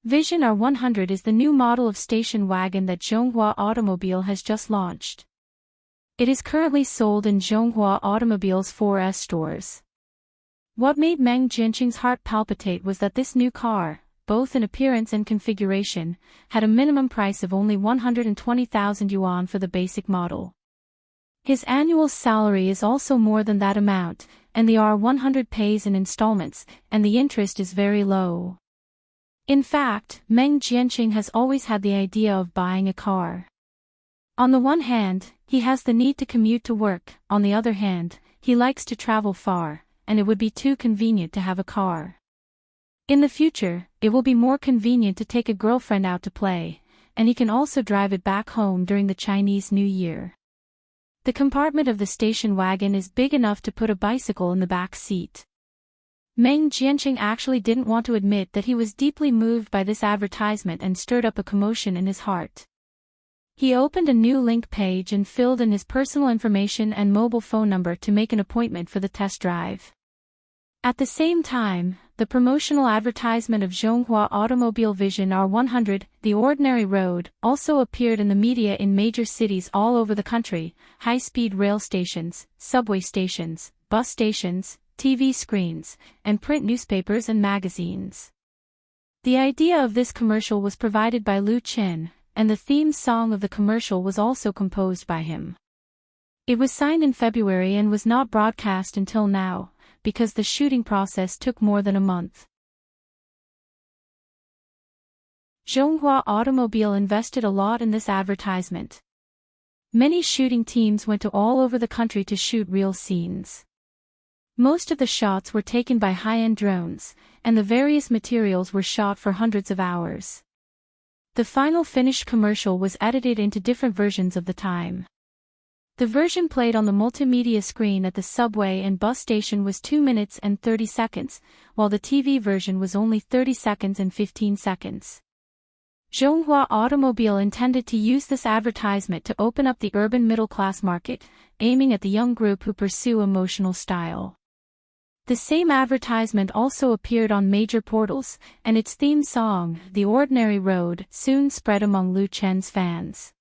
Vision R100 is the new model of station wagon that Zhonghua Automobile has just launched. It is currently sold in Zhonghua Automobile's 4S stores. What made Meng Jianqing's heart palpitate was that this new car, both in appearance and configuration, had a minimum price of only 120,000 yuan for the basic model. His annual salary is also more than that amount, and the R100 pays in installments, and the interest is very low. In fact, Meng Jianqing has always had the idea of buying a car. On the one hand, he has the need to commute to work, on the other hand, he likes to travel far, and it would be too convenient to have a car. In the future, it will be more convenient to take a girlfriend out to play, and he can also drive it back home during the Chinese New Year. The compartment of the station wagon is big enough to put a bicycle in the back seat. Meng Jianqing actually didn't want to admit that he was deeply moved by this advertisement and stirred up a commotion in his heart. He opened a new link page and filled in his personal information and mobile phone number to make an appointment for the test drive. At the same time, the promotional advertisement of Zhonghua Automobile Vision R100, The Ordinary Road, also appeared in the media in major cities all over the country: high-speed rail stations, subway stations, bus stations, TV screens, and print newspapers and magazines. The idea of this commercial was provided by Lu Qin, and the theme song of the commercial was also composed by him. It was signed in February and was not broadcast until now, because the shooting process took more than a month. Zhonghua Automobile invested a lot in this advertisement. Many shooting teams went to all over the country to shoot real scenes. Most of the shots were taken by high-end drones, and the various materials were shot for hundreds of hours. The final finished commercial was edited into different versions of the time. The version played on the multimedia screen at the subway and bus station was 2 minutes and 30 seconds, while the TV version was only 30 seconds and 15 seconds. Zhonghua Automobile intended to use this advertisement to open up the urban middle-class market, aiming at the young group who pursue emotional style. The same advertisement also appeared on major portals, and its theme song, The Ordinary Road, soon spread among Lu Chen's fans.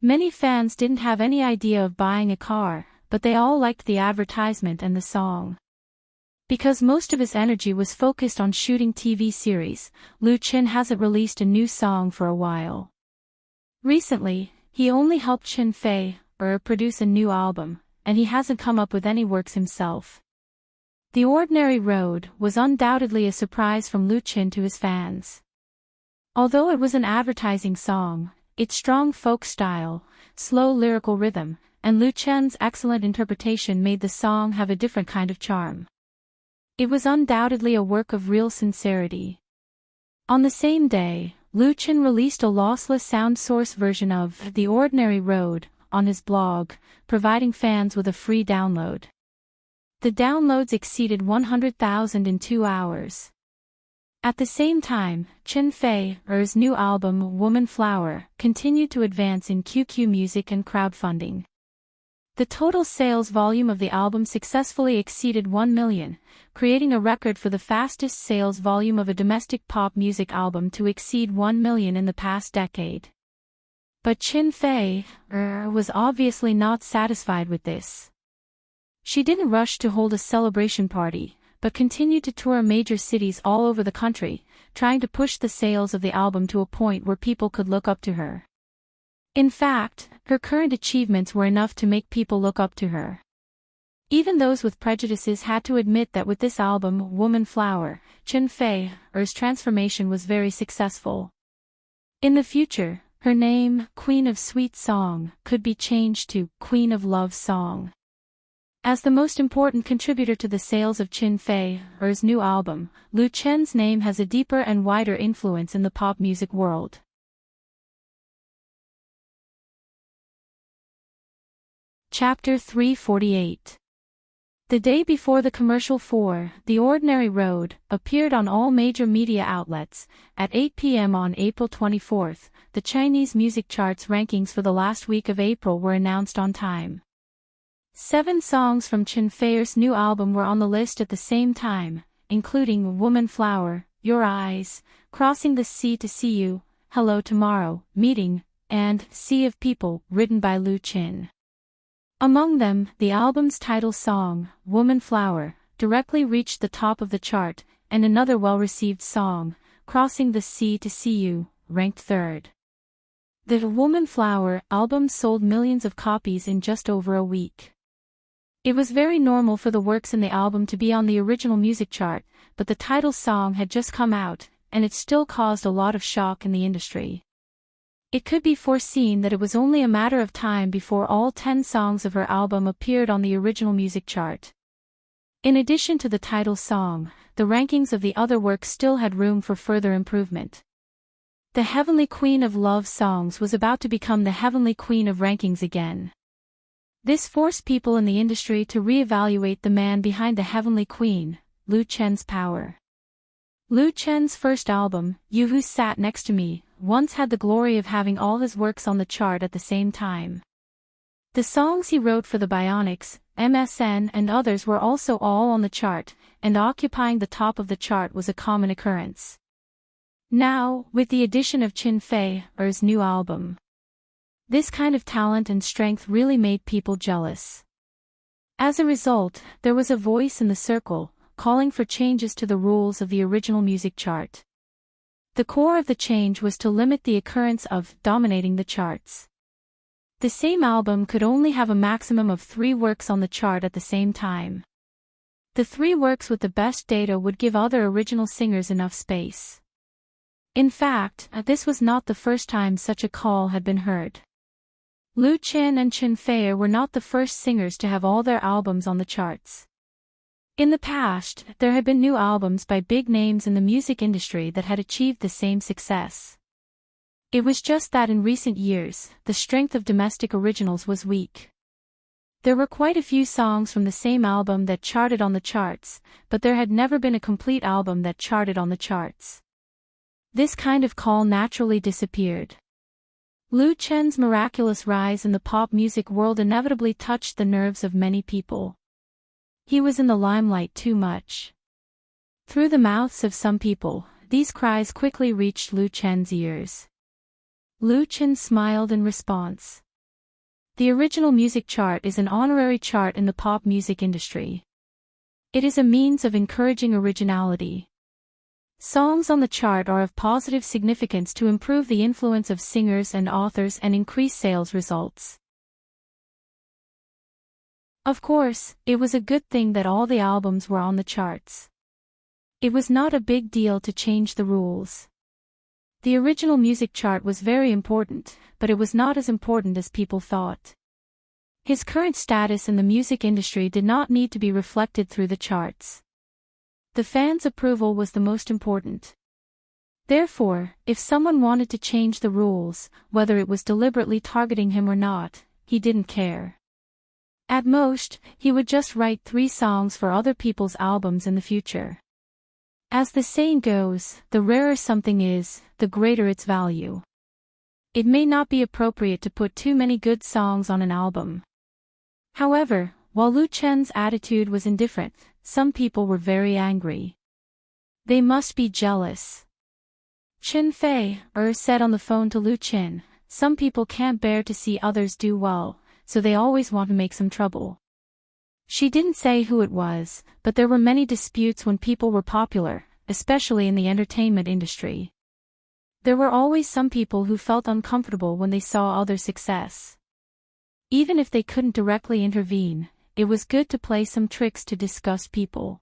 Many fans didn't have any idea of buying a car, but they all liked the advertisement and the song. Because most of his energy was focused on shooting TV series, Lu Chen hasn't released a new song for a while. Recently, he only helped Chen Fei produce a new album, and he hasn't come up with any works himself. The Ordinary Road was undoubtedly a surprise from Lu Chen to his fans. Although it was an advertising song, its strong folk style, slow lyrical rhythm, and Lu Chen's excellent interpretation made the song have a different kind of charm. It was undoubtedly a work of real sincerity. On the same day, Lu Chen released a lossless sound source version of The Ordinary Road on his blog, providing fans with a free download. The downloads exceeded 100,000 in 2 hours. At the same time, Chen Fei's new album Woman Flower continued to advance in QQ Music and crowdfunding. The total sales volume of the album successfully exceeded 1 million, creating a record for the fastest sales volume of a domestic pop music album to exceed 1 million in the past decade. But Chen Fei was obviously not satisfied with this. She didn't rush to hold a celebration party, but continued to tour major cities all over the country, trying to push the sales of the album to a point where people could look up to her. In fact, her current achievements were enough to make people look up to her. Even those with prejudices had to admit that with this album, Woman Flower, Chen Fei's transformation was very successful. In the future, her name, Queen of Sweet Song, could be changed to Queen of Love Song. As the most important contributor to the sales of Chen Fei's new album, Lu Chen's name has a deeper and wider influence in the pop music world. Chapter 348. The day before the commercial for The Ordinary Road appeared on all major media outlets, at 8 p.m. on April 24, the Chinese music charts rankings for the last week of April were announced on time. 7 songs from Chen Fei's new album were on the list at the same time, including Woman Flower, Your Eyes, Crossing the Sea to See You, Hello Tomorrow, Meeting, and Sea of People, written by Lu Chen. Among them, the album's title song, Woman Flower, directly reached the top of the chart, and another well-received song, Crossing the Sea to See You, ranked third. The Woman Flower album sold millions of copies in just over a week. It was very normal for the works in the album to be on the original music chart, but the title song had just come out, and it still caused a lot of shock in the industry. It could be foreseen that it was only a matter of time before all 10 songs of her album appeared on the original music chart. In addition to the title song, the rankings of the other works still had room for further improvement. The Heavenly Queen of Love songs was about to become the Heavenly Queen of rankings again. This forced people in the industry to re-evaluate the man behind the Heavenly Queen, Liu Chen's power. Liu Chen's first album, You Who Sat Next to Me, once had the glory of having all his works on the chart at the same time. The songs he wrote for the Bionics, MSN and others were also all on the chart, and occupying the top of the chart was a common occurrence. Now, with the addition of Qin Fei's new album, this kind of talent and strength really made people jealous. As a result, there was a voice in the circle, calling for changes to the rules of the original music chart. The core of the change was to limit the occurrence of dominating the charts. The same album could only have a maximum of 3 works on the chart at the same time. The 3 works with the best data would give other original singers enough space. In fact, this was not the first time such a call had been heard. Liu Chen and Qin Fei were not the first singers to have all their albums on the charts. In the past, there had been new albums by big names in the music industry that had achieved the same success. It was just that in recent years, the strength of domestic originals was weak. There were quite a few songs from the same album that charted on the charts, but there had never been a complete album that charted on the charts. This kind of call naturally disappeared. Liu Chen's miraculous rise in the pop music world inevitably touched the nerves of many people. He was in the limelight too much. Through the mouths of some people, these cries quickly reached Liu Chen's ears. Liu Chen smiled in response. The original music chart is an honorary chart in the pop music industry. It is a means of encouraging originality. Songs on the chart are of positive significance to improve the influence of singers and authors and increase sales results. Of course, it was a good thing that all the albums were on the charts. It was not a big deal to change the rules. The original music chart was very important, but it was not as important as people thought. His current status in the music industry did not need to be reflected through the charts. The fans' approval was the most important. Therefore, if someone wanted to change the rules, whether it was deliberately targeting him or not, he didn't care. At most, he would just write 3 songs for other people's albums in the future. As the saying goes, the rarer something is, the greater its value. It may not be appropriate to put too many good songs on an album. However, while Liu Chen's attitude was indifferent, some people were very angry. They must be jealous. Qin Fei said on the phone to Liu Chen, "Some people can't bear to see others do well, so they always want to make some trouble." She didn't say who it was, but there were many disputes when people were popular, especially in the entertainment industry. There were always some people who felt uncomfortable when they saw other success. Even if they couldn't directly intervene, it was good to play some tricks to disgust people.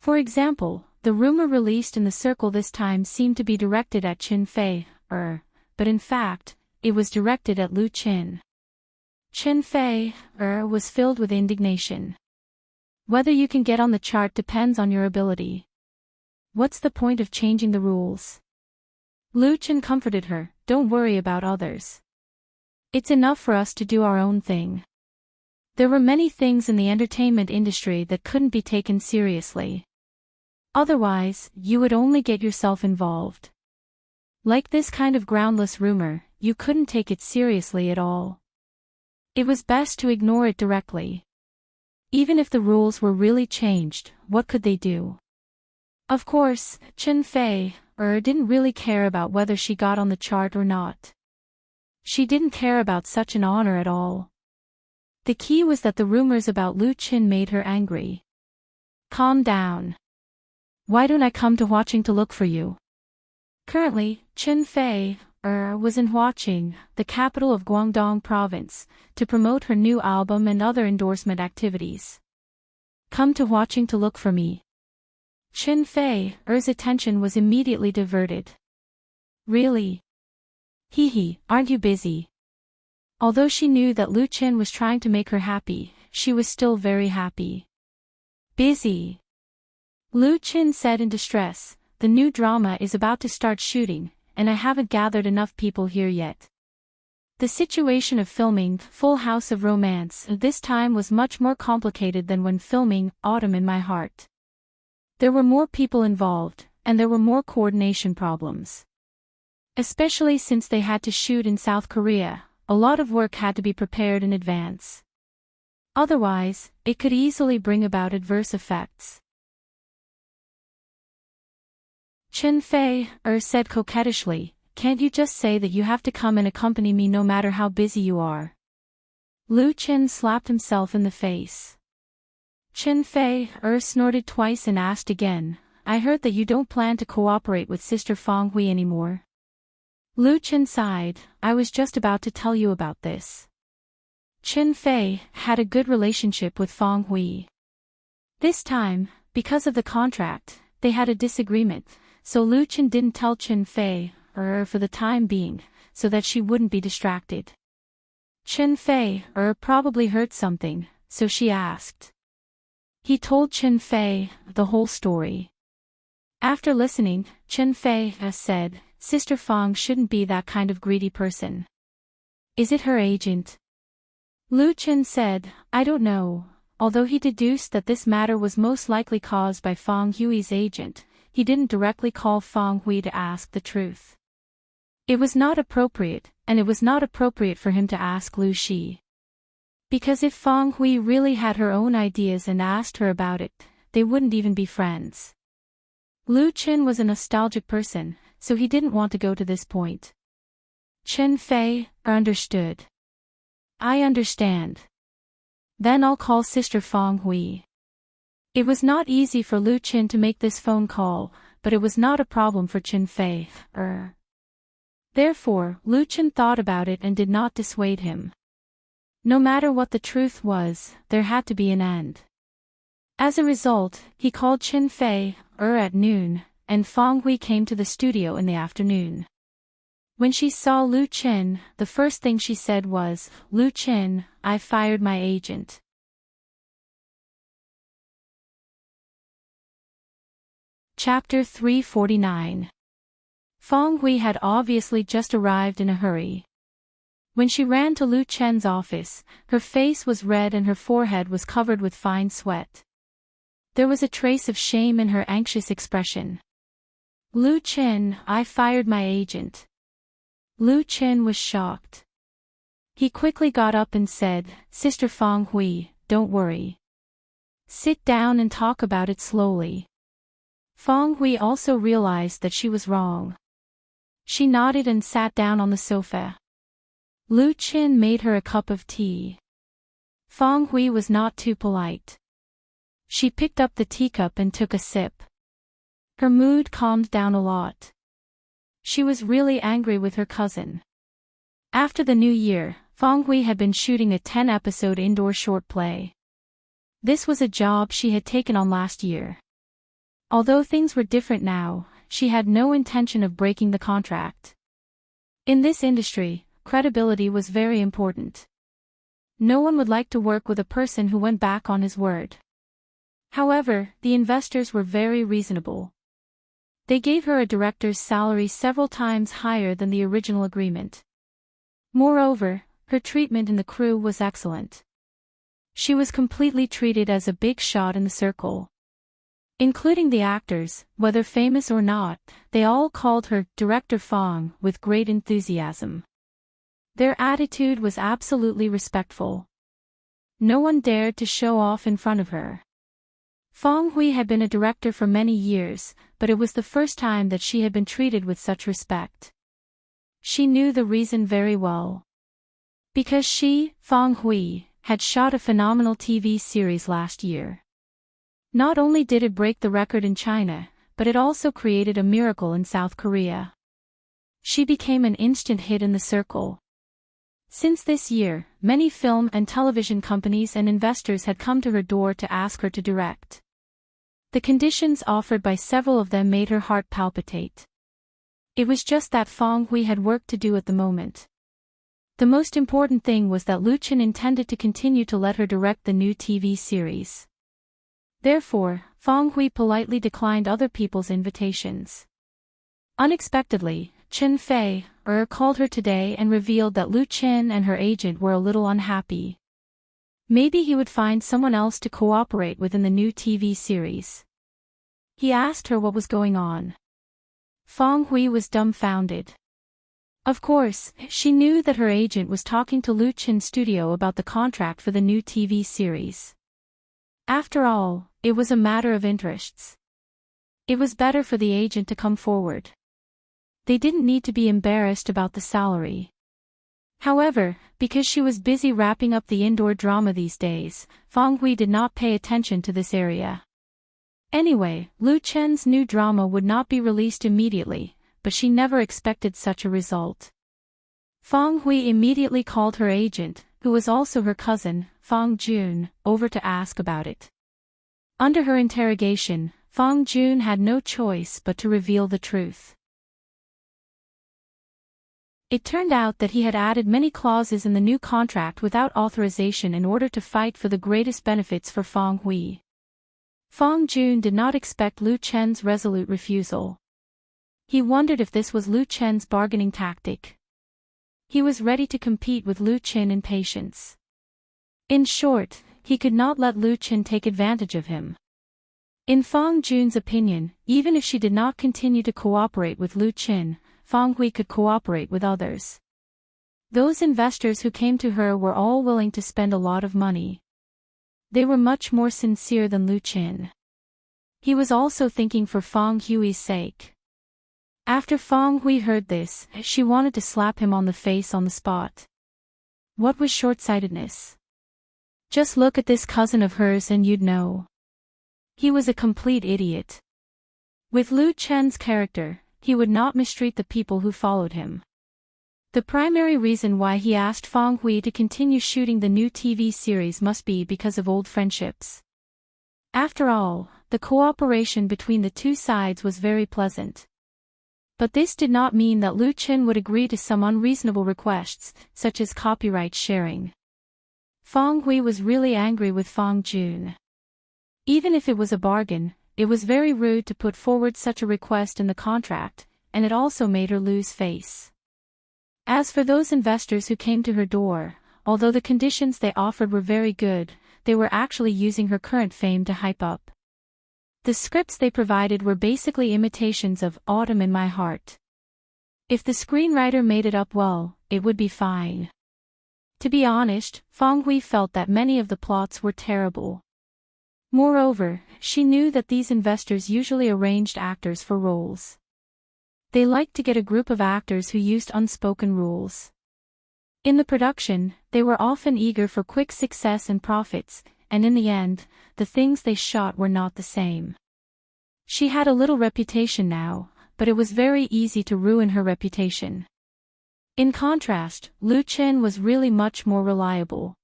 For example, the rumor released in the circle this time seemed to be directed at Qin Fei, but in fact, it was directed at Liu Chen. Qin Fei was filled with indignation. Whether you can get on the chart depends on your ability. What's the point of changing the rules? Liu Chen comforted her, "Don't worry about others. It's enough for us to do our own thing." There were many things in the entertainment industry that couldn't be taken seriously. Otherwise, you would only get yourself involved. Like this kind of groundless rumor, you couldn't take it seriously at all. It was best to ignore it directly. Even if the rules were really changed, what could they do? Of course, Qin Fei didn't really care about whether she got on the chart or not. She didn't care about such an honor at all. The key was that the rumors about Liu Chen made her angry. "Calm down. Why don't I come to watching to look for you?" Currently, Qin Fei was in Huaqing, the capital of Guangdong province, to promote her new album and other endorsement activities. Come to Huaqing to look for me. Chen Fei's attention was immediately diverted. Really? Hee, aren't you busy? Although she knew that Lu Chen was trying to make her happy, she was still very happy. Busy? Lu Chen said in distress, the new drama is about to start shooting, and I haven't gathered enough people here yet. The situation of filming Full House of Romance this time was much more complicated than when filming Autumn in My Heart. There were more people involved, and there were more coordination problems. Especially since they had to shoot in South Korea, a lot of work had to be prepared in advance. Otherwise, it could easily bring about adverse effects. Chen Fei said coquettishly, can't you just say that you have to come and accompany me no matter how busy you are? Lu Chen slapped himself in the face. Chen Fei snorted twice and asked again, I heard that you don't plan to cooperate with Sister Fang Hui anymore. Lu Chen sighed, I was just about to tell you about this. Chen Fei had a good relationship with Fang Hui. This time, because of the contract, they had a disagreement, so Lu Chen didn't tell Chen Fei, for the time being, so that she wouldn't be distracted. Chen Fei probably heard something, so she asked. He told Chen Fei the whole story. After listening, Chen Fei said, Sister Fang shouldn't be that kind of greedy person. Is it her agent? Lu Chen said, I don't know. Although he deduced that this matter was most likely caused by Fang Hui's agent, he didn't directly call Fang Hui to ask the truth. It was not appropriate, and it was not appropriate for him to ask Lu Shi. Because if Fang Hui really had her own ideas and asked her about it, they wouldn't even be friends. Lu Chen was a nostalgic person, so he didn't want to go to this point. Chen Fei understood. I understand. Then I'll call Sister Fang Hui. It was not easy for Lu Chen to make this phone call, but it was not a problem for Chen Fei. Therefore, Lu Chen thought about it and did not dissuade him. No matter what the truth was, there had to be an end. As a result, he called Chen Fei at noon, and Fang Hui came to the studio in the afternoon. When she saw Lu Chen, the first thing she said was, Lu Chen, I fired my agent. Chapter 349. Fang Hui had obviously just arrived in a hurry. When she ran to Lu Chen's office, her face was red and her forehead was covered with fine sweat. There was a trace of shame in her anxious expression. Lu Chen, I fired my agent. Lu Chen was shocked. He quickly got up and said, Sister Fang Hui, don't worry. Sit down and talk about it slowly. Fang Hui also realized that she was wrong. She nodded and sat down on the sofa. Lu Chen made her a cup of tea. Fang Hui was not too polite. She picked up the teacup and took a sip. Her mood calmed down a lot. She was really angry with her cousin. After the new year, Fang Hui had been shooting a 10-episode indoor short play. This was a job she had taken on last year. Although things were different now, she had no intention of breaking the contract. In this industry, credibility was very important. No one would like to work with a person who went back on his word. However, the investors were very reasonable. They gave her a director's salary several times higher than the original agreement. Moreover, her treatment in the crew was excellent. She was completely treated as a big shot in the circle. Including the actors, whether famous or not, they all called her Director Fang with great enthusiasm. Their attitude was absolutely respectful. No one dared to show off in front of her. Fang Hui had been a director for many years, but it was the first time that she had been treated with such respect. She knew the reason very well. Because she, Fang Hui, had shot a phenomenal TV series last year. Not only did it break the record in China, but it also created a miracle in South Korea. She became an instant hit in the circle. Since this year, many film and television companies and investors had come to her door to ask her to direct. The conditions offered by several of them made her heart palpitate. It was just that Fong Hui had work to do at the moment. The most important thing was that Lu Chen intended to continue to let her direct the new TV series. Therefore, Fong Hui politely declined other people's invitations. Unexpectedly, Chen Fei called her today and revealed that Lu Chen and her agent were a little unhappy. Maybe he would find someone else to cooperate with in the new TV series. He asked her what was going on. Fong Hui was dumbfounded. Of course, she knew that her agent was talking to Lu Chen's studio about the contract for the new TV series. After all, it was a matter of interests. It was better for the agent to come forward. They didn't need to be embarrassed about the salary. However, because she was busy wrapping up the indoor drama these days, Fong Hui did not pay attention to this area. Anyway, Lu Chen's new drama would not be released immediately, but she never expected such a result. Fong Hui immediately called her agent, who was also her cousin, Fong Jun, over to ask about it. Under her interrogation, Fong Jun had no choice but to reveal the truth. It turned out that he had added many clauses in the new contract without authorization in order to fight for the greatest benefits for Fong Hui. Fong Jun did not expect Lu Chen's resolute refusal. He wondered if this was Lu Chen's bargaining tactic. He was ready to compete with Lu Chen in patience. In short, he could not let Lu Chen take advantage of him. In Fong Jun's opinion, even if she did not continue to cooperate with Lu Chen, Fong Hui could cooperate with others. Those investors who came to her were all willing to spend a lot of money. They were much more sincere than Lu Chen. He was also thinking for Fong Hui's sake. After Fong Hui heard this, she wanted to slap him on the face on the spot. What was short-sightedness? Just look at this cousin of hers and you'd know. He was a complete idiot. With Lu Chen's character, he would not mistreat the people who followed him. The primary reason why he asked Fong Hui to continue shooting the new TV series must be because of old friendships. After all, the cooperation between the two sides was very pleasant. But this did not mean that Lu Chen would agree to some unreasonable requests, such as copyright sharing. Fong Hui was really angry with Fong Jun. Even if it was a bargain, it was very rude to put forward such a request in the contract, and it also made her lose face. As for those investors who came to her door, although the conditions they offered were very good, they were actually using her current fame to hype up. The scripts they provided were basically imitations of Autumn in My Heart. If the screenwriter made it up well, it would be fine. To be honest, Fong Hui felt that many of the plots were terrible. Moreover, she knew that these investors usually arranged actors for roles. They liked to get a group of actors who used unspoken rules. In the production, they were often eager for quick success and profits, and in the end, the things they shot were not the same. She had a little reputation now, but it was very easy to ruin her reputation. In contrast, Lu Chen was really much more reliable.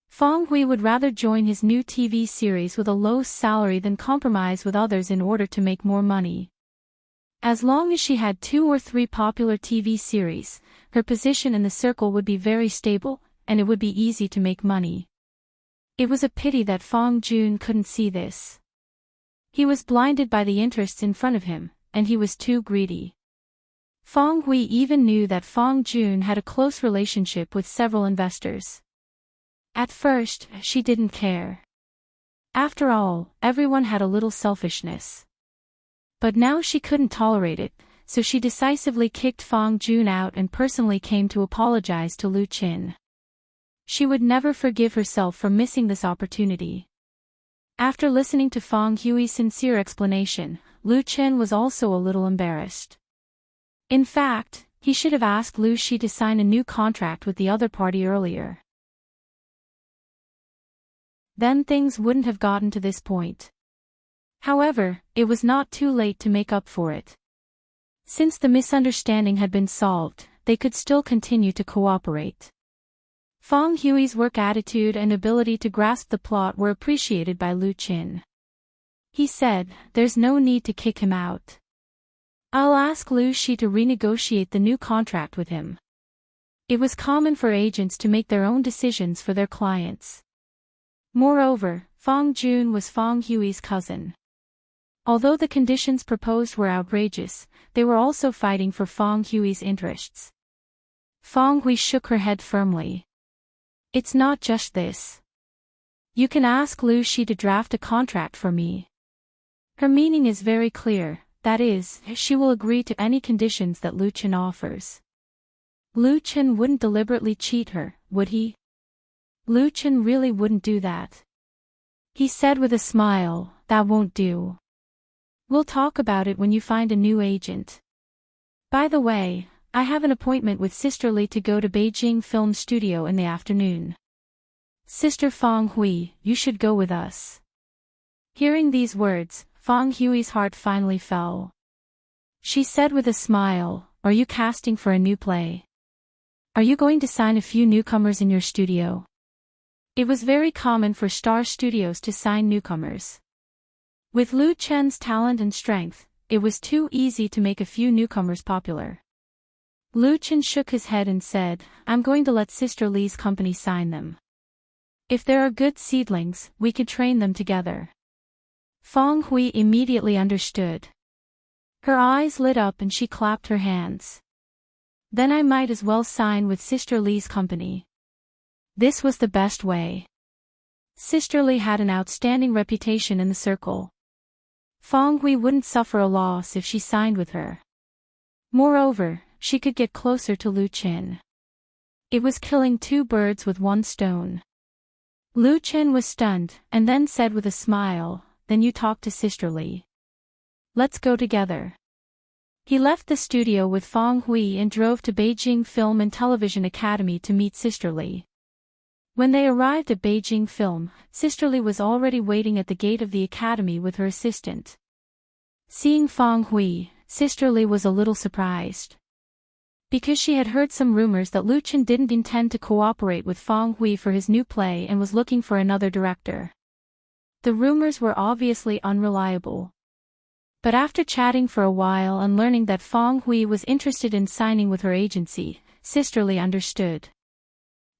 Fong Hui would rather join his new TV series with a low salary than compromise with others in order to make more money. As long as she had 2 or 3 popular TV series, her position in the circle would be very stable, and it would be easy to make money. It was a pity that Fong Jun couldn't see this. He was blinded by the interests in front of him, and he was too greedy. Fong Hui even knew that Fong Jun had a close relationship with several investors. At first, she didn't care. After all, everyone had a little selfishness. But now she couldn't tolerate it, so she decisively kicked Fong Jun out and personally came to apologize to Lu Chen. She would never forgive herself for missing this opportunity. After listening to Fong Hui's sincere explanation, Lu Chen was also a little embarrassed. In fact, he should have asked Lu Shi to sign a new contract with the other party earlier. Then things wouldn't have gotten to this point. However, it was not too late to make up for it. Since the misunderstanding had been solved, they could still continue to cooperate. Fong Hui's work attitude and ability to grasp the plot were appreciated by Lu Qin. He said, "There's no need to kick him out. I'll ask Lu Shi to renegotiate the new contract with him." It was common for agents to make their own decisions for their clients. Moreover, Fong Jun was Fong Hui's cousin. Although the conditions proposed were outrageous, they were also fighting for Fong Hui's interests. Fong Hui shook her head firmly. "It's not just this. You can ask Lu Shi to draft a contract for me. Her meaning is very clear, that is, she will agree to any conditions that Lu Qin offers." Lu Qin wouldn't deliberately cheat her, would he? Lu Qin really wouldn't do that. He said with a smile, "That won't do. We'll talk about it when you find a new agent. By the way, I have an appointment with Sister Li to go to Beijing Film Studio in the afternoon. Sister Fong Hui, you should go with us." Hearing these words, Fong Hui's heart finally fell. She said with a smile, "Are you casting for a new play? Are you going to sign a few newcomers in your studio?" It was very common for star studios to sign newcomers. With Lu Chen's talent and strength, it was too easy to make a few newcomers popular. Lu Chen shook his head and said, "I'm going to let Sister Li's company sign them. If there are good seedlings, we could train them together." Fong Hui immediately understood. Her eyes lit up and she clapped her hands. "Then I might as well sign with Sister Li's company." This was the best way. Sister Li had an outstanding reputation in the circle. Fong Hui wouldn't suffer a loss if she signed with her. Moreover, she could get closer to Lu Qin. It was killing two birds with one stone. Lu Qin was stunned, and then said with a smile, "Then you talk to Sister Li. Let's go together." He left the studio with Fong Hui and drove to Beijing Film and Television Academy to meet Sister Li. When they arrived at Beijing Film, Sister Li was already waiting at the gate of the academy with her assistant. Seeing Fong Hui, Sister Li was a little surprised. Because she had heard some rumors that Lu Qin didn't intend to cooperate with Fong Hui for his new play and was looking for another director. The rumors were obviously unreliable. But after chatting for a while and learning that Fong Hui was interested in signing with her agency, Sister Li understood.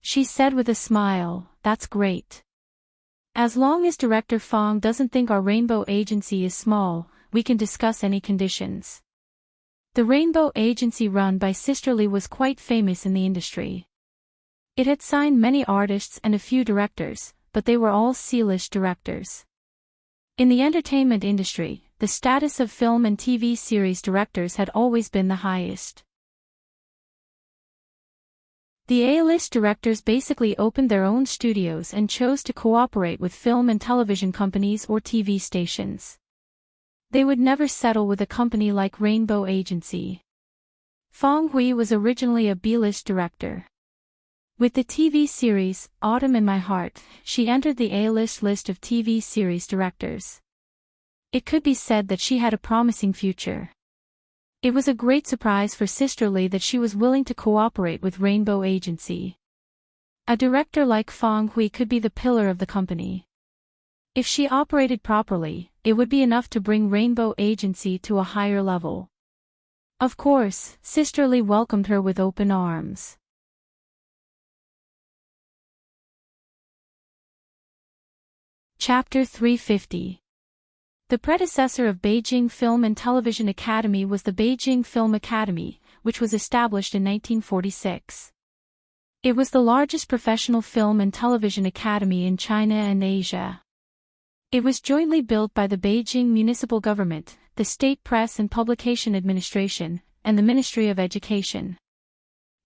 She said with a smile, "That's great. As long as Director Fong doesn't think our Rainbow Agency is small, we can discuss any conditions." The Rainbow Agency run by Sister Li was quite famous in the industry. It had signed many artists and a few directors, but they were all C-list directors. In the entertainment industry, the status of film and TV series directors had always been the highest. The A-list directors basically opened their own studios and chose to cooperate with film and television companies or TV stations. They would never settle with a company like Rainbow Agency. Fong Hui was originally a B-list director. With the TV series, Autumn in My Heart, she entered the A-list list of TV series directors. It could be said that she had a promising future. It was a great surprise for Sister Li that she was willing to cooperate with Rainbow Agency. A director like Fong Hui could be the pillar of the company. If she operated properly, it would be enough to bring Rainbow Agency to a higher level. Of course, Sister Li welcomed her with open arms. Chapter 350. The predecessor of Beijing Film and Television Academy was the Beijing Film Academy, which was established in 1946. It was the largest professional film and television academy in China and Asia. It was jointly built by the Beijing Municipal Government, the State Press and Publication Administration, and the Ministry of Education.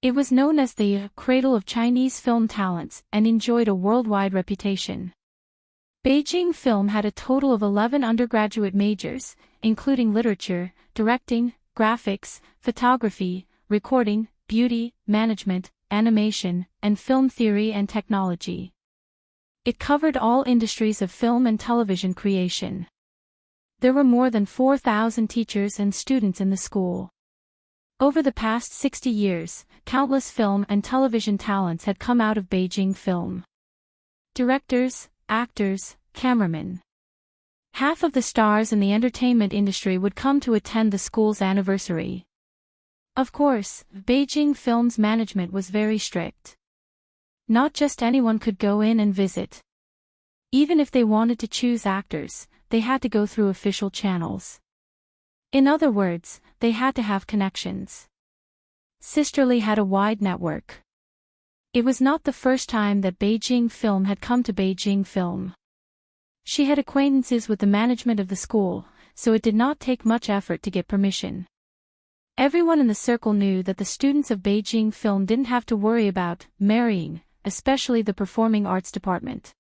It was known as the cradle of Chinese film talents and enjoyed a worldwide reputation. Beijing Film had a total of 11 undergraduate majors, including literature, directing, graphics, photography, recording, beauty, management, animation, and film theory and technology. It covered all industries of film and television creation. There were more than 4,000 teachers and students in the school. Over the past 60 years, countless film and television talents had come out of Beijing Film. Directors, actors, cameramen. Half of the stars in the entertainment industry would come to attend the school's anniversary. Of course, Beijing Film's management was very strict. Not just anyone could go in and visit. Even if they wanted to choose actors, they had to go through official channels. In other words, they had to have connections. Sisterly had a wide network. It was not the first time that Beijing Film had come to Beijing Film. She had acquaintances with the management of the school, so it did not take much effort to get permission. Everyone in the circle knew that the students of Beijing Film didn't have to worry about marrying, especially the performing arts department.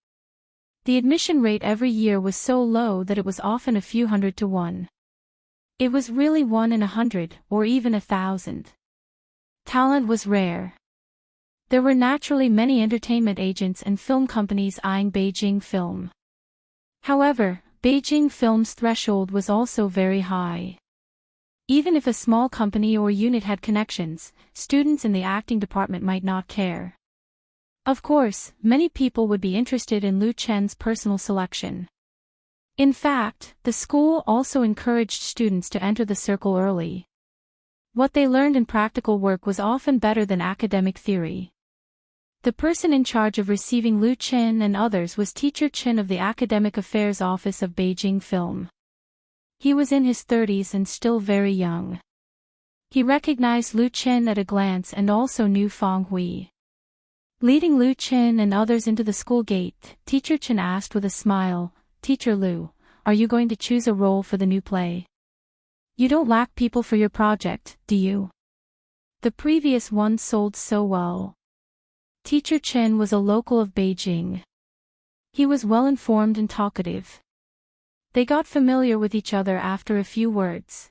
The admission rate every year was so low that it was often a few hundred to one. It was really 1 in 100, or even 1,000. Talent was rare. There were naturally many entertainment agents and film companies eyeing Beijing Film. However, Beijing Film's threshold was also very high. Even if a small company or unit had connections, students in the acting department might not care. Of course, many people would be interested in Lu Chen's personal selection. In fact, the school also encouraged students to enter the circle early. What they learned in practical work was often better than academic theory. The person in charge of receiving Lu Chen and others was Teacher Chen of the Academic Affairs Office of Beijing Film. He was in his 30s and still very young. He recognized Lu Chen at a glance and also knew Fang Hui. Leading Lu Chen and others into the school gate, Teacher Chen asked with a smile, "Teacher Lu, are you going to choose a role for the new play? You don't lack people for your project, do you? The previous one sold so well." Teacher Chen was a local of Beijing. He was well-informed and talkative. They got familiar with each other after a few words.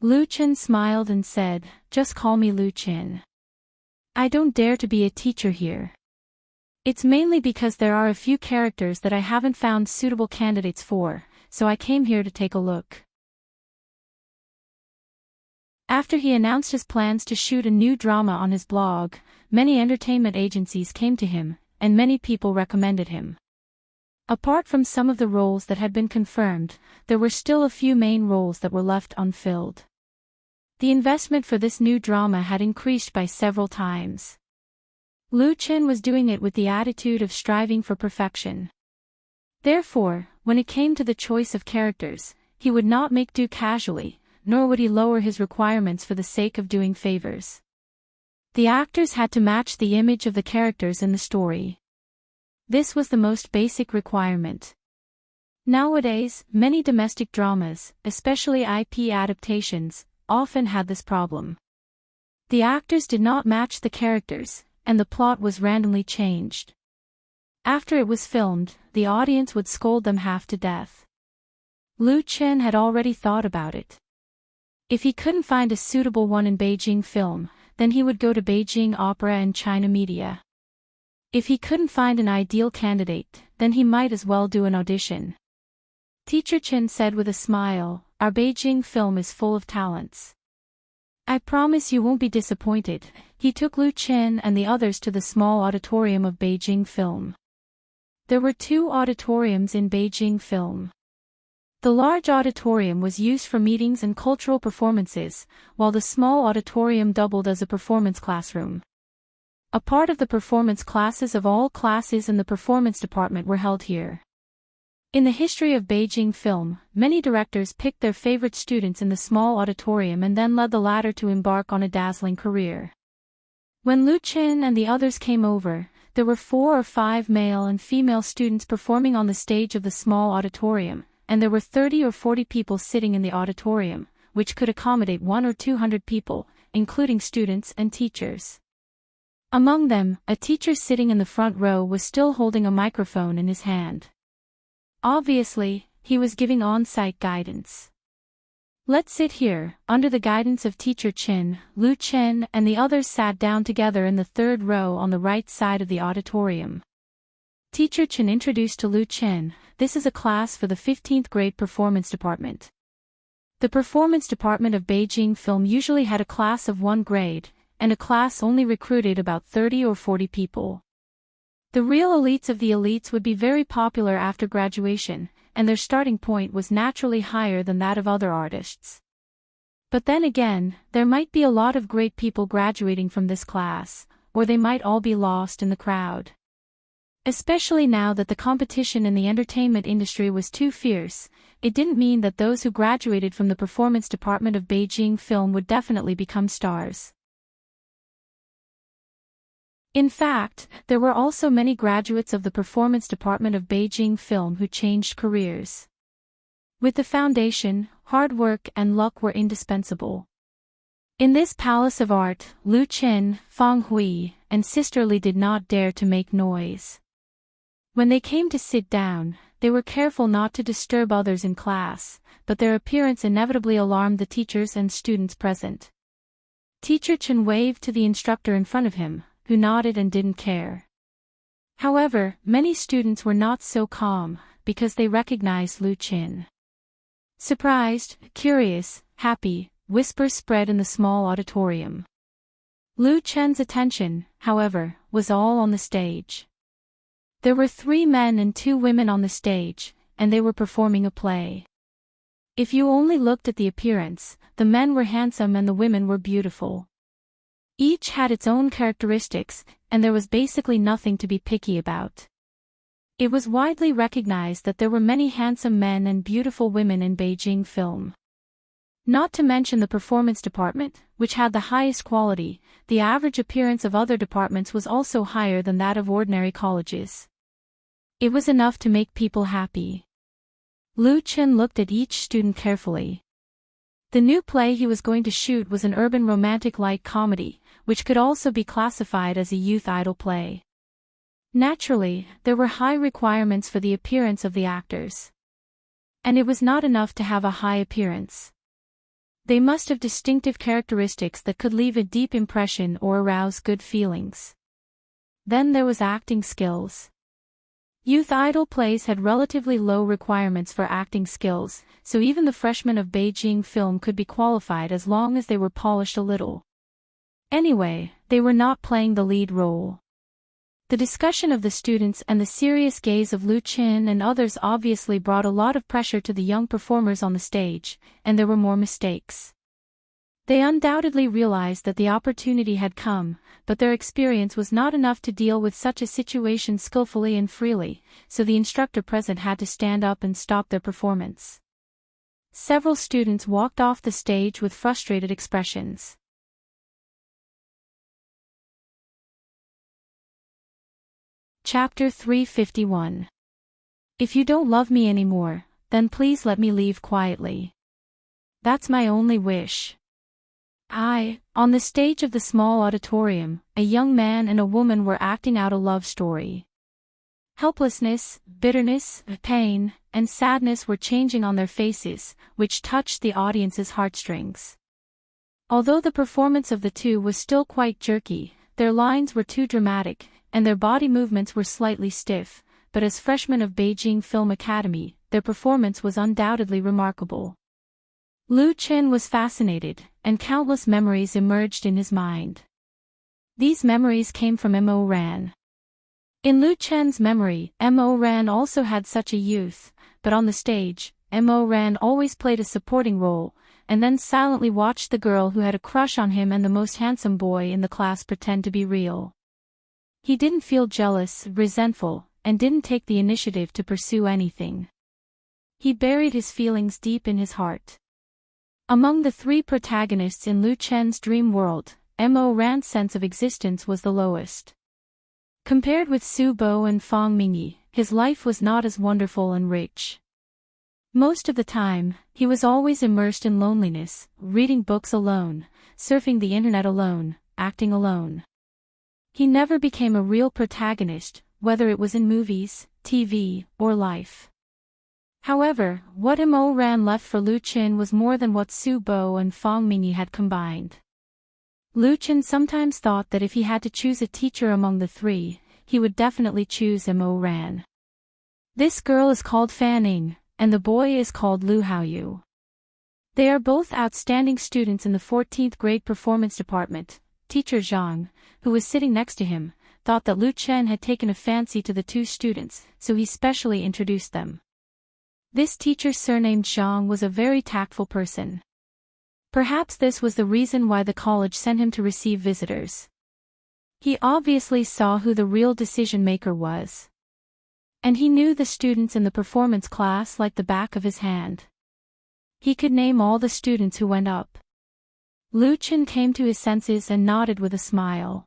Lu Chen smiled and said, "Just call me Lu Chen. I don't dare to be a teacher here. It's mainly because there are a few characters that I haven't found suitable candidates for, so I came here to take a look." After he announced his plans to shoot a new drama on his blog, many entertainment agencies came to him, and many people recommended him. Apart from some of the roles that had been confirmed, there were still a few main roles that were left unfilled. The investment for this new drama had increased by several times. Lu Chen was doing it with the attitude of striving for perfection. Therefore, when it came to the choice of characters, he would not make do casually, nor would he lower his requirements for the sake of doing favors. The actors had to match the image of the characters in the story. This was the most basic requirement. Nowadays, many domestic dramas, especially IP adaptations, often had this problem. The actors did not match the characters, and the plot was randomly changed. After it was filmed, the audience would scold them half to death. Lu Chen had already thought about it. If he couldn't find a suitable one in Beijing Film, then he would go to Beijing Opera and China Media. If he couldn't find an ideal candidate, then he might as well do an audition. Teacher Chen said with a smile, "Our Beijing Film is full of talents. I promise you won't be disappointed." He took Lu Chen and the others to the small auditorium of Beijing Film. There were 2 auditoriums in Beijing Film. The large auditorium was used for meetings and cultural performances, while the small auditorium doubled as a performance classroom. A part of the performance classes of all classes in the performance department were held here. In the history of Beijing Film, many directors picked their favorite students in the small auditorium and then led the latter to embark on a dazzling career. When Lu Chen and the others came over, there were 4 or 5 male and female students performing on the stage of the small auditorium, and there were 30 or 40 people sitting in the auditorium, which could accommodate 100 or 200 people, including students and teachers. Among them, a teacher sitting in the front row was still holding a microphone in his hand. Obviously, he was giving on-site guidance. "Let's sit here." Under the guidance of Teacher Chen, Lu Chen and the others sat down together in the 3rd row on the right side of the auditorium. Teacher Chen introduced to Lu Chen, "This is a class for the 15th grade performance department. The performance department of Beijing Film usually had a class of one grade, and a class only recruited about 30 or 40 people. The real elites of the elites would be very popular after graduation, and their starting point was naturally higher than that of other artists. But then again, there might be a lot of great people graduating from this class, or they might all be lost in the crowd. Especially now that the competition in the entertainment industry was too fierce, it didn't mean that those who graduated from the performance department of Beijing Film would definitely become stars. In fact, there were also many graduates of the performance department of Beijing Film who changed careers. With the foundation, hard work and luck were indispensable. In this palace of art, Lu Qin, Fang Hui, and Sister Li did not dare to make noise. When they came to sit down, they were careful not to disturb others in class, but their appearance inevitably alarmed the teachers and students present. Teacher Chen waved to the instructor in front of him, who nodded and didn't care. However, many students were not so calm, because they recognized Lu Qin. Surprised, curious, happy, whispers spread in the small auditorium. Lu Chen's attention, however, was all on the stage. There were 3 men and 2 women on the stage, and they were performing a play. If you only looked at the appearance, the men were handsome and the women were beautiful. Each had its own characteristics, and there was basically nothing to be picky about. It was widely recognized that there were many handsome men and beautiful women in Beijing Film. Not to mention the performance department, which had the highest quality, the average appearance of other departments was also higher than that of ordinary colleges. It was enough to make people happy. Lu Qin looked at each student carefully. The new play he was going to shoot was an urban romantic light comedy, which could also be classified as a youth idol play. Naturally, there were high requirements for the appearance of the actors. And it was not enough to have a high appearance. They must have distinctive characteristics that could leave a deep impression or arouse good feelings. Then there was acting skills. Youth idol plays had relatively low requirements for acting skills, so even the freshmen of Beijing Film could be qualified as long as they were polished a little. Anyway, they were not playing the lead role. The discussion of the students and the serious gaze of Lu Qin and others obviously brought a lot of pressure to the young performers on the stage, and there were more mistakes. They undoubtedly realized that the opportunity had come, but their experience was not enough to deal with such a situation skillfully and freely, so the instructor present had to stand up and stop their performance. Several students walked off the stage with frustrated expressions. Chapter 351. If you don't love me anymore, then please let me leave quietly. That's my only wish. On the stage of the small auditorium, a young man and a woman were acting out a love story. Helplessness, bitterness, pain, and sadness were changing on their faces, which touched the audience's heartstrings. Although the performance of the two was still quite jerky, their lines were too dramatic, and their body movements were slightly stiff, but as freshmen of Beijing Film Academy, their performance was undoubtedly remarkable. Lu Qin was fascinated, and countless memories emerged in his mind. These memories came from Mo Ran. In Lu Qin's memory, Mo Ran also had such a youth, but on the stage, Mo Ran always played a supporting role, and then silently watched the girl who had a crush on him and the most handsome boy in the class pretend to be real. He didn't feel jealous, resentful, and didn't take the initiative to pursue anything. He buried his feelings deep in his heart. Among the 3 protagonists in Lu Chen's dream world, Mo Ran's sense of existence was the lowest. Compared with Su Bo and Fang Mingyi, his life was not as wonderful and rich. Most of the time, he was always immersed in loneliness, reading books alone, surfing the internet alone, acting alone. He never became a real protagonist, whether it was in movies, TV, or life. However, what Mo Ran left for Lu Qin was more than what Su Bo and Fang Mingyi had combined. Lu Qin sometimes thought that if he had to choose a teacher among the 3, he would definitely choose Mo Ran. This girl is called Fan Ning, and the boy is called Lu Haoyu. They are both outstanding students in the 14th grade performance department. Teacher Zhang, who was sitting next to him, thought that Lu Chen had taken a fancy to the two students, so he specially introduced them. This teacher surnamed Zhang was a very tactful person. Perhaps this was the reason why the college sent him to receive visitors. He obviously saw who the real decision-maker was. And he knew the students in the performance class like the back of his hand. He could name all the students who went up. Lu Chen came to his senses and nodded with a smile.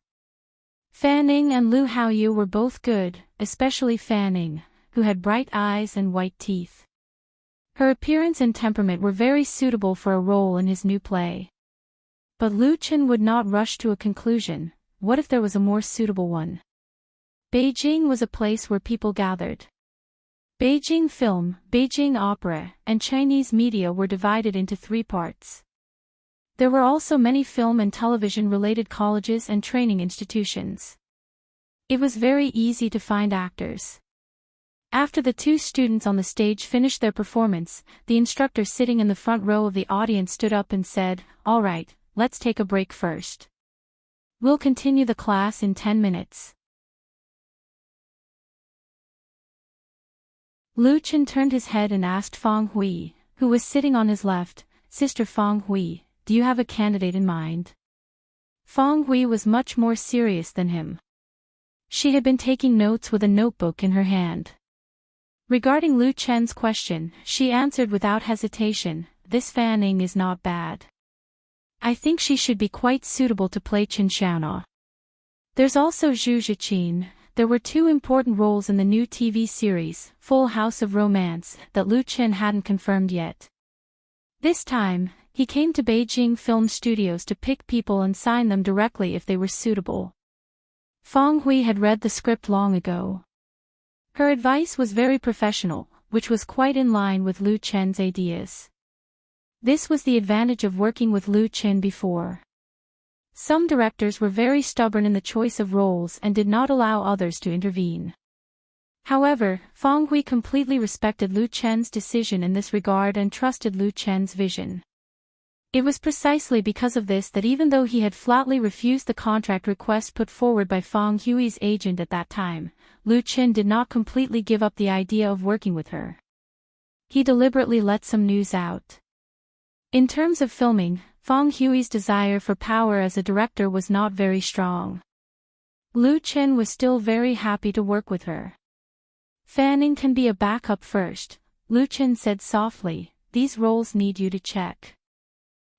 Fanning and Lu Haoyu were both good, especially Fanning, who had bright eyes and white teeth. Her appearance and temperament were very suitable for a role in his new play. But Lu Chen would not rush to a conclusion. What if there was a more suitable one? Beijing was a place where people gathered. Beijing film, Beijing opera, and Chinese media were divided into 3 parts. There were also many film and television-related colleges and training institutions. It was very easy to find actors. After the 2 students on the stage finished their performance, the instructor sitting in the front row of the audience stood up and said, "All right, let's take a break first. We'll continue the class in 10 minutes. Lu Chen turned his head and asked Fang Hui, who was sitting on his left, "Sister Fang Hui, do you have a candidate in mind?" Fang Hui was much more serious than him. She had been taking notes with a notebook in her hand. Regarding Lu Chen's question, she answered without hesitation, "This Fanning is not bad. I think she should be quite suitable to play Chen Xiaona. There's also Zhu Zhiqin." There were 2 important roles in the new TV series, Full House of Romance, that Lu Chen hadn't confirmed yet. This time, he came to Beijing Film Studios to pick people and sign them directly if they were suitable. Fang Hui had read the script long ago. Her advice was very professional, which was quite in line with Lu Chen's ideas. This was the advantage of working with Lu Chen before. Some directors were very stubborn in the choice of roles and did not allow others to intervene. However, Fang Hui completely respected Lu Chen's decision in this regard and trusted Lu Chen's vision. It was precisely because of this that even though he had flatly refused the contract request put forward by Fang Hui's agent at that time, Lu Chen did not completely give up the idea of working with her. He deliberately let some news out. In terms of filming, Fang Hui's desire for power as a director was not very strong. Lu Chen was still very happy to work with her. "Fanning can be a backup first," Lu Chen said softly, "these roles need you to check.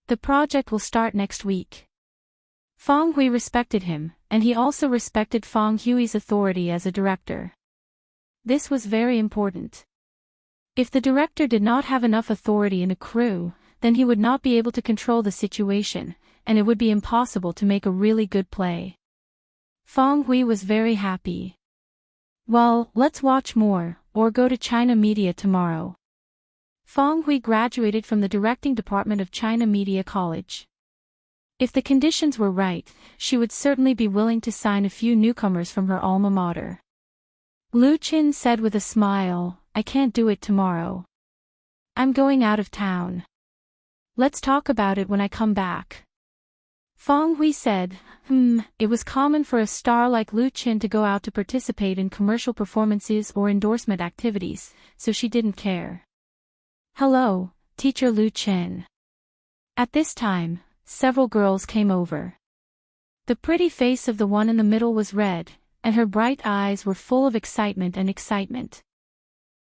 The project will start next week." Fang Hui respected him, and he also respected Fang Hui's authority as a director. This was very important. If the director did not have enough authority in a crew, then he would not be able to control the situation, and it would be impossible to make a really good play. Fang Hui was very happy. "Well, let's watch more, or go to China Media tomorrow." Fang Hui graduated from the directing department of China Media College. If the conditions were right, she would certainly be willing to sign a few newcomers from her alma mater. Lu Chen said with a smile, "I can't do it tomorrow. I'm going out of town. Let's talk about it when I come back." Fang Hui said, It was common for a star like Lu Chen to go out to participate in commercial performances or endorsement activities, so she didn't care. "Hello, Teacher Lu Chen." At this time, several girls came over. The pretty face of the one in the middle was red, and her bright eyes were full of excitement and excitement.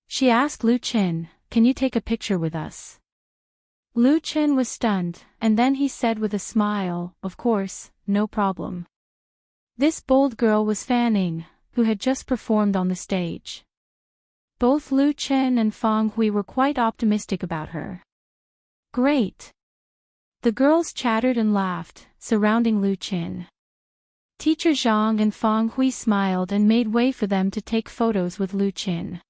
She asked Lu Chen, "Can you take a picture with us?" Lu Chen was stunned, and then he said with a smile, "Of course, no problem." This bold girl was Fanning, who had just performed on the stage. Both Lu Chen and Fang Hui were quite optimistic about her. "Great!" The girls chattered and laughed, surrounding Lu Chen. Teacher Zhang and Fang Hui smiled and made way for them to take photos with Lu Chen.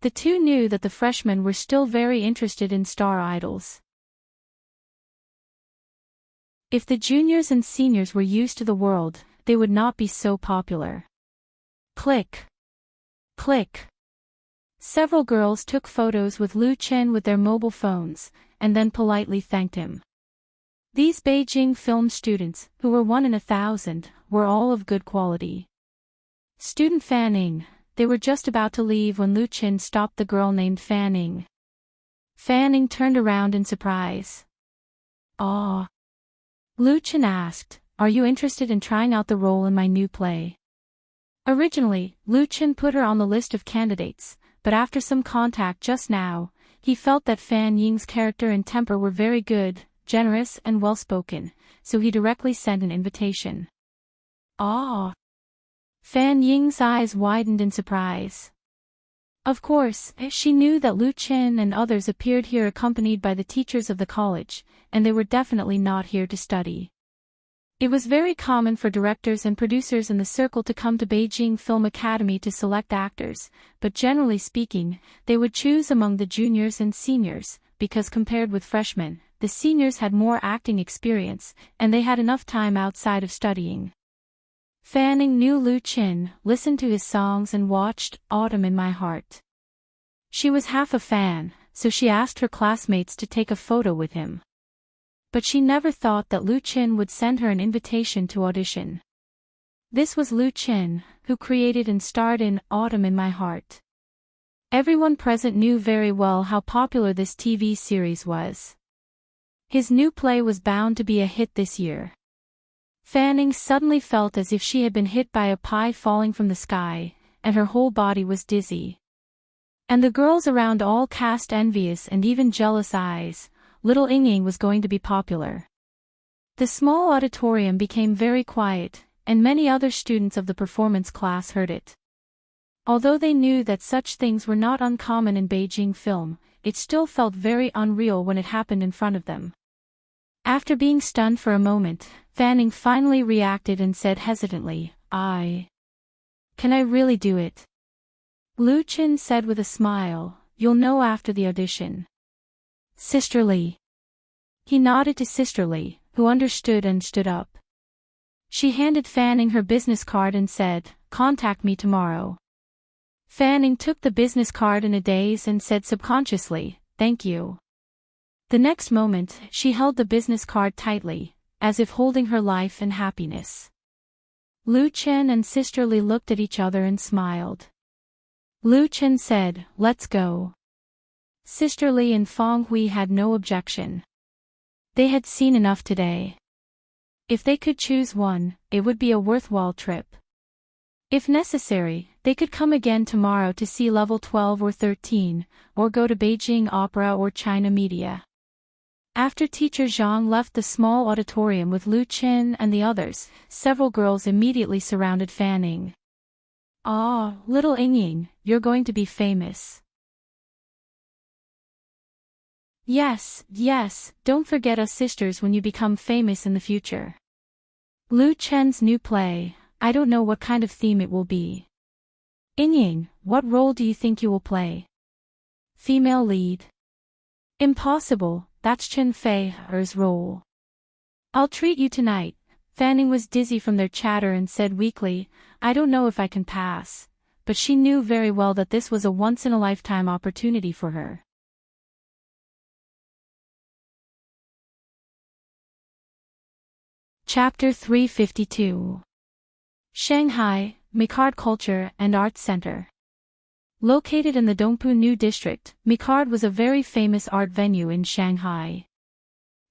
The 2 knew that the freshmen were still very interested in star idols. If the juniors and seniors were used to the world, they would not be so popular. Click. Click. Several girls took photos with Lu Chen with their mobile phones, and then politely thanked him. These Beijing film students, who were 1 in 1,000, were all of good quality. Student Fanning, they were just about to leave when Lu Qin stopped the girl named Fanning. Fanning turned around in surprise. "Ah." Lu Qin asked, "Are you interested in trying out the role in my new play?" Originally, Lu Qin put her on the list of candidates, but after some contact just now, he felt that Fan Ying's character and temper were very good, generous and well-spoken, so he directly sent an invitation. "Ah." Fan Ying's eyes widened in surprise. Of course, she knew that Lu Qin and others appeared here accompanied by the teachers of the college, and they were definitely not here to study. It was very common for directors and producers in the circle to come to Beijing Film Academy to select actors, but generally speaking, they would choose among the juniors and seniors, because compared with freshmen, the seniors had more acting experience, and they had enough time outside of studying. Fanning knew Lu Qin, listened to his songs and watched Autumn in My Heart. She was half a fan, so she asked her classmates to take a photo with him. But she never thought that Lu Qin would send her an invitation to audition. This was Lu Qin, who created and starred in Autumn in My Heart. Everyone present knew very well how popular this TV series was. His new play was bound to be a hit this year. Fanning suddenly felt as if she had been hit by a pie falling from the sky, and her whole body was dizzy. And the girls around all cast envious and even jealous eyes. Little Ying was going to be popular. The small auditorium became very quiet, and many other students of the performance class heard it. Although they knew that such things were not uncommon in Beijing film, it still felt very unreal when it happened in front of them. After being stunned for a moment, Fanning finally reacted and said hesitantly, Can I really do it?" Lu Qin said with a smile, "You'll know after the audition." "Sister Li." He nodded to Sister Li, who understood and stood up. She handed Fanning her business card and said, "Contact me tomorrow." Fanning took the business card in a daze and said subconsciously, "Thank you." The next moment, she held the business card tightly, as if holding her life and happiness. Lu Qin and Sister Li looked at each other and smiled. Lu Qin said, "Let's go." Sister Li and Fong Hui had no objection. They had seen enough today. If they could choose one, it would be a worthwhile trip. If necessary, they could come again tomorrow to see level 12 or 13, or go to Beijing Opera or China Media. After Teacher Zhang left the small auditorium with Lu Qin and the others, several girls immediately surrounded Fanning. "Ah, little Ying, you're going to be famous." Yes, don't forget us sisters when you become famous in the future." Lu Chen's new play, I don't know what kind of theme it will be. Ying, what role do you think you will play? Female lead. Impossible, that's Chen Fei's role. I'll treat you tonight. Fanning was dizzy from their chatter and said weakly, I don't know if I can pass, but she knew very well that this was a once-in-a-lifetime opportunity for her. Chapter 352. Shanghai, Micard Culture and Arts Center. Located in the Dongpu New District, Micard was a very famous art venue in Shanghai.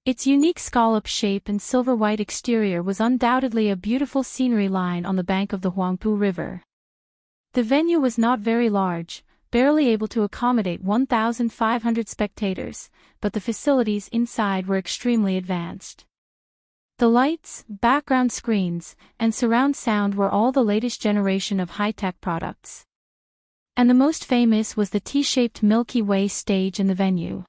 Its unique scallop shape and silver-white exterior was undoubtedly a beautiful scenery line on the bank of the Huangpu River. The venue was not very large, barely able to accommodate 1,500 spectators, but the facilities inside were extremely advanced. The lights, background screens, and surround sound were all the latest generation of high-tech products. And the most famous was the T-shaped Milky Way stage in the venue.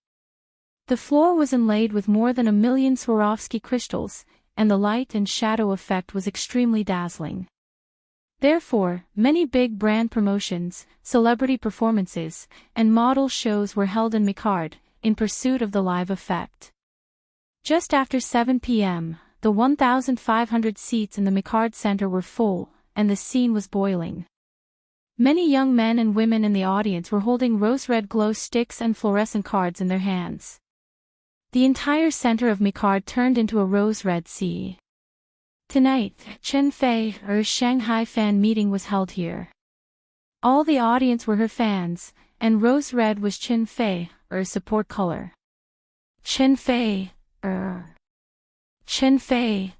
The floor was inlaid with more than 1 million Swarovski crystals, and the light and shadow effect was extremely dazzling. Therefore, many big brand promotions, celebrity performances, and model shows were held in Micard, in pursuit of the live effect. Just after 7 p.m., the 1,500 seats in the Micard Center were full, and the scene was boiling. Many young men and women in the audience were holding rose-red glow sticks and fluorescent cards in their hands. The entire center of Mikard turned into a rose-red sea. Tonight, Chen Fei's Shanghai fan meeting was held here. All the audience were her fans, and rose-red was Chen Fei's support color. Chen Fei. Chen Fei.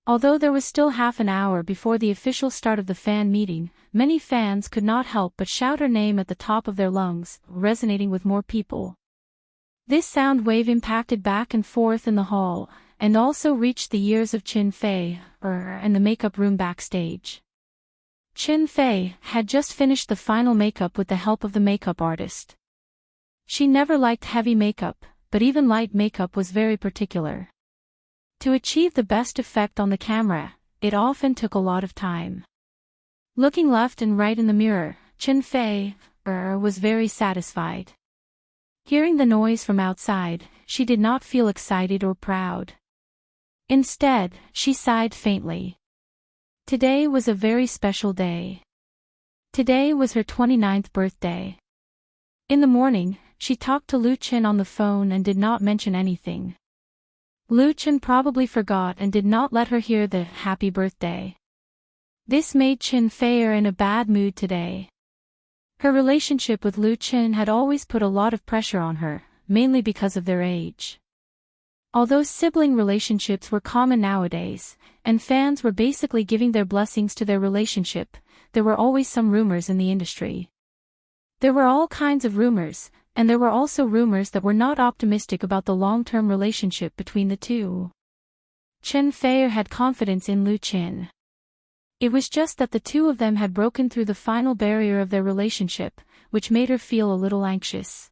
Although there was still half an hour before the official start of the fan meeting, many fans could not help but shout her name at the top of their lungs, resonating with more people. This sound wave impacted back and forth in the hall, and also reached the ears of Chen Fei and the makeup room backstage. Chen Fei had just finished the final makeup with the help of the makeup artist. She never liked heavy makeup, but even light makeup was very particular. To achieve the best effect on the camera, it often took a lot of time. Looking left and right in the mirror, Chen Fei was very satisfied. Hearing the noise from outside, she did not feel excited or proud. Instead, she sighed faintly. Today was a very special day. Today was her 29th birthday. In the morning, she talked to Lu Chen on the phone and did not mention anything. Lu Chen probably forgot and did not let her hear the happy birthday. This made Chen Fei in a bad mood today. Her relationship with Lu Chen had always put a lot of pressure on her, mainly because of their age. Although sibling relationships were common nowadays, and fans were basically giving their blessings to their relationship, there were always some rumors in the industry. There were all kinds of rumors, and there were also rumors that were not optimistic about the long-term relationship between the two. Chen Fei had confidence in Lu Chen. It was just that the two of them had broken through the final barrier of their relationship, which made her feel a little anxious.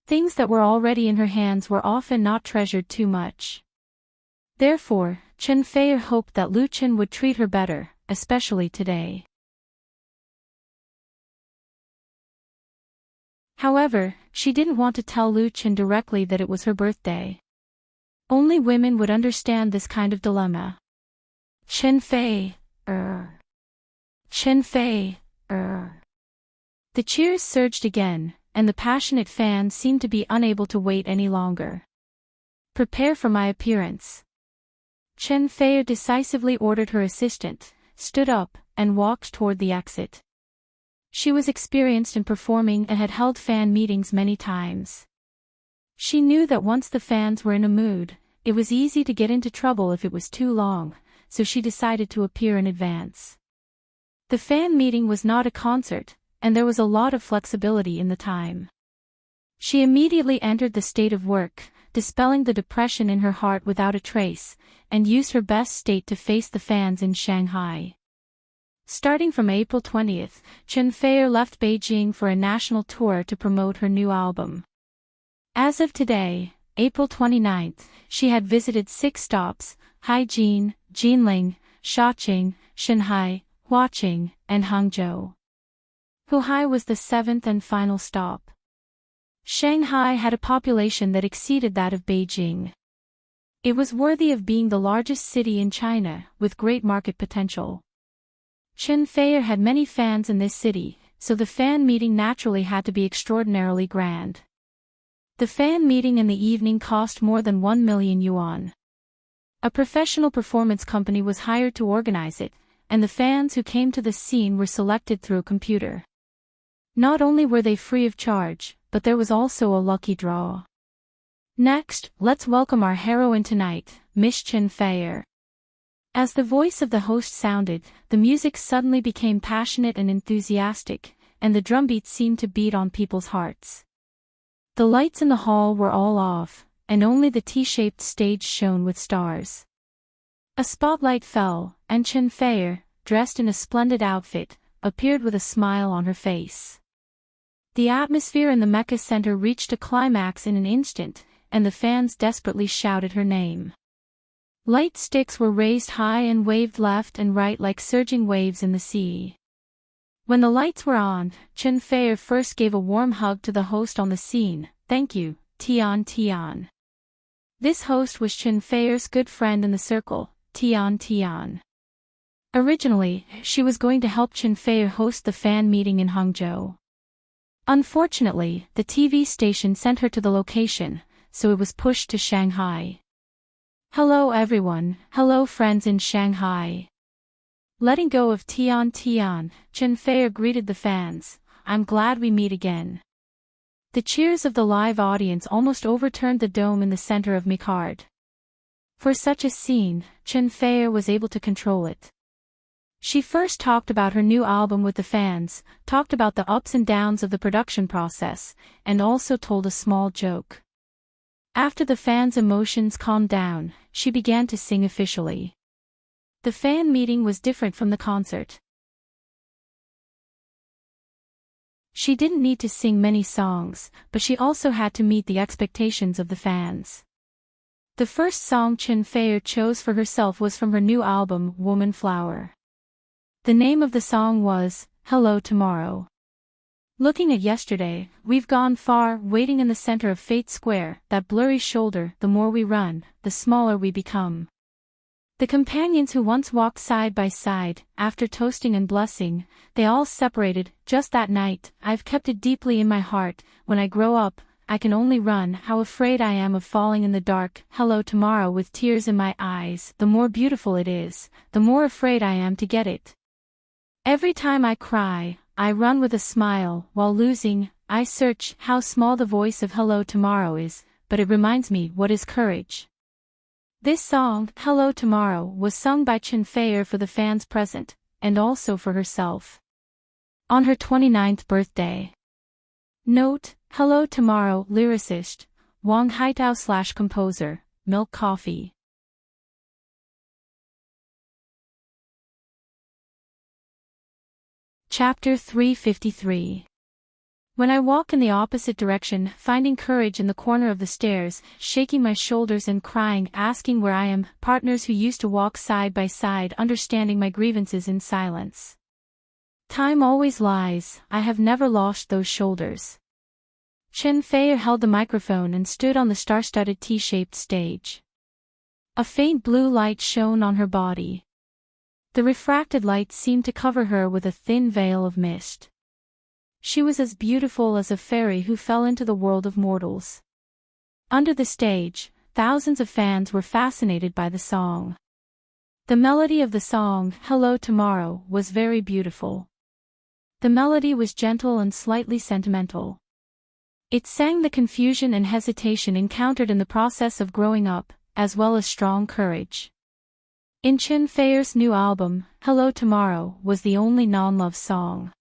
Things that were already in her hands were often not treasured too much. Therefore, Chen Fei hoped that Lu Chen would treat her better, especially today. However, she didn't want to tell Lu Chen directly that it was her birthday. Only women would understand this kind of dilemma. Chen Fei. Chen Fei. The cheers surged again, and the passionate fans seemed to be unable to wait any longer. Prepare for my appearance. Chen Fei decisively ordered her assistant, stood up, and walked toward the exit. She was experienced in performing and had held fan meetings many times. She knew that once the fans were in a mood, it was easy to get into trouble if it was too long, so she decided to appear in advance. The fan meeting was not a concert, and there was a lot of flexibility in the time. She immediately entered the state of work, dispelling the depression in her heart without a trace, and used her best state to face the fans in Shanghai. Starting from April 20th, Chen Fei left Beijing for a national tour to promote her new album. As of today, April 29th, she had visited 6 stops: Haijin, Jinling, Shaoqing, Shanghai, Huaqing, and Hangzhou. Huhai was the 7th and final stop. Shanghai had a population that exceeded that of Beijing. It was worthy of being the largest city in China, with great market potential. Chen Fei had many fans in this city, so the fan meeting naturally had to be extraordinarily grand. The fan meeting in the evening cost more than 1 million yuan. A professional performance company was hired to organize it, and the fans who came to the scene were selected through a computer. Not only were they free of charge, but there was also a lucky draw. Next, let's welcome our heroine tonight, Miss Chen Fei. As the voice of the host sounded, the music suddenly became passionate and enthusiastic, and the drumbeat seemed to beat on people's hearts. The lights in the hall were all off, and only the T-shaped stage shone with stars. A spotlight fell, and Chen Fei, dressed in a splendid outfit, appeared with a smile on her face. The atmosphere in the Mecca Center reached a climax in an instant, and the fans desperately shouted her name. Light sticks were raised high and waved left and right like surging waves in the sea. When the lights were on, Chen Fei first gave a warm hug to the host on the scene. "Thank you, Tian Tian." This host was Chen Fei's good friend in the circle, Tian Tian. Originally, she was going to help Chen Fei host the fan meeting in Hangzhou. Unfortunately, the TV station sent her to the location, so it was pushed to Shanghai. Hello everyone, hello friends in Shanghai. Letting go of Tian Tian, Chen Fei greeted the fans. I'm glad we meet again. The cheers of the live audience almost overturned the dome in the center of Mikard. For such a scene, Chen Fei was able to control it. She first talked about her new album with the fans, talked about the ups and downs of the production process, and also told a small joke. After the fans' emotions calmed down, she began to sing officially. The fan meeting was different from the concert. She didn't need to sing many songs, but she also had to meet the expectations of the fans. The first song Chen Fei chose for herself was from her new album, Woman Flower. The name of the song was, Hello Tomorrow. Looking at yesterday, we've gone far, waiting in the center of Fate Square, that blurry shoulder, the more we run, the smaller we become. The companions who once walked side by side, after toasting and blessing, they all separated, just that night. I've kept it deeply in my heart. When I grow up, I can only run. How afraid I am of falling in the dark. Hello tomorrow with tears in my eyes. The more beautiful it is, the more afraid I am to get it. Every time I cry, I run with a smile. While losing, I search. How small the voice of Hello Tomorrow is, but it reminds me what is courage. This song, Hello Tomorrow, was sung by Chen Fei for the fans present, and also for herself. On her 29th birthday. Note, Hello Tomorrow, lyricist, Wang Haitao / composer, Milk Coffee. Chapter 353. When I walk in the opposite direction, finding courage in the corner of the stairs, shaking my shoulders and crying, asking where I am, partners who used to walk side by side understanding my grievances in silence. Time always lies, I have never lost those shoulders. Chen Fei held the microphone and stood on the star-studded T-shaped stage. A faint blue light shone on her body. The refracted light seemed to cover her with a thin veil of mist. She was as beautiful as a fairy who fell into the world of mortals. Under the stage, thousands of fans were fascinated by the song. The melody of the song, Hello Tomorrow, was very beautiful. The melody was gentle and slightly sentimental. It sang the confusion and hesitation encountered in the process of growing up, as well as strong courage. In Chen Fei's new album, Hello Tomorrow was the only non-love song.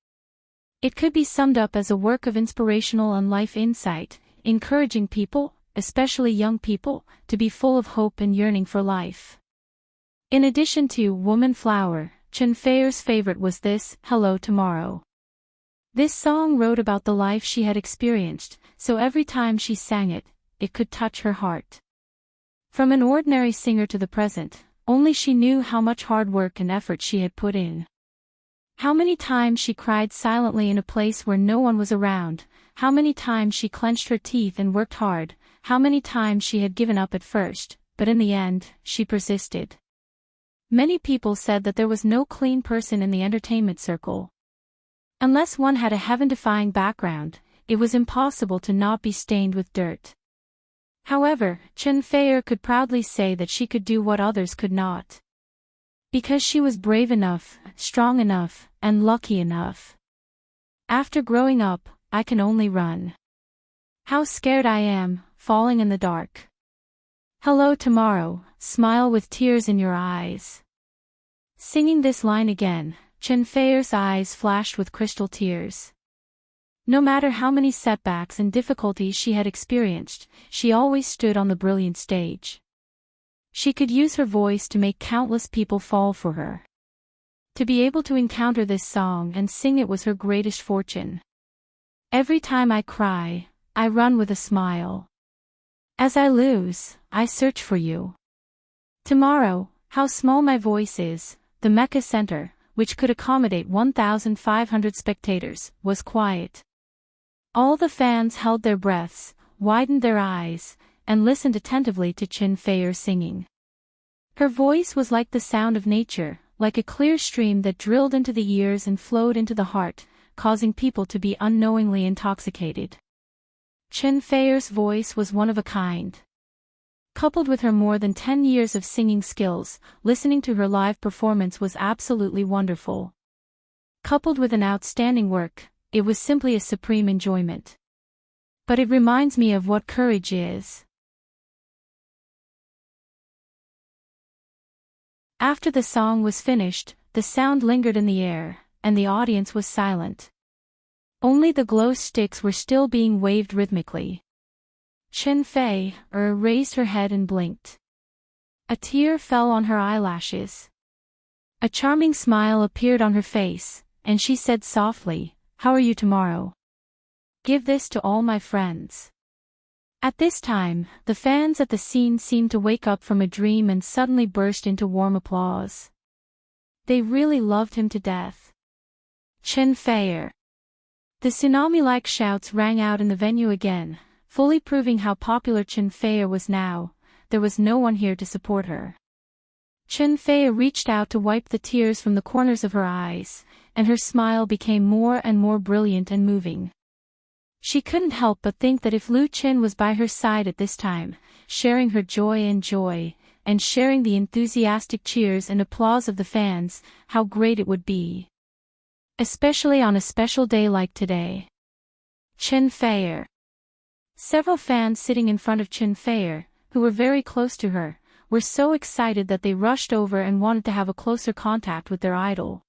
It could be summed up as a work of inspirational and life insight, encouraging people, especially young people, to be full of hope and yearning for life. In addition to Woman Flower, Chen Fei's favorite was this, Hello Tomorrow. This song wrote about the life she had experienced, so every time she sang it, it could touch her heart. From an ordinary singer to the present, only she knew how much hard work and effort she had put in. How many times she cried silently in a place where no one was around, how many times she clenched her teeth and worked hard, how many times she had given up at first, but in the end, she persisted. Many people said that there was no clean person in the entertainment circle. Unless one had a heaven-defying background, it was impossible to not be stained with dirt. However, Chen Fei could proudly say that she could do what others could not. Because she was brave enough, strong enough, and lucky enough. After growing up, I can only run. How scared I am, falling in the dark. Hello Tomorrow, smile with tears in your eyes. Singing this line again, Chen Fei's eyes flashed with crystal tears. No matter how many setbacks and difficulties she had experienced, she always stood on the brilliant stage. She could use her voice to make countless people fall for her. To be able to encounter this song and sing it was her greatest fortune. Every time I cry, I run with a smile. As I lose, I search for you. Tomorrow, how small my voice is, the Mecca Center, which could accommodate 1,500 spectators, was quiet. All the fans held their breaths, widened their eyes, and listened attentively to Chen Fei singing. Her voice was like the sound of nature, like a clear stream that drilled into the ears and flowed into the heart, causing people to be unknowingly intoxicated. Chen Feier's voice was one of a kind. Coupled with her more than 10 years of singing skills, listening to her live performance was absolutely wonderful. Coupled with an outstanding work, it was simply a supreme enjoyment. But it reminds me of what courage is. After the song was finished, the sound lingered in the air, and the audience was silent. Only the glow sticks were still being waved rhythmically. Chen Fei raised her head and blinked. A tear fell on her eyelashes. A charming smile appeared on her face, and she said softly, "How are you tomorrow? Give this to all my friends." At this time, the fans at the scene seemed to wake up from a dream and suddenly burst into warm applause. They really loved him to death. Chen Feier. The tsunami-like shouts rang out in the venue again, fully proving how popular Chen Feier was now. There was no one here to support her. Chen Feier reached out to wipe the tears from the corners of her eyes, and her smile became more and more brilliant and moving. She couldn't help but think that if Lu Qin was by her side at this time, sharing her joy, and sharing the enthusiastic cheers and applause of the fans, how great it would be. Especially on a special day like today. Chen Feier. Several fans sitting in front of Chen Feier, who were very close to her, were so excited that they rushed over and wanted to have a closer contact with their idol.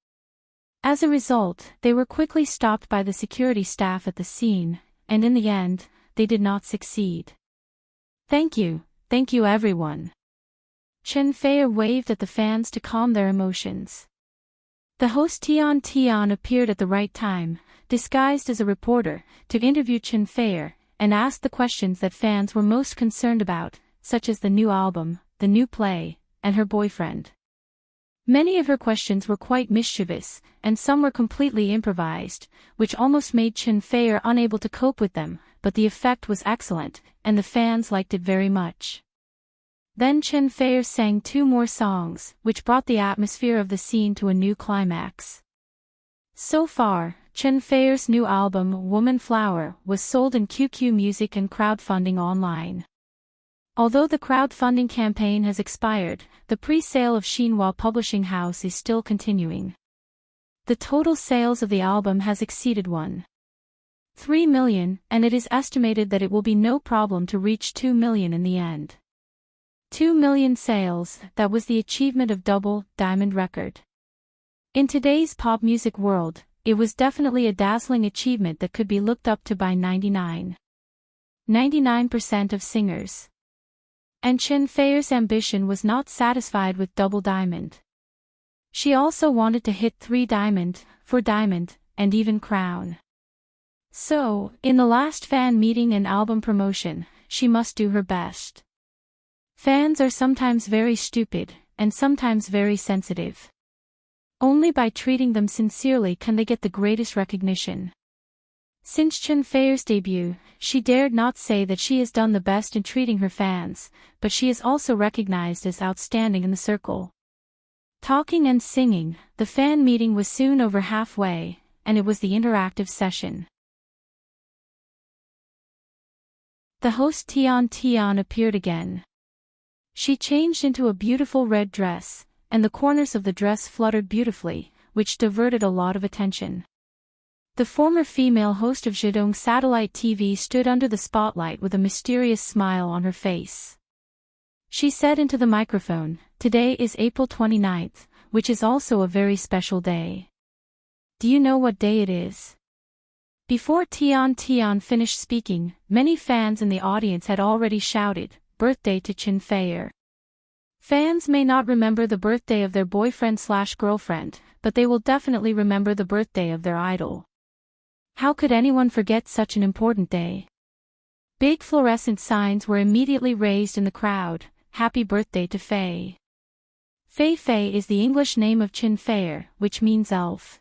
As a result, they were quickly stopped by the security staff at the scene, and in the end, they did not succeed. Thank you everyone." Chen Feier waved at the fans to calm their emotions. The host Tian appeared at the right time, disguised as a reporter, to interview Chen Feier, and ask the questions that fans were most concerned about, such as the new album, the new play, and her boyfriend. Many of her questions were quite mischievous, and some were completely improvised, which almost made Chen Feier unable to cope with them, but the effect was excellent, and the fans liked it very much. Then Chen Feier sang 2 more songs, which brought the atmosphere of the scene to a new climax. So far, Chen Feier's new album, Woman Flower, was sold in QQ Music and crowdfunding online. Although the crowdfunding campaign has expired, the pre-sale of Xinhua Publishing House is still continuing. The total sales of the album has exceeded 1.3 million, and it is estimated that it will be no problem to reach 2 million in the end. 2 million sales, that was the achievement of double diamond record. In today's pop music world, it was definitely a dazzling achievement that could be looked up to by 99% of singers. And Chen Feier's ambition was not satisfied with double diamond. She also wanted to hit 3 diamond, 4 diamond, and even crown. So, in the last fan meeting and album promotion, she must do her best. Fans are sometimes very stupid, and sometimes very sensitive. Only by treating them sincerely can they get the greatest recognition. Since Chen Feier's debut, she dared not say that she has done the best in treating her fans, but she is also recognized as outstanding in the circle. Talking and singing, the fan meeting was soon over halfway, and it was the interactive session. The host Tian appeared again. She changed into a beautiful red dress, and the corners of the dress fluttered beautifully, which diverted a lot of attention. The former female host of Zhejiang Satellite TV stood under the spotlight with a mysterious smile on her face. She said into the microphone, "Today is April 29th, which is also a very special day. Do you know what day it is?" Before Tian finished speaking, many fans in the audience had already shouted, "Birthday to Chen Feier." Fans may not remember the birthday of their boyfriend/girlfriend, but they will definitely remember the birthday of their idol. How could anyone forget such an important day? Big fluorescent signs were immediately raised in the crowd, "Happy birthday to Fei." Fei is the English name of Chen Feier, which means elf.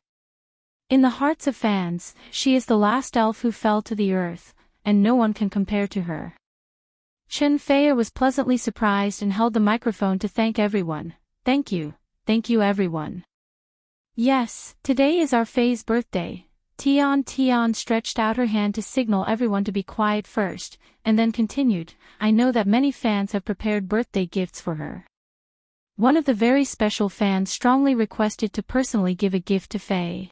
In the hearts of fans, she is the last elf who fell to the earth, and no one can compare to her. Chen Feier was pleasantly surprised and held the microphone to thank everyone. Thank you everyone. Yes, today is our Fei's birthday, Tian stretched out her hand to signal everyone to be quiet first, and then continued, I know that many fans have prepared birthday gifts for her. One of the very special fans strongly requested to personally give a gift to Faye.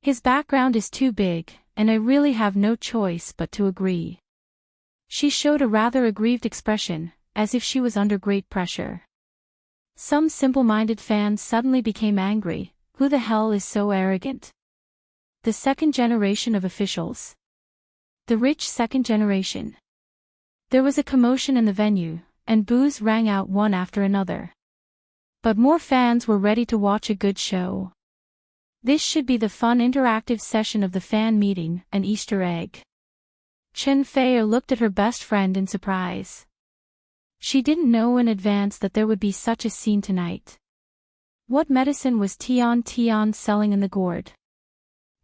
His background is too big, and I really have no choice but to agree. She showed a rather aggrieved expression, as if she was under great pressure. Some simple-minded fans suddenly became angry. Who the hell is so arrogant? The second generation of officials. The rich second generation. There was a commotion in the venue, and boos rang out one after another. But more fans were ready to watch a good show. This should be the fun interactive session of the fan meeting, an Easter egg. Chen Fei looked at her best friend in surprise. She didn't know in advance that there would be such a scene tonight. What medicine was Tian selling in the gourd?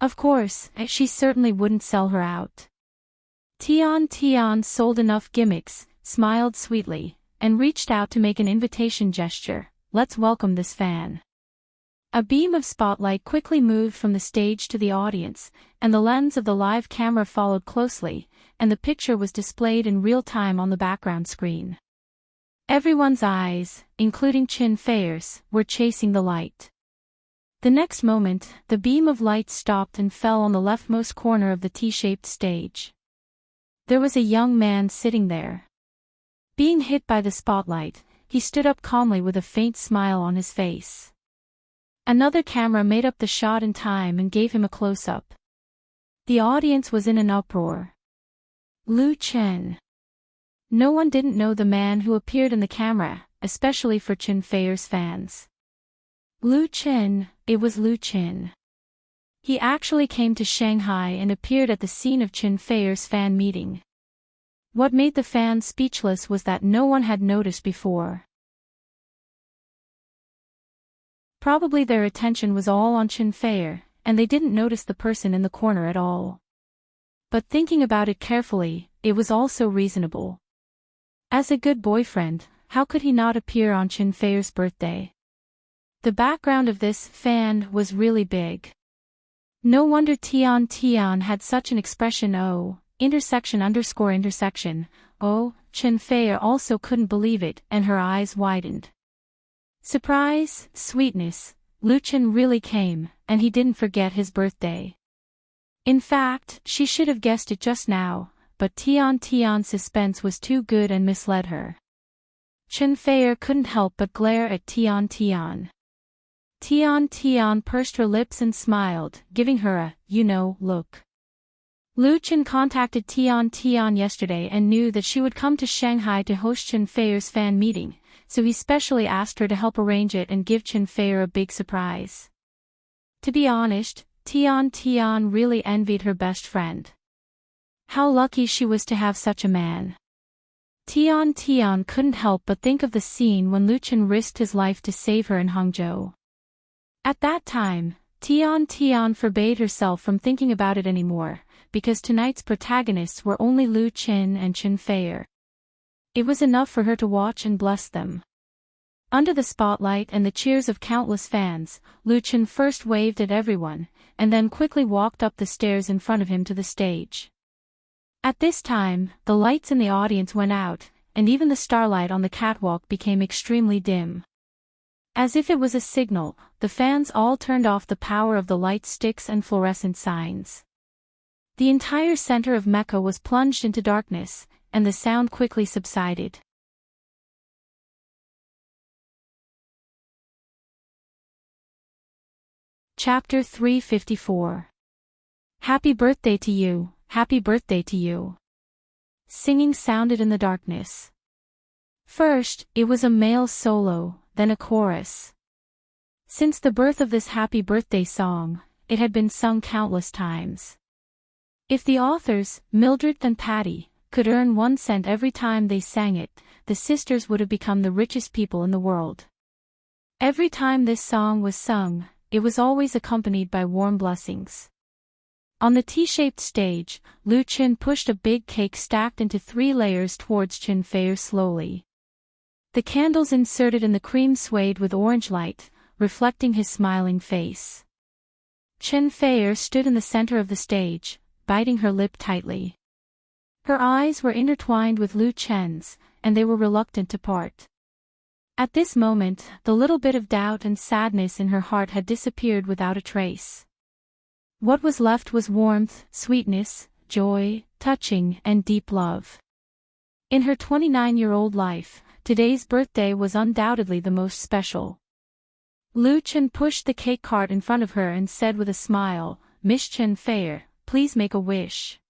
Of course, she certainly wouldn't sell her out. Tian sold enough gimmicks, smiled sweetly, and reached out to make an invitation gesture. Let's welcome this fan. A beam of spotlight quickly moved from the stage to the audience, and the lens of the live camera followed closely, and the picture was displayed in real time on the background screen. Everyone's eyes, including Chen Fei's, were chasing the light. The next moment, the beam of light stopped and fell on the leftmost corner of the T-shaped stage. There was a young man sitting there. Being hit by the spotlight, he stood up calmly with a faint smile on his face. Another camera made up the shot in time and gave him a close-up. The audience was in an uproar. Lu Chen. No one didn't know the man who appeared in the camera, especially for Chen Fei's fans. Lu Chen, it was Lu Chen. He actually came to Shanghai and appeared at the scene of Chen Fei's fan meeting. What made the fans speechless was that no one had noticed before. Probably their attention was all on Chen Fei, and they didn't notice the person in the corner at all. But thinking about it carefully, it was also reasonable. As a good boyfriend, how could he not appear on Chen Fei's birthday? The background of this fan was really big. No wonder Tian had such an expression. Oh, intersection. Oh, Chen Fei also couldn't believe it, and her eyes widened. Surprise, sweetness, Lu Chen really came, and he didn't forget his birthday. In fact, she should have guessed it just now, but Tian's suspense was too good and misled her. Chen Fei couldn't help but glare at Tian. Tian pursed her lips and smiled, giving her a, look. Lu Chen contacted Tian yesterday and knew that she would come to Shanghai to host Chen Fei's fan meeting, so he specially asked her to help arrange it and give Chen Fei a big surprise. To be honest, Tian really envied her best friend. How lucky she was to have such a man. Tian couldn't help but think of the scene when Lu Chen risked his life to save her in Hangzhou. At that time, Tian forbade herself from thinking about it anymore, because tonight's protagonists were only Lu Chen and Chen Fei. It was enough for her to watch and bless them. Under the spotlight and the cheers of countless fans, Lu Chen first waved at everyone, and then quickly walked up the stairs in front of him to the stage. At this time, the lights in the audience went out, and even the starlight on the catwalk became extremely dim. As if it was a signal, the fans all turned off the power of the light sticks and fluorescent signs. The entire center of Mecca was plunged into darkness, and the sound quickly subsided. Chapter 354. Happy birthday to you, happy birthday to you. Singing sounded in the darkness. First, it was a male solo, then a chorus. Since the birth of this happy birthday song, it had been sung countless times. If the authors, Mildred and Patty, could earn 1 cent every time they sang it, the sisters would have become the richest people in the world. Every time this song was sung, it was always accompanied by warm blessings. On the T-shaped stage, Lu Chen pushed a big cake stacked into 3 layers towards Chen Fei slowly. The candles inserted in the cream swayed with orange light, reflecting his smiling face. Chen Feier stood in the center of the stage, biting her lip tightly. Her eyes were intertwined with Lu Chen's, and they were reluctant to part. At this moment, the little bit of doubt and sadness in her heart had disappeared without a trace. What was left was warmth, sweetness, joy, touching, and deep love. In her 29-year-old life, today's birthday was undoubtedly the most special. Lu Chen pushed the cake cart in front of her and said with a smile, "Miss Chen Feier, please make a wish."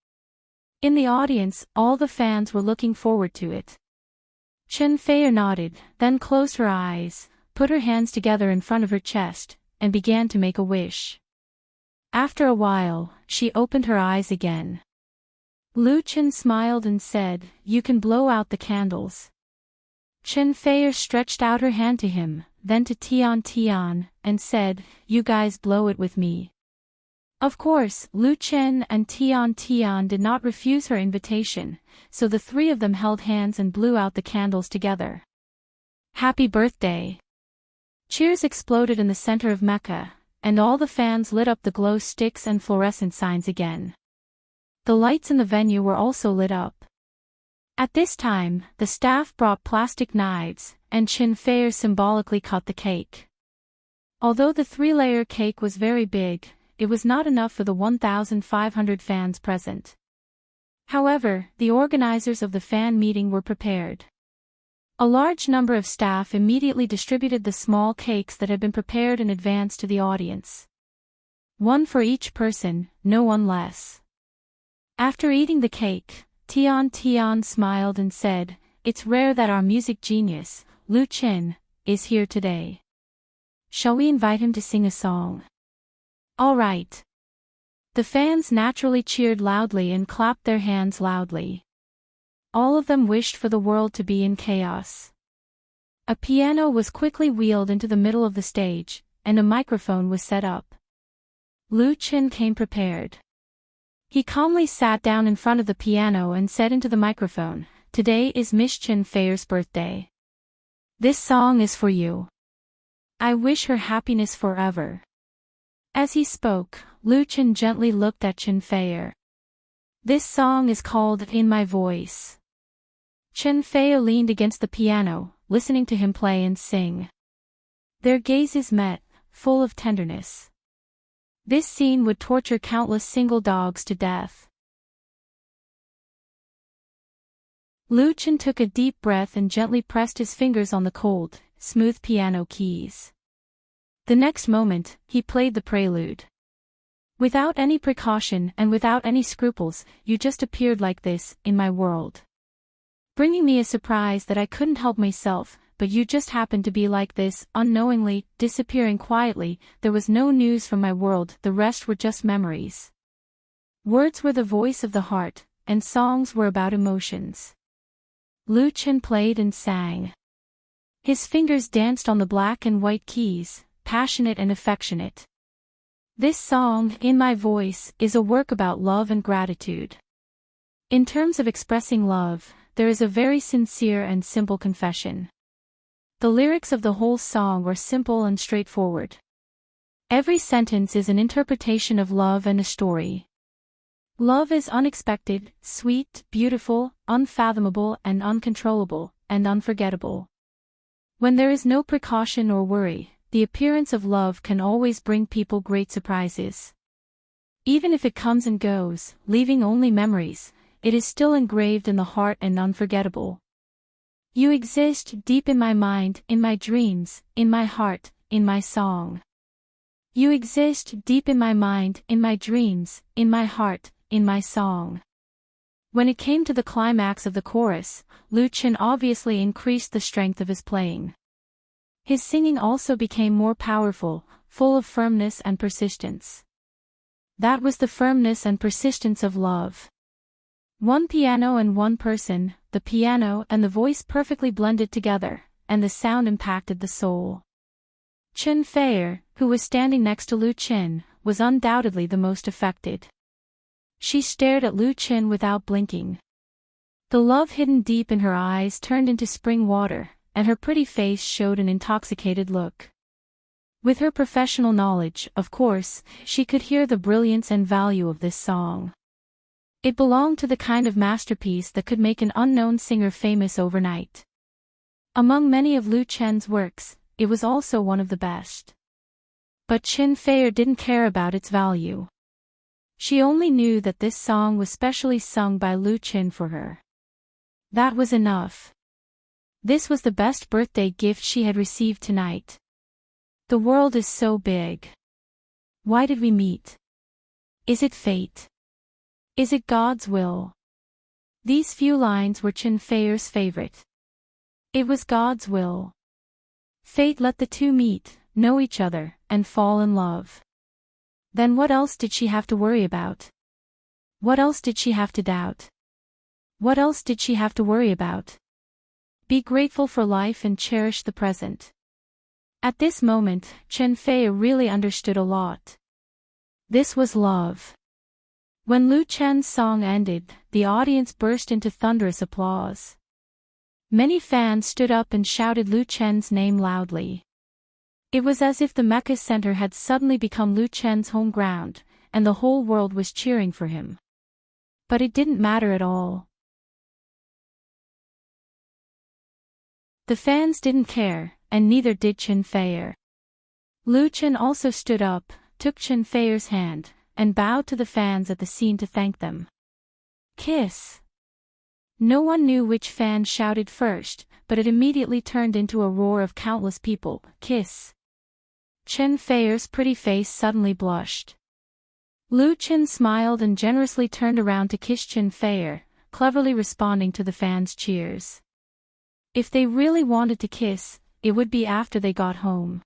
In the audience, all the fans were looking forward to it. Chen Feier nodded, then closed her eyes, put her hands together in front of her chest, and began to make a wish. After a while, she opened her eyes again. Lu Chen smiled and said, "You can blow out the candles." Chen Feier stretched out her hand to him, then to Tian, and said, "You guys blow it with me." Of course, Lu Chen and Tian did not refuse her invitation, so the three of them held hands and blew out the candles together. Happy birthday! Cheers exploded in the center of Mecca, and all the fans lit up the glow sticks and fluorescent signs again. The lights in the venue were also lit up. At this time, the staff brought plastic knives, and Chen Feier symbolically cut the cake. Although the 3-layer cake was very big, it was not enough for the 1,500 fans present. However, the organizers of the fan meeting were prepared. A large number of staff immediately distributed the small cakes that had been prepared in advance to the audience. One for each person, no one less. After eating the cake, Tian smiled and said, "It's rare that our music genius, Lu Chen, is here today. Shall we invite him to sing a song?" "All right." The fans naturally cheered loudly and clapped their hands loudly. All of them wished for the world to be in chaos. A piano was quickly wheeled into the middle of the stage, and a microphone was set up. Lu Chen came prepared. He calmly sat down in front of the piano and said into the microphone, "Today is Miss Chen Feier's birthday. This song is for you. I wish her happiness forever." As he spoke, Lu Chen gently looked at Chen Feier. "This song is called In My Voice." Chen Feier leaned against the piano, listening to him play and sing. Their gazes met, full of tenderness. This scene would torture countless single dogs to death. Lu Chen took a deep breath and gently pressed his fingers on the cold, smooth piano keys. The next moment, he played the prelude. "Without any precaution and without any scruples, you just appeared like this, in my world. Bringing me a surprise that I couldn't help myself, but you just happened to be like this, unknowingly, disappearing quietly. There was no news from my world, the rest were just memories." Words were the voice of the heart, and songs were about emotions. Lu Chen played and sang. His fingers danced on the black and white keys, passionate and affectionate. This song, In My Voice, is a work about love and gratitude. In terms of expressing love, there is a very sincere and simple confession. The lyrics of the whole song are simple and straightforward. Every sentence is an interpretation of love and a story. Love is unexpected, sweet, beautiful, unfathomable and uncontrollable, and unforgettable. When there is no precaution or worry, the appearance of love can always bring people great surprises. Even if it comes and goes, leaving only memories, it is still engraved in the heart and unforgettable. You exist deep in my mind, in my dreams, in my heart, in my song. You exist deep in my mind, in my dreams, in my heart, in my song. When it came to the climax of the chorus, Lu Chen obviously increased the strength of his playing. His singing also became more powerful, full of firmness and persistence. That was the firmness and persistence of love. One piano and one person, the piano and the voice perfectly blended together, and the sound impacted the soul. Chen Feier, who was standing next to Lu Chen, was undoubtedly the most affected. She stared at Lu Chen without blinking. The love hidden deep in her eyes turned into spring water, and her pretty face showed an intoxicated look. With her professional knowledge, of course, she could hear the brilliance and value of this song. It belonged to the kind of masterpiece that could make an unknown singer famous overnight. Among many of Lu Chen's works, it was also one of the best. But Chen Feier didn't care about its value. She only knew that this song was specially sung by Lu Chen for her. That was enough. This was the best birthday gift she had received tonight. The world is so big. Why did we meet? Is it fate? Is it God's will? These few lines were Chen Feier's favorite. It was God's will. Fate let the two meet, know each other, and fall in love. Then what else did she have to worry about? What else did she have to doubt? What else did she have to worry about? Be grateful for life and cherish the present. At this moment, Chen Feier really understood a lot. This was love. When Lu Chen's song ended, the audience burst into thunderous applause. Many fans stood up and shouted Lu Chen's name loudly. It was as if the Mecca Center had suddenly become Lu Chen's home ground, and the whole world was cheering for him. But it didn't matter at all. The fans didn't care, and neither did Chen Feier. Lu Chen also stood up, took Chen Feier's hand, and bowed to the fans at the scene to thank them. Kiss! No one knew which fan shouted first, but it immediately turned into a roar of countless people. Kiss! Chen Feier's pretty face suddenly blushed. Lu Chen smiled and generously turned around to kiss Chen Feier, cleverly responding to the fans' cheers. If they really wanted to kiss, it would be after they got home.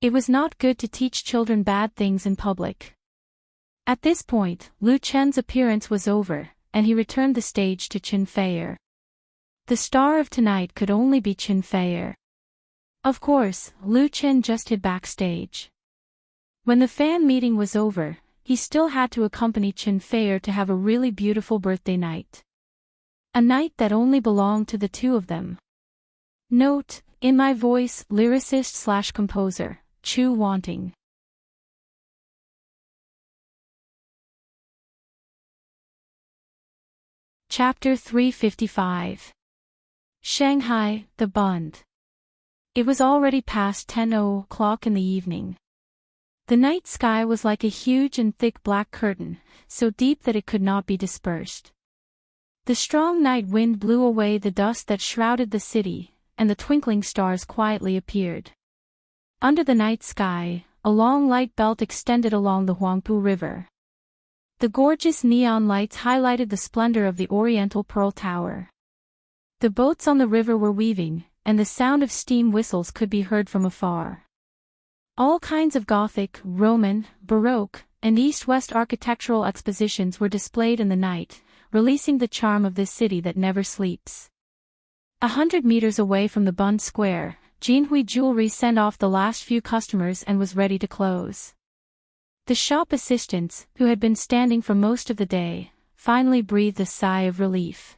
It was not good to teach children bad things in public. At this point, Lu Chen's appearance was over, and he returned the stage to Chen Feier. The star of tonight could only be Chen Feier. Of course, Lu Chen just hid backstage. When the fan meeting was over, he still had to accompany Chen Feier to have a really beautiful birthday night. A night that only belonged to the two of them. Note, in my voice, lyricist/composer, Chu Wanting. Chapter 355. Shanghai, the Bund. It was already past 10 o'clock in the evening. The night sky was like a huge and thick black curtain, so deep that it could not be dispersed. The strong night wind blew away the dust that shrouded the city, and the twinkling stars quietly appeared. Under the night sky, a long light belt extended along the Huangpu River. The gorgeous neon lights highlighted the splendor of the Oriental Pearl Tower. The boats on the river were weaving, and the sound of steam whistles could be heard from afar. All kinds of Gothic, Roman, Baroque, and East-West architectural expositions were displayed in the night, releasing the charm of this city that never sleeps. 100 meters away from the Bund Square, Jinhui Jewelry sent off the last few customers and was ready to close. The shop assistants, who had been standing for most of the day, finally breathed a sigh of relief.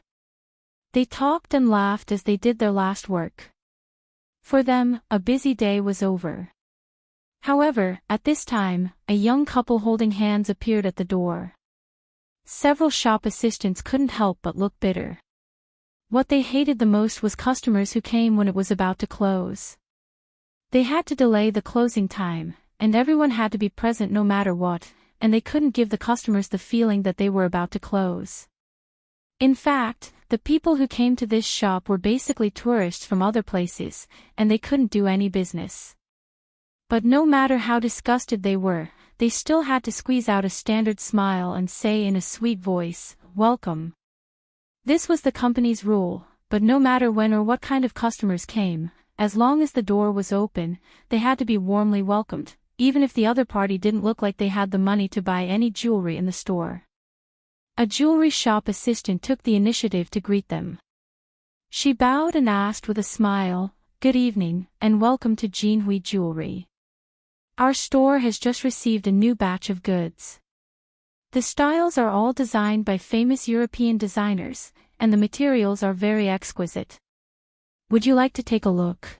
They talked and laughed as they did their last work. For them, a busy day was over. However, at this time, a young couple holding hands appeared at the door. Several shop assistants couldn't help but look bitter. What they hated the most was customers who came when it was about to close. They had to delay the closing time, and everyone had to be present no matter what, and they couldn't give the customers the feeling that they were about to close. In fact, the people who came to this shop were basically tourists from other places, and they couldn't do any business. But no matter how disgusted they were, they still had to squeeze out a standard smile and say in a sweet voice, "Welcome." This was the company's rule, but no matter when or what kind of customers came, as long as the door was open, they had to be warmly welcomed, even if the other party didn't look like they had the money to buy any jewelry in the store. A jewelry shop assistant took the initiative to greet them. She bowed and asked with a smile, "Good evening, and welcome to Jinhui Jewelry. Our store has just received a new batch of goods. The styles are all designed by famous European designers, and the materials are very exquisite. Would you like to take a look?"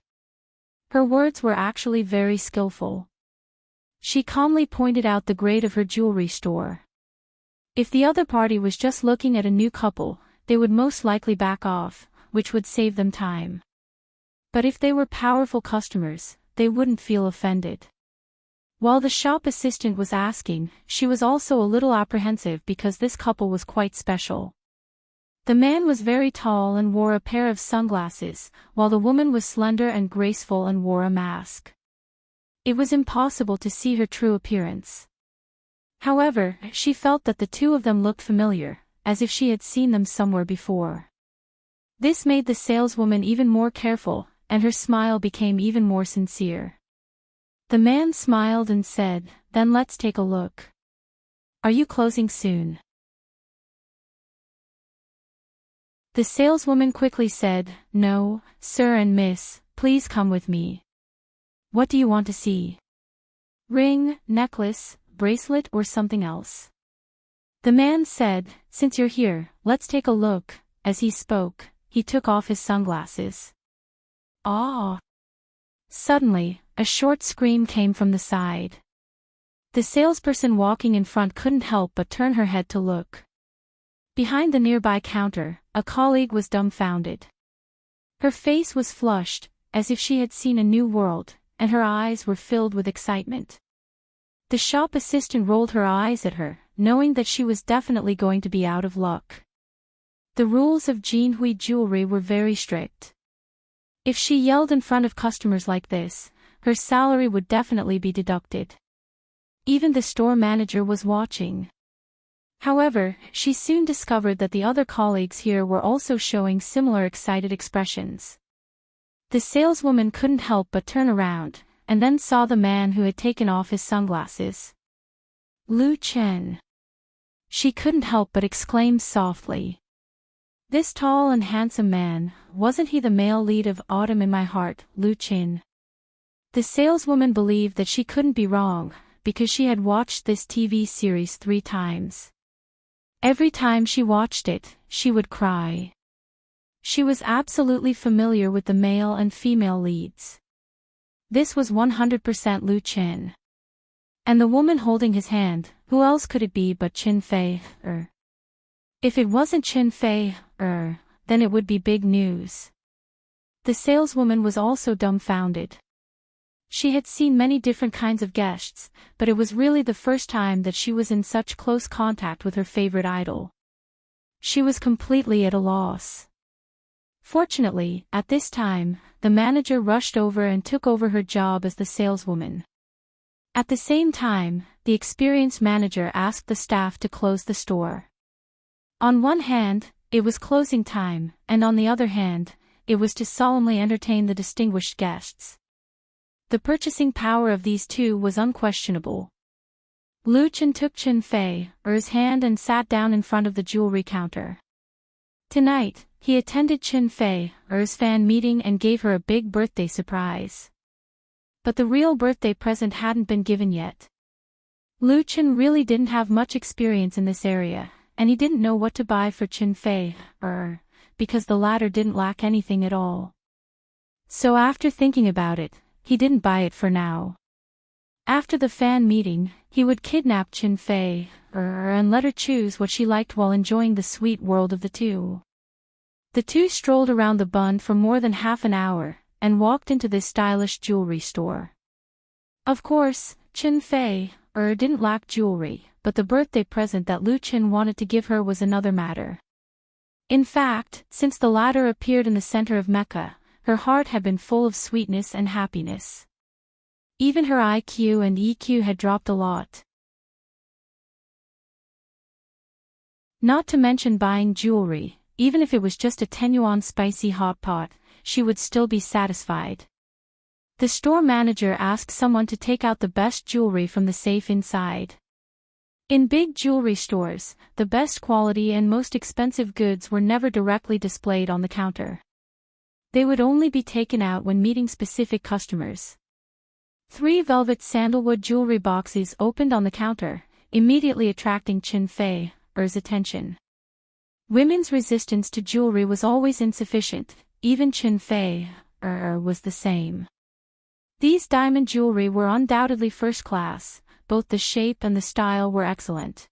Her words were actually very skillful. She calmly pointed out the grade of her jewelry store. If the other party was just looking at a new couple, they would most likely back off, which would save them time. But if they were powerful customers, they wouldn't feel offended. While the shop assistant was asking, she was also a little apprehensive because this couple was quite special. The man was very tall and wore a pair of sunglasses, while the woman was slender and graceful and wore a mask. It was impossible to see her true appearance. However, she felt that the two of them looked familiar, as if she had seen them somewhere before. This made the saleswoman even more careful, and her smile became even more sincere. The man smiled and said, "Then let's take a look. Are you closing soon?" The saleswoman quickly said, "No, sir and miss, please come with me. What do you want to see? Ring, necklace, bracelet or something else?" The man said, "Since you're here, let's take a look." As he spoke, he took off his sunglasses. Ah! Suddenly, a short scream came from the side. The salesperson walking in front couldn't help but turn her head to look. Behind the nearby counter, a colleague was dumbfounded. Her face was flushed, as if she had seen a new world, and her eyes were filled with excitement. The shop assistant rolled her eyes at her, knowing that she was definitely going to be out of luck. The rules of Jinhui jewelry were very strict. If she yelled in front of customers like this, her salary would definitely be deducted. Even the store manager was watching. However, she soon discovered that the other colleagues here were also showing similar excited expressions. The saleswoman couldn't help but turn around, and then saw the man who had taken off his sunglasses. Lu Chen. She couldn't help but exclaim softly. This tall and handsome man, wasn't he the male lead of Autumn in My Heart, Lu Chen? The saleswoman believed that she couldn't be wrong, because she had watched this TV series 3 times. Every time she watched it, she would cry. She was absolutely familiar with the male and female leads. This was 100% Lu Chen. And the woman holding his hand, who else could it be but Qin Fei? If it wasn't Qin Fei, then it would be big news. The saleswoman was also dumbfounded. She had seen many different kinds of guests, but it was really the first time that she was in such close contact with her favorite idol. She was completely at a loss. Fortunately, at this time, the manager rushed over and took over her job as the saleswoman. At the same time, the experienced manager asked the staff to close the store. On one hand, it was closing time, and on the other hand, it was to solemnly entertain the distinguished guests. The purchasing power of these two was unquestionable. Lu Chen took Qin Fei's hand and sat down in front of the jewelry counter. Tonight, he attended Qin Fei's fan meeting and gave her a big birthday surprise. But the real birthday present hadn't been given yet. Lu Chen really didn't have much experience in this area, and he didn't know what to buy for Qin Fei, because the latter didn't lack anything at all. So after thinking about it, he didn't buy it for now. After the fan meeting, he would kidnap Qin Fei and let her choose what she liked while enjoying the sweet world of the two. The two strolled around the bund for more than half an hour, and walked into this stylish jewelry store. Of course, Qin Fei didn't lack jewelry, but the birthday present that Lu Chen wanted to give her was another matter. In fact, since the latter appeared in the center of Mecca, her heart had been full of sweetness and happiness. Even her IQ and EQ had dropped a lot. Not to mention buying jewelry, even if it was just a 10 yuan spicy hot pot, she would still be satisfied. The store manager asked someone to take out the best jewelry from the safe inside. In big jewelry stores, the best quality and most expensive goods were never directly displayed on the counter. They would only be taken out when meeting specific customers. 3 velvet sandalwood jewelry boxes opened on the counter, immediately attracting Qin Fei's attention. Women's resistance to jewelry was always insufficient, even Qin Fei was the same. These diamond jewelry were undoubtedly first class, both the shape and the style were excellent.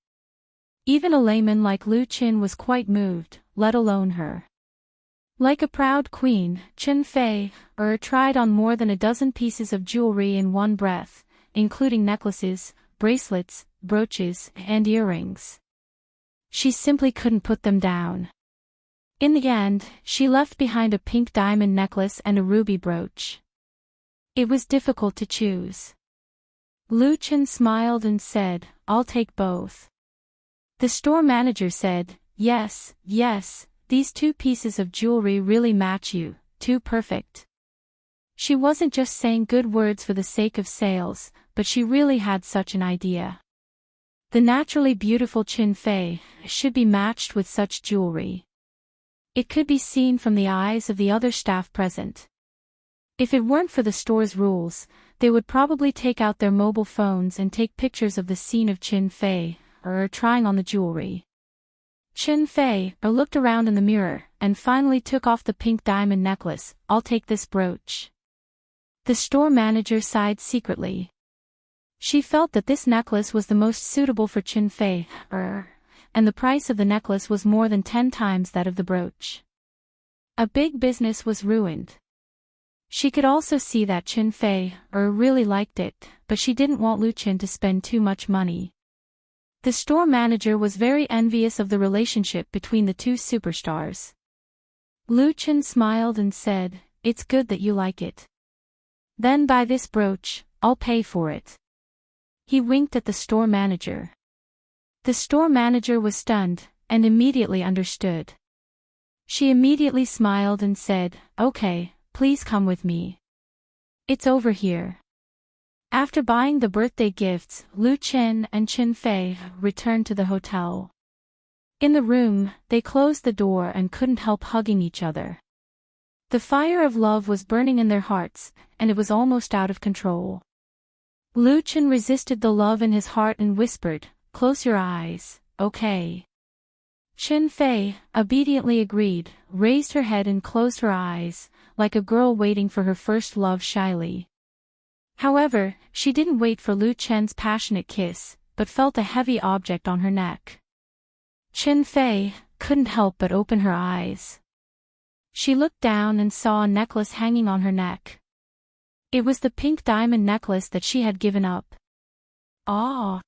Even a layman like Lu Qin was quite moved, let alone her. Like a proud queen, Chen Fei tried on more than a dozen pieces of jewelry in one breath, including necklaces, bracelets, brooches, and earrings. She simply couldn't put them down. In the end, she left behind a pink diamond necklace and a ruby brooch. It was difficult to choose. Lu Chen smiled and said, "I'll take both." The store manager said, Yes, these two pieces of jewelry really match you, too perfect." She wasn't just saying good words for the sake of sales, but she really had such an idea. The naturally beautiful Chen Fei should be matched with such jewelry. It could be seen from the eyes of the other staff present. If it weren't for the store's rules, they would probably take out their mobile phones and take pictures of the scene of Chen Fei trying on the jewelry. Chen Fei looked around in the mirror and finally took off the pink diamond necklace. "I'll take this brooch." The store manager sighed secretly. She felt that this necklace was the most suitable for Chen Fei, and the price of the necklace was more than 10 times that of the brooch. A big business was ruined. She could also see that Chen Fei really liked it, but she didn't want Lu Chen to spend too much money. The store manager was very envious of the relationship between the two superstars. Lu Chen smiled and said, "It's good that you like it. Then buy this brooch, I'll pay for it." He winked at the store manager. The store manager was stunned, and immediately understood. She immediately smiled and said, "Okay, please come with me. It's over here." After buying the birthday gifts, Lu Chen and Chen Fei returned to the hotel. In the room, they closed the door and couldn't help hugging each other. The fire of love was burning in their hearts, and it was almost out of control. Lu Chen resisted the love in his heart and whispered, "Close your eyes, okay?" Chen Fei obediently agreed, raised her head and closed her eyes, like a girl waiting for her first love shyly. However, she didn't wait for Lu Chen's passionate kiss, but felt a heavy object on her neck. Chen Fei couldn't help but open her eyes. She looked down and saw a necklace hanging on her neck. It was the pink diamond necklace that she had given up. Ah!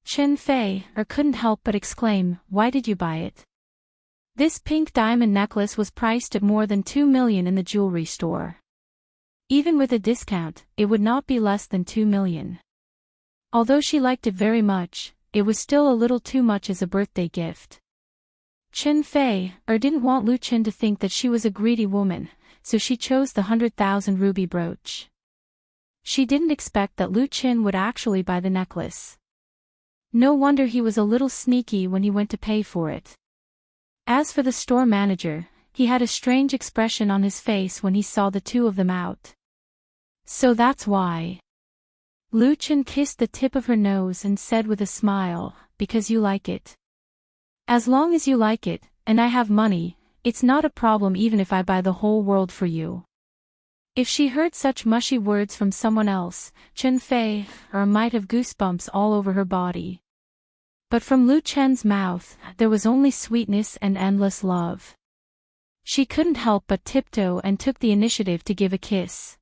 Chen Fei couldn't help but exclaim, "Why did you buy it?" This pink diamond necklace was priced at more than 2 million in the jewelry store. Even with a discount, it would not be less than 2 million. Although she liked it very much, it was still a little too much as a birthday gift. Chen Fei didn't want Lu Chen to think that she was a greedy woman, so she chose the 100,000 ruby brooch. She didn't expect that Lu Chen would actually buy the necklace. No wonder he was a little sneaky when he went to pay for it. As for the store manager, he had a strange expression on his face when he saw the two of them out. "So that's why." Lu Chen kissed the tip of her nose and said with a smile, "Because you like it. As long as you like it, and I have money, it's not a problem even if I buy the whole world for you." If she heard such mushy words from someone else, Chen Fei might have goosebumps all over her body. But from Lu Chen's mouth, there was only sweetness and endless love. She couldn't help but tiptoe and took the initiative to give a kiss.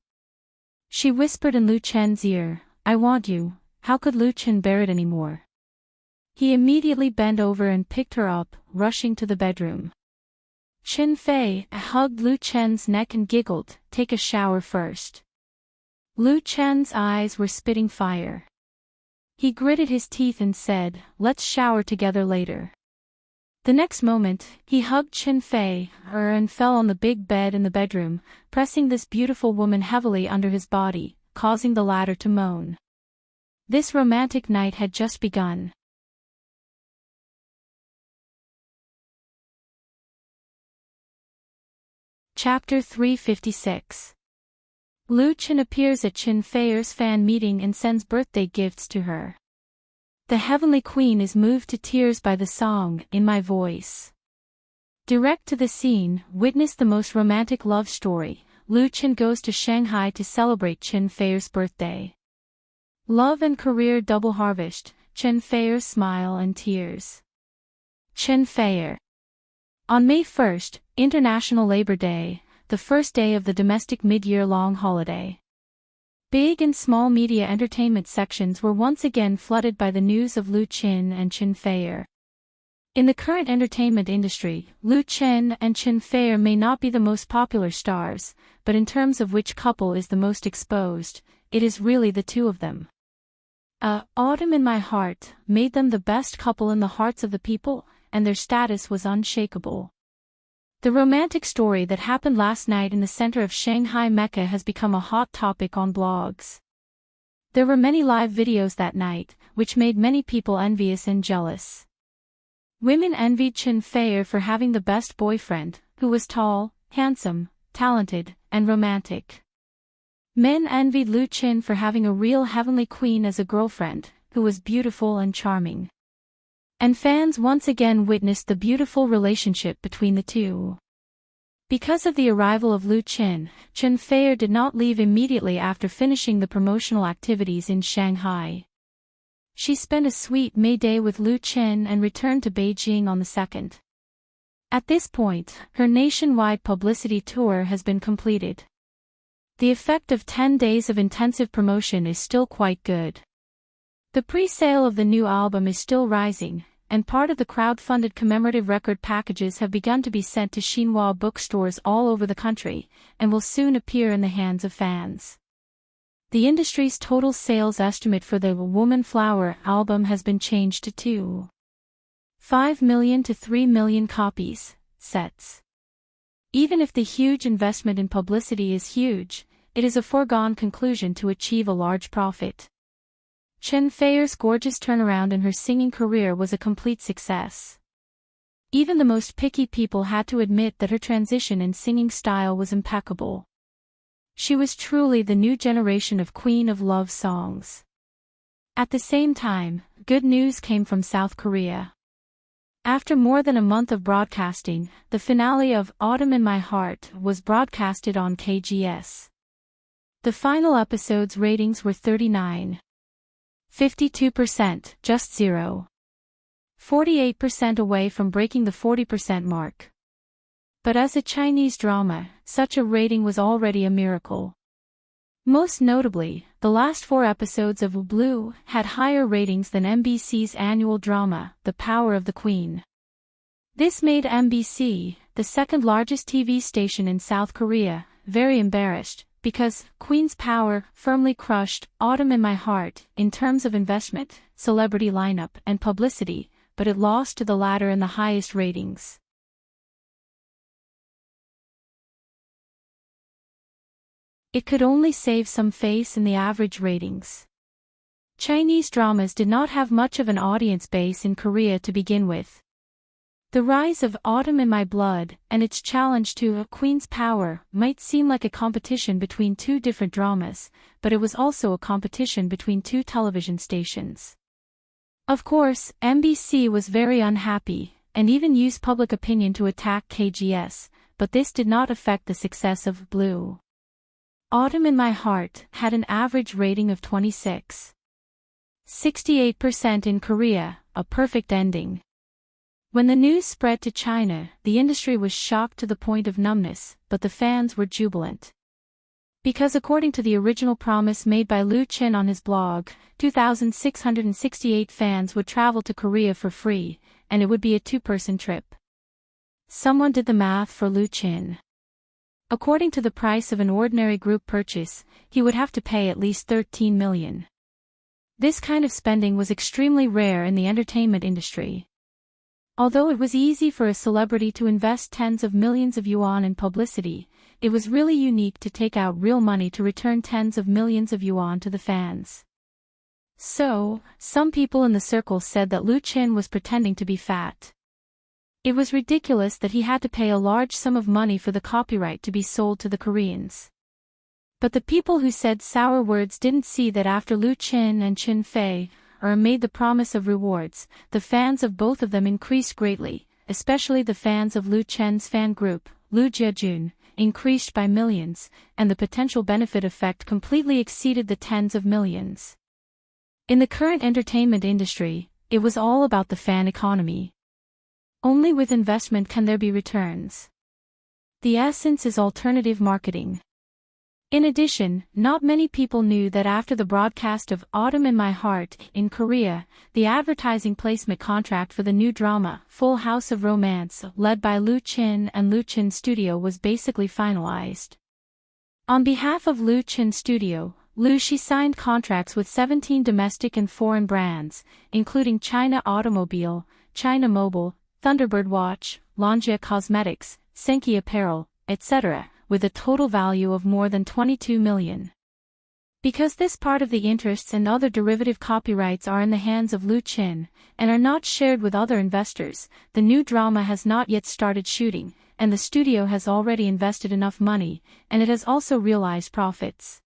She whispered in Lu Chen's ear, "I want you." How could Lu Chen bear it anymore? He immediately bent over and picked her up, rushing to the bedroom. Chen Fei hugged Lu Chen's neck and giggled, "Take a shower first." Lu Chen's eyes were spitting fire. He gritted his teeth and said, "Let's shower together later." The next moment, he hugged Chen Fei and fell on the big bed in the bedroom, pressing this beautiful woman heavily under his body, causing the latter to moan. This romantic night had just begun. Chapter 356. Lu Chen appears at Chen Fei's fan meeting and sends birthday gifts to her. The heavenly queen is moved to tears by the song, "In My Voice." Direct to the scene, witness the most romantic love story. Lu Chen goes to Shanghai to celebrate Chen Fei's birthday. Love and career double harvest, Chen Fei's smile and tears. Chen Fei. On May 1st, International Labor Day, the first day of the domestic mid-year long holiday. Big and small media entertainment sections were once again flooded by the news of Lu Chen and Chen Fei. In the current entertainment industry, Lu Chen and Chen Fei may not be the most popular stars, but in terms of which couple is the most exposed, it is really the two of them. Autumn in My Heart made them the best couple in the hearts of the people, and their status was unshakable. The romantic story that happened last night in the center of Shanghai Mecca has become a hot topic on blogs. There were many live videos that night, which made many people envious and jealous. Women envied Chen Fei for having the best boyfriend, who was tall, handsome, talented, and romantic. Men envied Lu Chen for having a real heavenly queen as a girlfriend, who was beautiful and charming. And fans once again witnessed the beautiful relationship between the two. Because of the arrival of Lu Chen, Chen Fei did not leave immediately after finishing the promotional activities in Shanghai. She spent a sweet May Day with Lu Chen and returned to Beijing on the 2nd. At this point, her nationwide publicity tour has been completed. The effect of 10 days of intensive promotion is still quite good. The pre-sale of the new album is still rising, and part of the crowd-funded commemorative record packages have begun to be sent to Xinhua bookstores all over the country, and will soon appear in the hands of fans. The industry's total sales estimate for the Woman Flower album has been changed to 2.5 million to 3 million copies, sets. Even if the huge investment in publicity is huge, it is a foregone conclusion to achieve a large profit. Chen Fei's gorgeous turnaround in her singing career was a complete success. Even the most picky people had to admit that her transition in singing style was impeccable. She was truly the new generation of Queen of Love songs. At the same time, good news came from South Korea. After more than a month of broadcasting, the finale of Autumn in My Heart was broadcasted on KGS. The final episode's ratings were 39.52%, just 0.48% away from breaking the 40% mark. But as a Chinese drama, such a rating was already a miracle. Most notably, the last 4 episodes of Blue had higher ratings than MBC's annual drama, The Power of the Queen. This made MBC, the second largest TV station in South Korea, very embarrassed, because Queen's Power firmly crushed Autumn in My Heart in terms of investment, celebrity lineup, and publicity, but it lost to the latter in the highest ratings. It could only save some face in the average ratings. Chinese dramas did not have much of an audience base in Korea to begin with. The rise of Autumn in My Blood and its challenge to Queen's Power might seem like a competition between two different dramas, but it was also a competition between two television stations. Of course, MBC was very unhappy, and even used public opinion to attack KGS, but this did not affect the success of Blue. Autumn in My Heart had an average rating of 26.68% in Korea, a perfect ending. When the news spread to China, the industry was shocked to the point of numbness, but the fans were jubilant. Because according to the original promise made by Lu Chen on his blog, 2,668 fans would travel to Korea for free, and it would be a 2-person trip. Someone did the math for Lu Chen. According to the price of an ordinary group purchase, he would have to pay at least 13 million. This kind of spending was extremely rare in the entertainment industry. Although it was easy for a celebrity to invest tens of millions of yuan in publicity, it was really unique to take out real money to return tens of millions of yuan to the fans. So, some people in the circle said that Lu Chen was pretending to be fat. It was ridiculous that he had to pay a large sum of money for the copyright to be sold to the Koreans. But the people who said sour words didn't see that after Lu Chen and Chen Fei made the promise of rewards, the fans of both of them increased greatly, especially the fans of Lu Chen's fan group, Lu Jiajun, increased by millions, and the potential benefit effect completely exceeded the tens of millions. In the current entertainment industry, it was all about the fan economy. Only with investment can there be returns. The essence is alternative marketing. In addition, not many people knew that after the broadcast of Autumn in My Heart in Korea, the advertising placement contract for the new drama, Full House of Romance, led by Lu Chin and Lu Chin Studio was basically finalized. On behalf of Lu Chin Studio, Lu Shi signed contracts with 17 domestic and foreign brands, including China Automobile, China Mobile, Thunderbird Watch, Longjia Cosmetics, Senki Apparel, etc., with a total value of more than 22 million. Because this part of the interests and other derivative copyrights are in the hands of Lu Chin, and are not shared with other investors, the new drama has not yet started shooting, and the studio has already invested enough money, and it has also realized profits.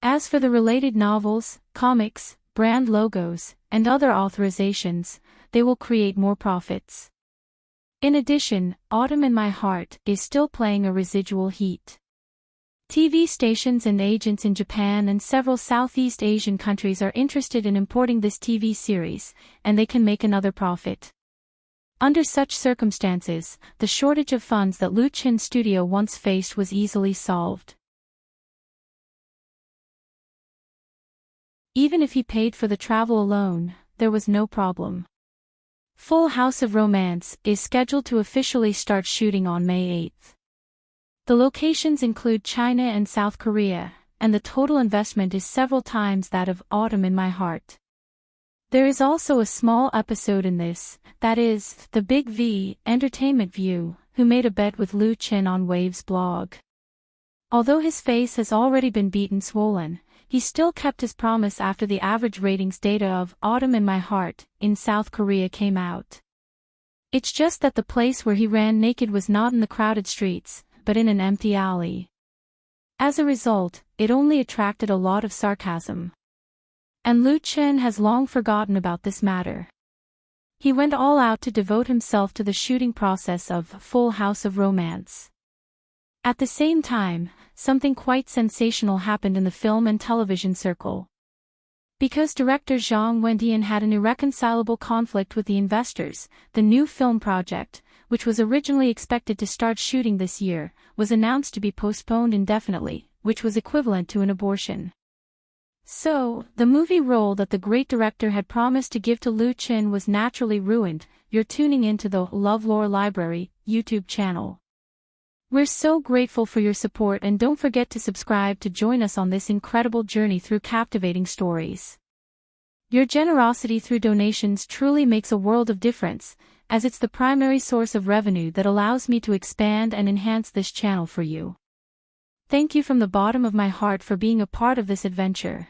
As for the related novels, comics, brand logos, and other authorizations, they will create more profits. In addition, Autumn in My Heart is still playing a residual heat. TV stations and agents in Japan and several Southeast Asian countries are interested in importing this TV series, and they can make another profit. Under such circumstances, the shortage of funds that Lu Chin Studio once faced was easily solved. Even if he paid for the travel alone, there was no problem. Full House of Romance is scheduled to officially start shooting on May 8th. The locations include China and South Korea, and the total investment is several times that of Autumn in My Heart. There is also a small episode in this, that is, the Big V, Entertainment View, who made a bet with Lu Chin on Wave's blog. Although his face has already been beaten swollen, he still kept his promise after the average ratings data of Autumn in My Heart in South Korea came out. It's just that the place where he ran naked was not in the crowded streets, but in an empty alley. As a result, it only attracted a lot of sarcasm. And Lu Chin has long forgotten about this matter. He went all out to devote himself to the shooting process of Full House of Romance. At the same time, something quite sensational happened in the film and television circle. Because director Zhang Wendian had an irreconcilable conflict with the investors, the new film project, which was originally expected to start shooting this year, was announced to be postponed indefinitely, which was equivalent to an abortion. So, the movie role that the great director had promised to give to Lu Chin was naturally ruined. You're tuning into the LoveLore Library YouTube channel. We're so grateful for your support, and don't forget to subscribe to join us on this incredible journey through captivating stories. Your generosity through donations truly makes a world of difference, as it's the primary source of revenue that allows me to expand and enhance this channel for you. Thank you from the bottom of my heart for being a part of this adventure.